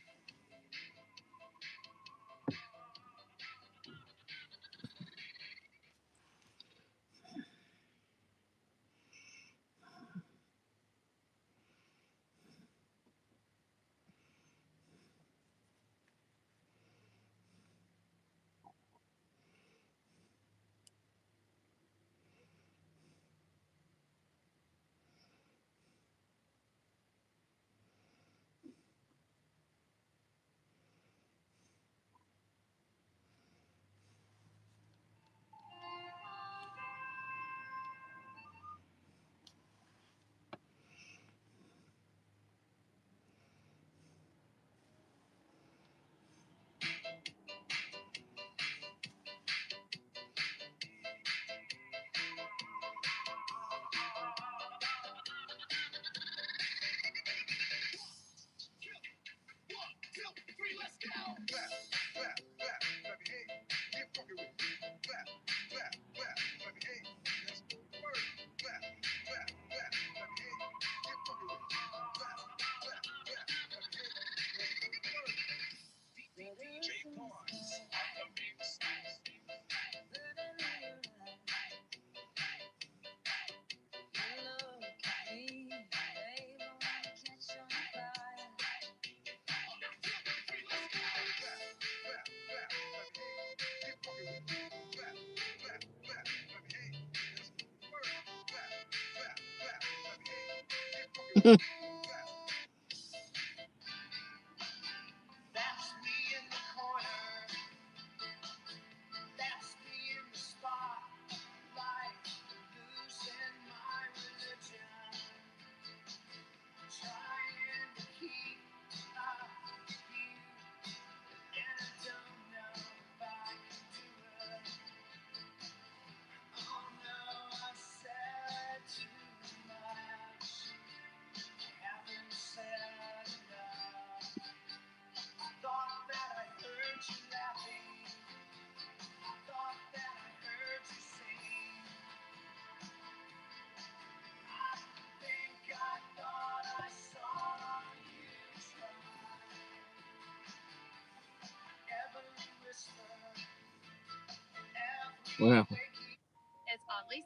Wow. It's oddly.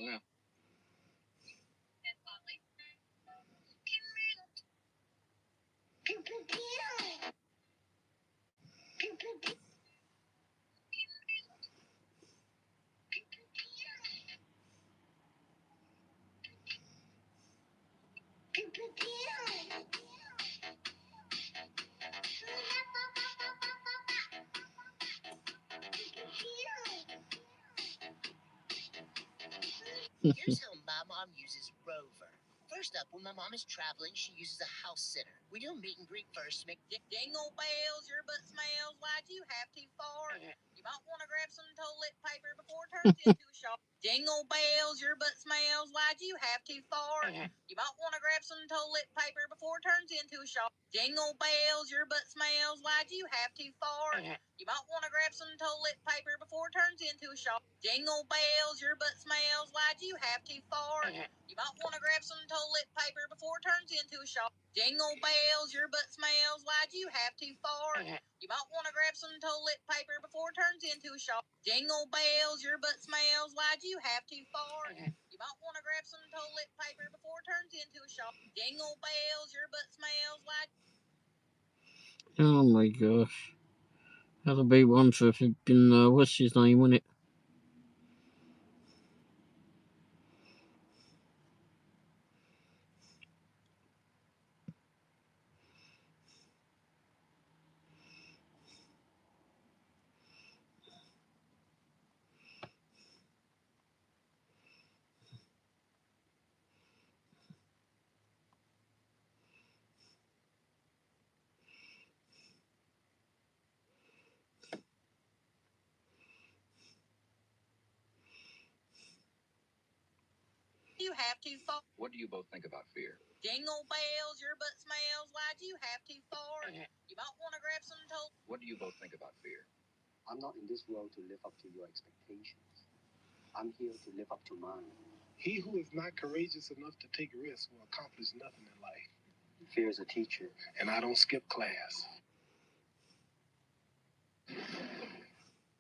Wow. Here's how my mom uses Rover. First, First up, when my mom is traveling, she uses a house sitter. We do a meet and greet first. Make jingle bells, your butt smells. Why'd you have to fart? You might want to grab some toilet paper before it turns into a shock. Jingle bells, your butt smells. Why'd you have to fart? You might want to grab some toilet paper before it turns into a shock. Jingle bells, your butt smells. Why'd you have to fart? You might want to grab some toilet paper before it turns into a shock. Jingle bells, your butt smells. Why'd you have to fart? You might want to grab some toilet paper before it turns into a shock. Jingle bells, your butt smells. Why'd you have to fart? You might want to grab some toilet paper before it turns into a shock. Jingle bells, your butt smells. Why'd you have to fart? You might want to grab some toilet paper before it turns into a shock. Jingle bells, your butt smells. Why'd Oh my gosh. That'll be one for flipping, what's his name, wasn't it? you have to fart? What do you both think about fear? Jingle bells, your butt smells. Why'd you have to fart? You might want to grab some toilet. What do you both think about fear? I'm not in this world to live up to your expectations. I'm here to live up to mine. He who is not courageous enough to take risks will accomplish nothing in life. Fear is a teacher. And I don't skip class.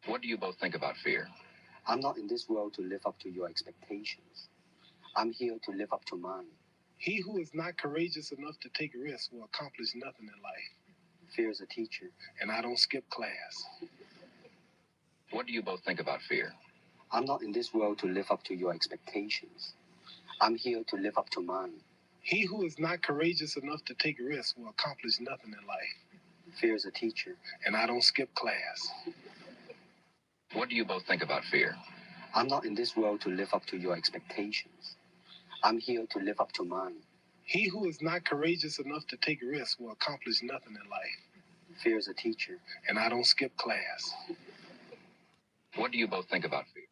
What do you both think about fear? I'm not in this world to live up to your expectations. I'm here to live up to mine. He who is not courageous enough to take risks will accomplish nothing in life. Fear is a teacher. And I don't skip class. What do you both think about fear? I'm not in this world to live up to your expectations. I'm here to live up to mine. He who is not courageous enough to take risks will accomplish nothing in life. Fear is a teacher. And I don't skip class. What do you both think about fear? I'm not in this world to live up to your expectations. I'm here to live up to mine. He who is not courageous enough to take risks will accomplish nothing in life. Fear is a teacher. And I don't skip class. What do you both think about fear?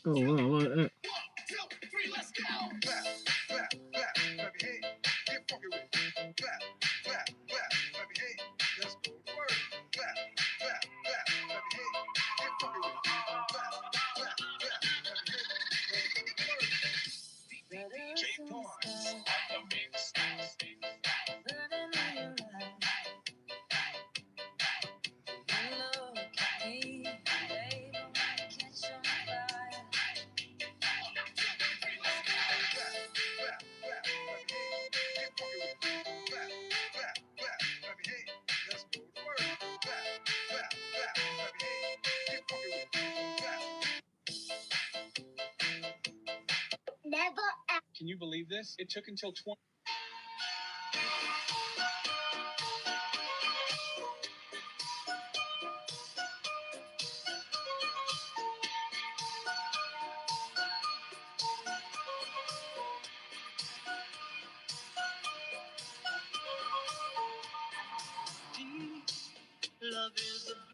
Oh, wow, I like that. 1, 2, 3, let's go. Clap, clap, clap, clap your hands. Get funky with it. Clap, clap, clap, clap your hands. Let's go to work. Clap, clap, clap, clap your hands. Get funky with it. Clap, clap, clap, clap your hands. Let's go to work. DJ Barnes on the mix. Can you believe this? It took until 20. Love is a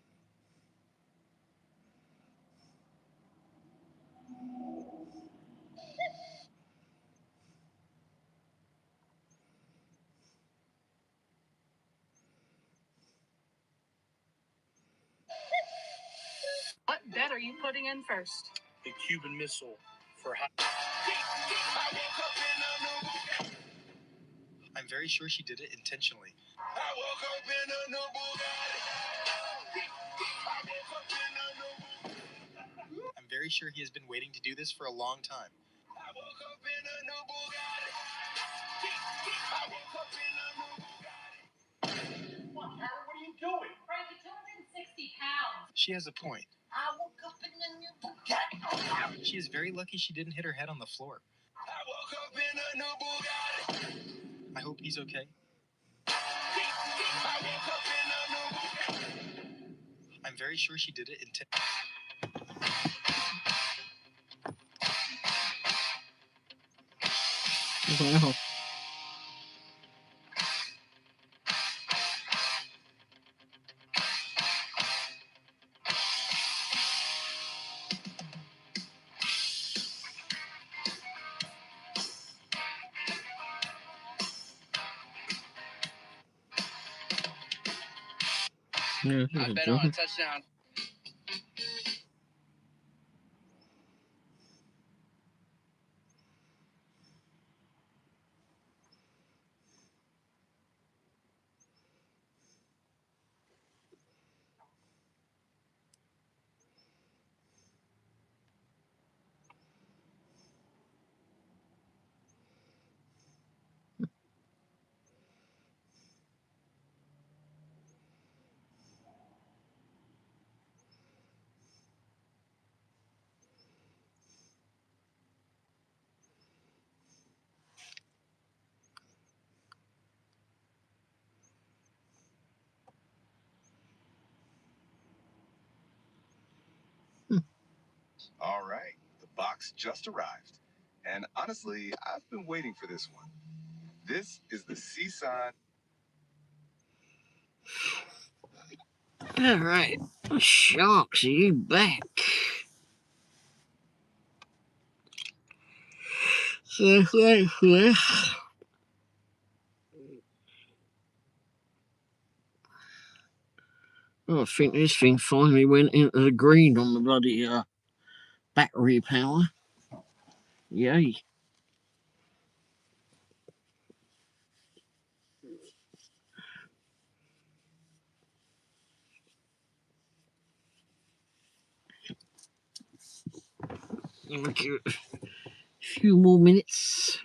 What bet are you putting in first? the Cuban Missile for high. I'm very sure she did it intentionally. I woke up in a new Bugatti. I'm very sure he has been waiting to do this for a long time. I woke up in a new Bugatti. I woke up in a new She has a point. I woke up in a new Bugatti. She is very lucky she didn't hit her head on the floor. I woke up in a new Bugatti. I hope he's okay. I woke up in a new Bugatti. I'm very sure she did it intentionally. Wow. Yeah, I bet on a touchdown. All right, the box just arrived. And honestly, I've been waiting for this one. This is the Seaside. All right. Sharks, are you back? So thankfully, I think this thing finally went into the green on the bloody battery power. Yay. I'll give it a few more minutes.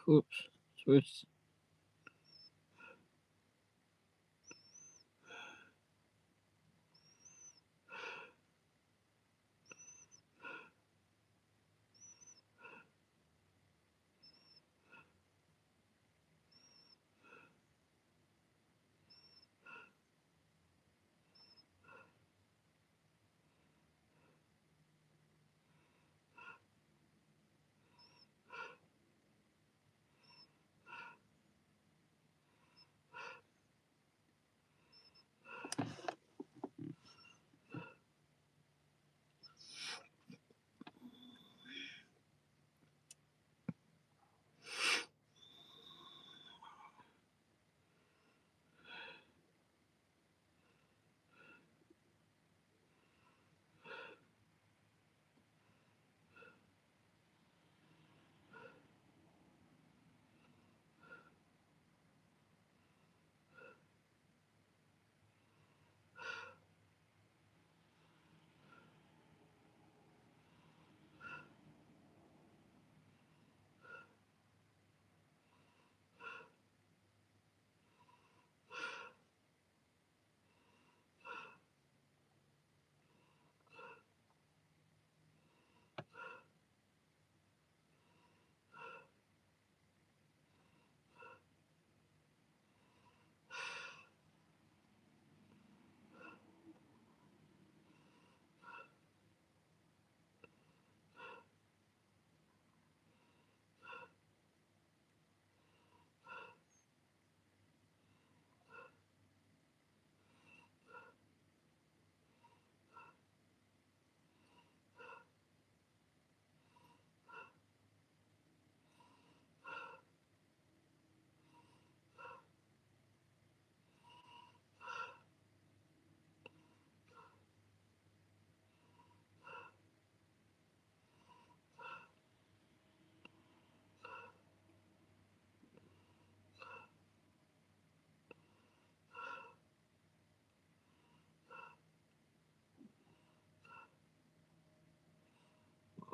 Oops. Oops.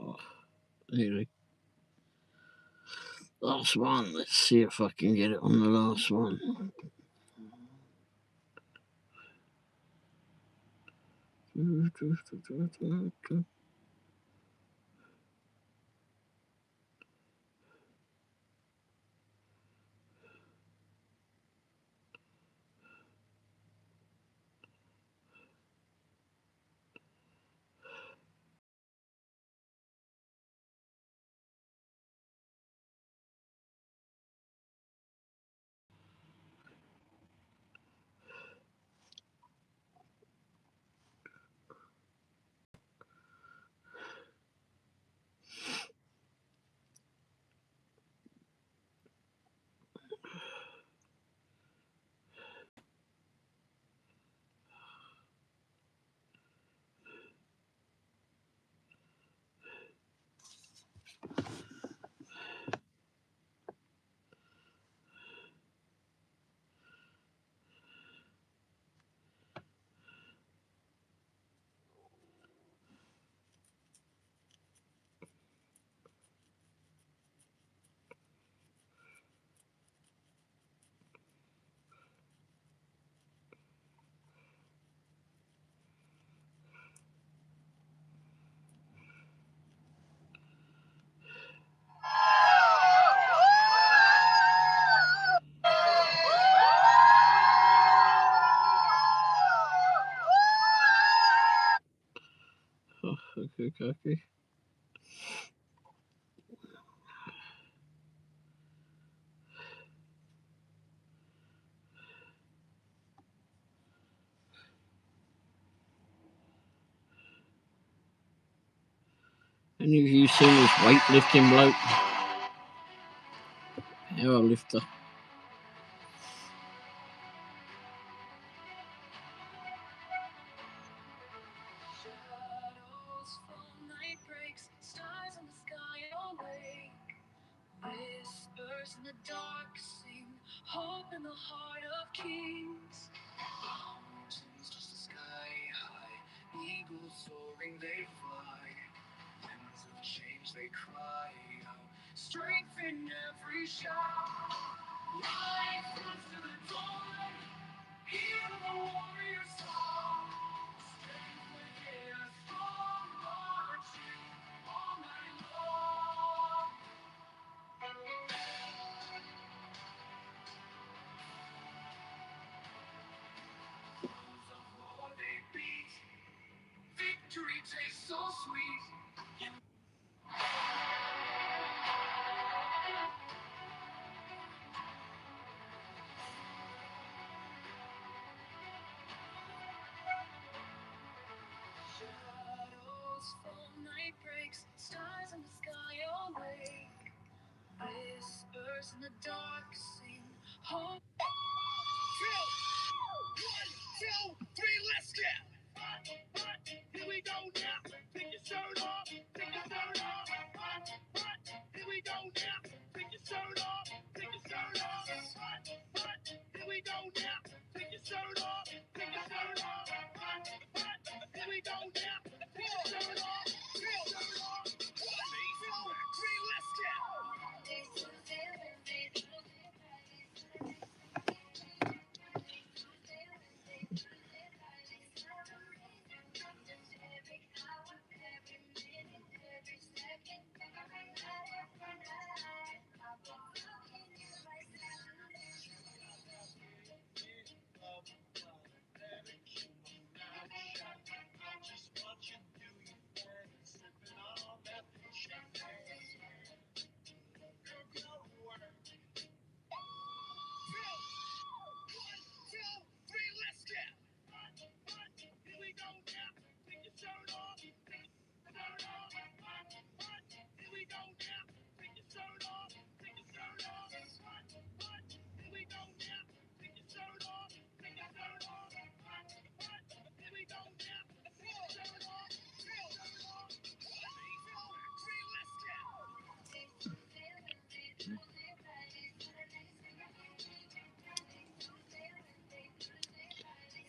Oh, nearly. Last one. Let's see if I can get it on the last one. Oh, okay. Any of you seen this weightlifting bloke? Powerlifter. Shadows fall, night breaks, stars in the sky awake. Whispers in the dark sing, hope in the heart of kings. Mountains just the sky high, eagles soaring they fly. Winds of change they cry out, strength in every shout. Life runs to the dawn, hear the warrior song. Strength within us, strong marching all night long. Drums of war they beat, victory tastes so sweet. Whispers in the dark sing hope. 1, 2, 3, let's get. Here we go now. Take your shirt off. Take your shirt off. Here we go now. Take your shirt off. Take your shirt off. Here we go now. Take your shirt off. Take your shirt off. Here we go now. Take your shirt off. Take your shirt off. 1, 2, 3, let's get.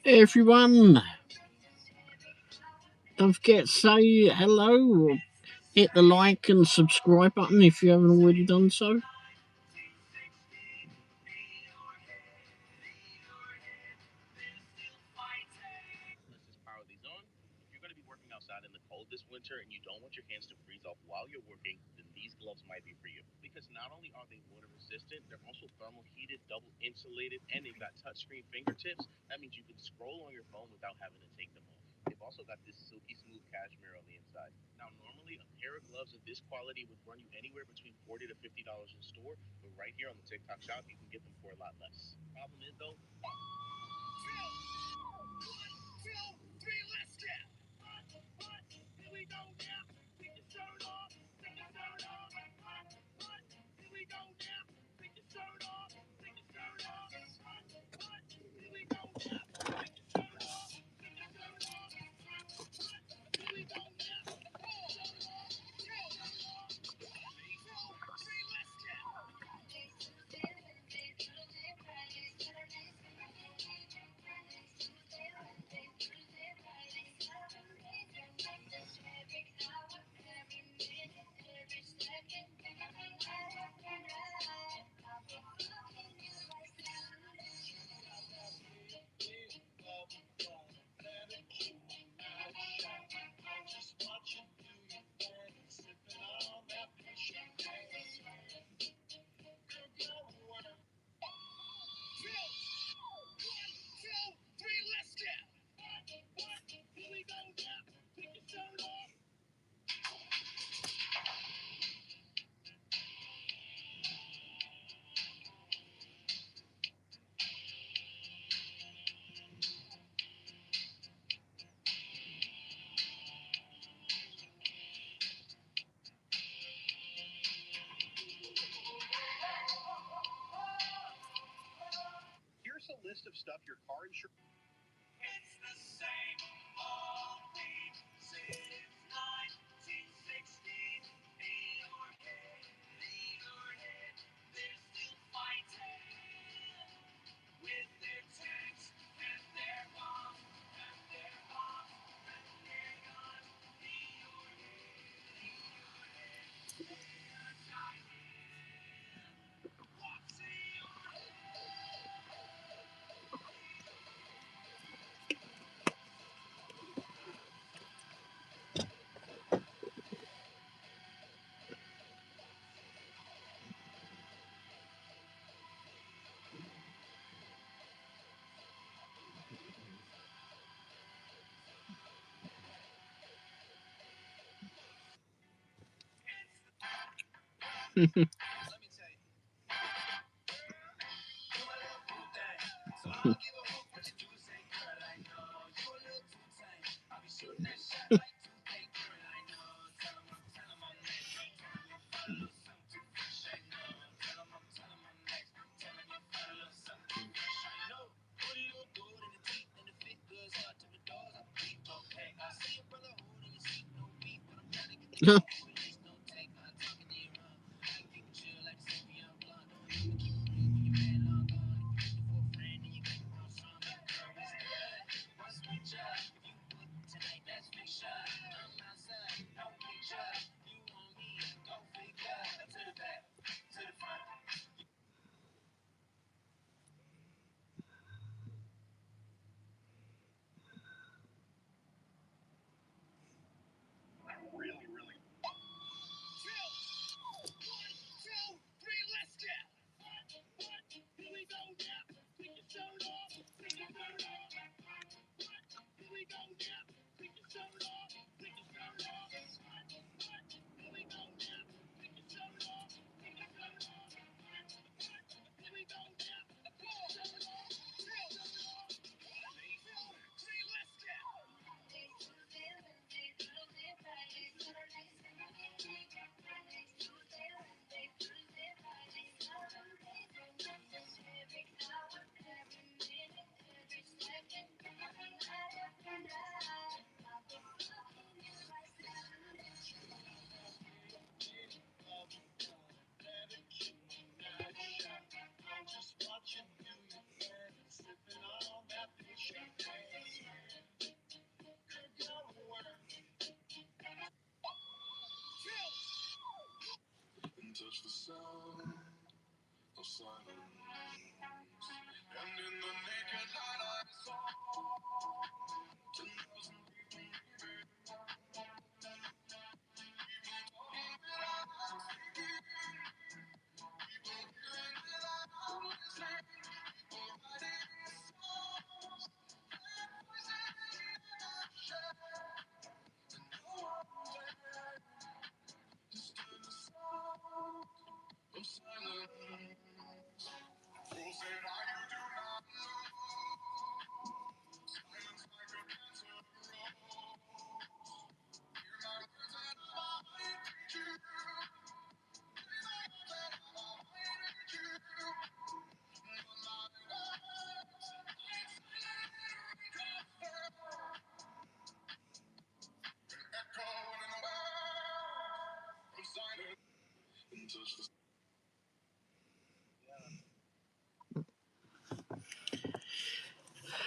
Hey everyone, don't forget to say hello or hit the like and subscribe button if you haven't already done so. Power these on. If you're going to be working outside in the cold this winter and you don't want your hands to freeze off while you're working, then these gloves might be for you. Because not only are they water resistant, they're also thermal heated, double insulated, and they've got touchscreen fingertips. That means you can scroll on your phone without having to take them off. They've also got this silky smooth cashmere on the inside. Now, normally a pair of gloves of this quality would run you anywhere between $40 to $50 in store, but right here on the TikTok shop, you can get them for a lot less. Problem is though, 1, 2, 3, let's get. Here we go now. Take your shirt off. Take your shirt off. Here we go now. Take your shirt off. Take your shirt off. Here we go now. Take your shirt off. Take your shirt off. Here we go now. Shirt off. Shirt off. 3, 2, 3, let's get. Here's a list of stuff your car insurance. It's the same old theme since 1916. They're still fighting with their tanks and their bombs and their bombs and their guns. They're dying. What's in your Let me tell you. You a little boo thing. So I don't give a hoot what you do. Say, girl, I know you a little too tame. I'll be shooting that shot like 2K, girl, I know. Tell 'em I'm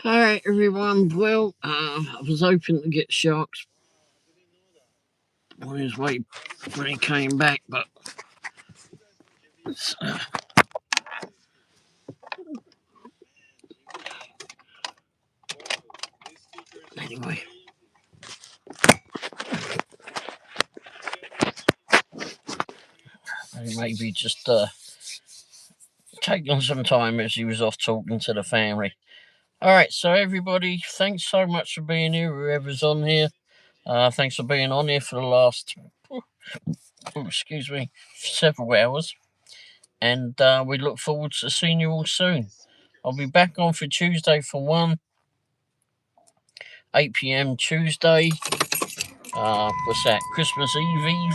All right, everyone. Well, I was hoping to get Sharks on his way when he came back, but anyway, maybe just taking some time as he was off talking to the family. All right, so everybody, thanks so much for being here. Whoever's on here, thanks for being on here for the last, excuse me, several hours, and we look forward to seeing you all soon. I'll be back on for Tuesday for 8 p.m. Tuesday. What's that? Christmas Eve.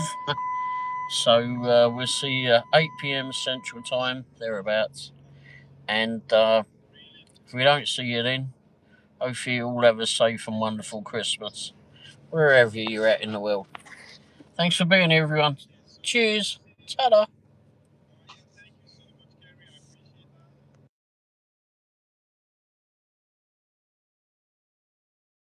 So we'll see you 8 p.m. Central Time, thereabouts. And if we don't see you then, hopefully you all have a safe and wonderful Christmas, wherever you're at in the world. Thanks for being here, everyone. Cheers. Ta-da.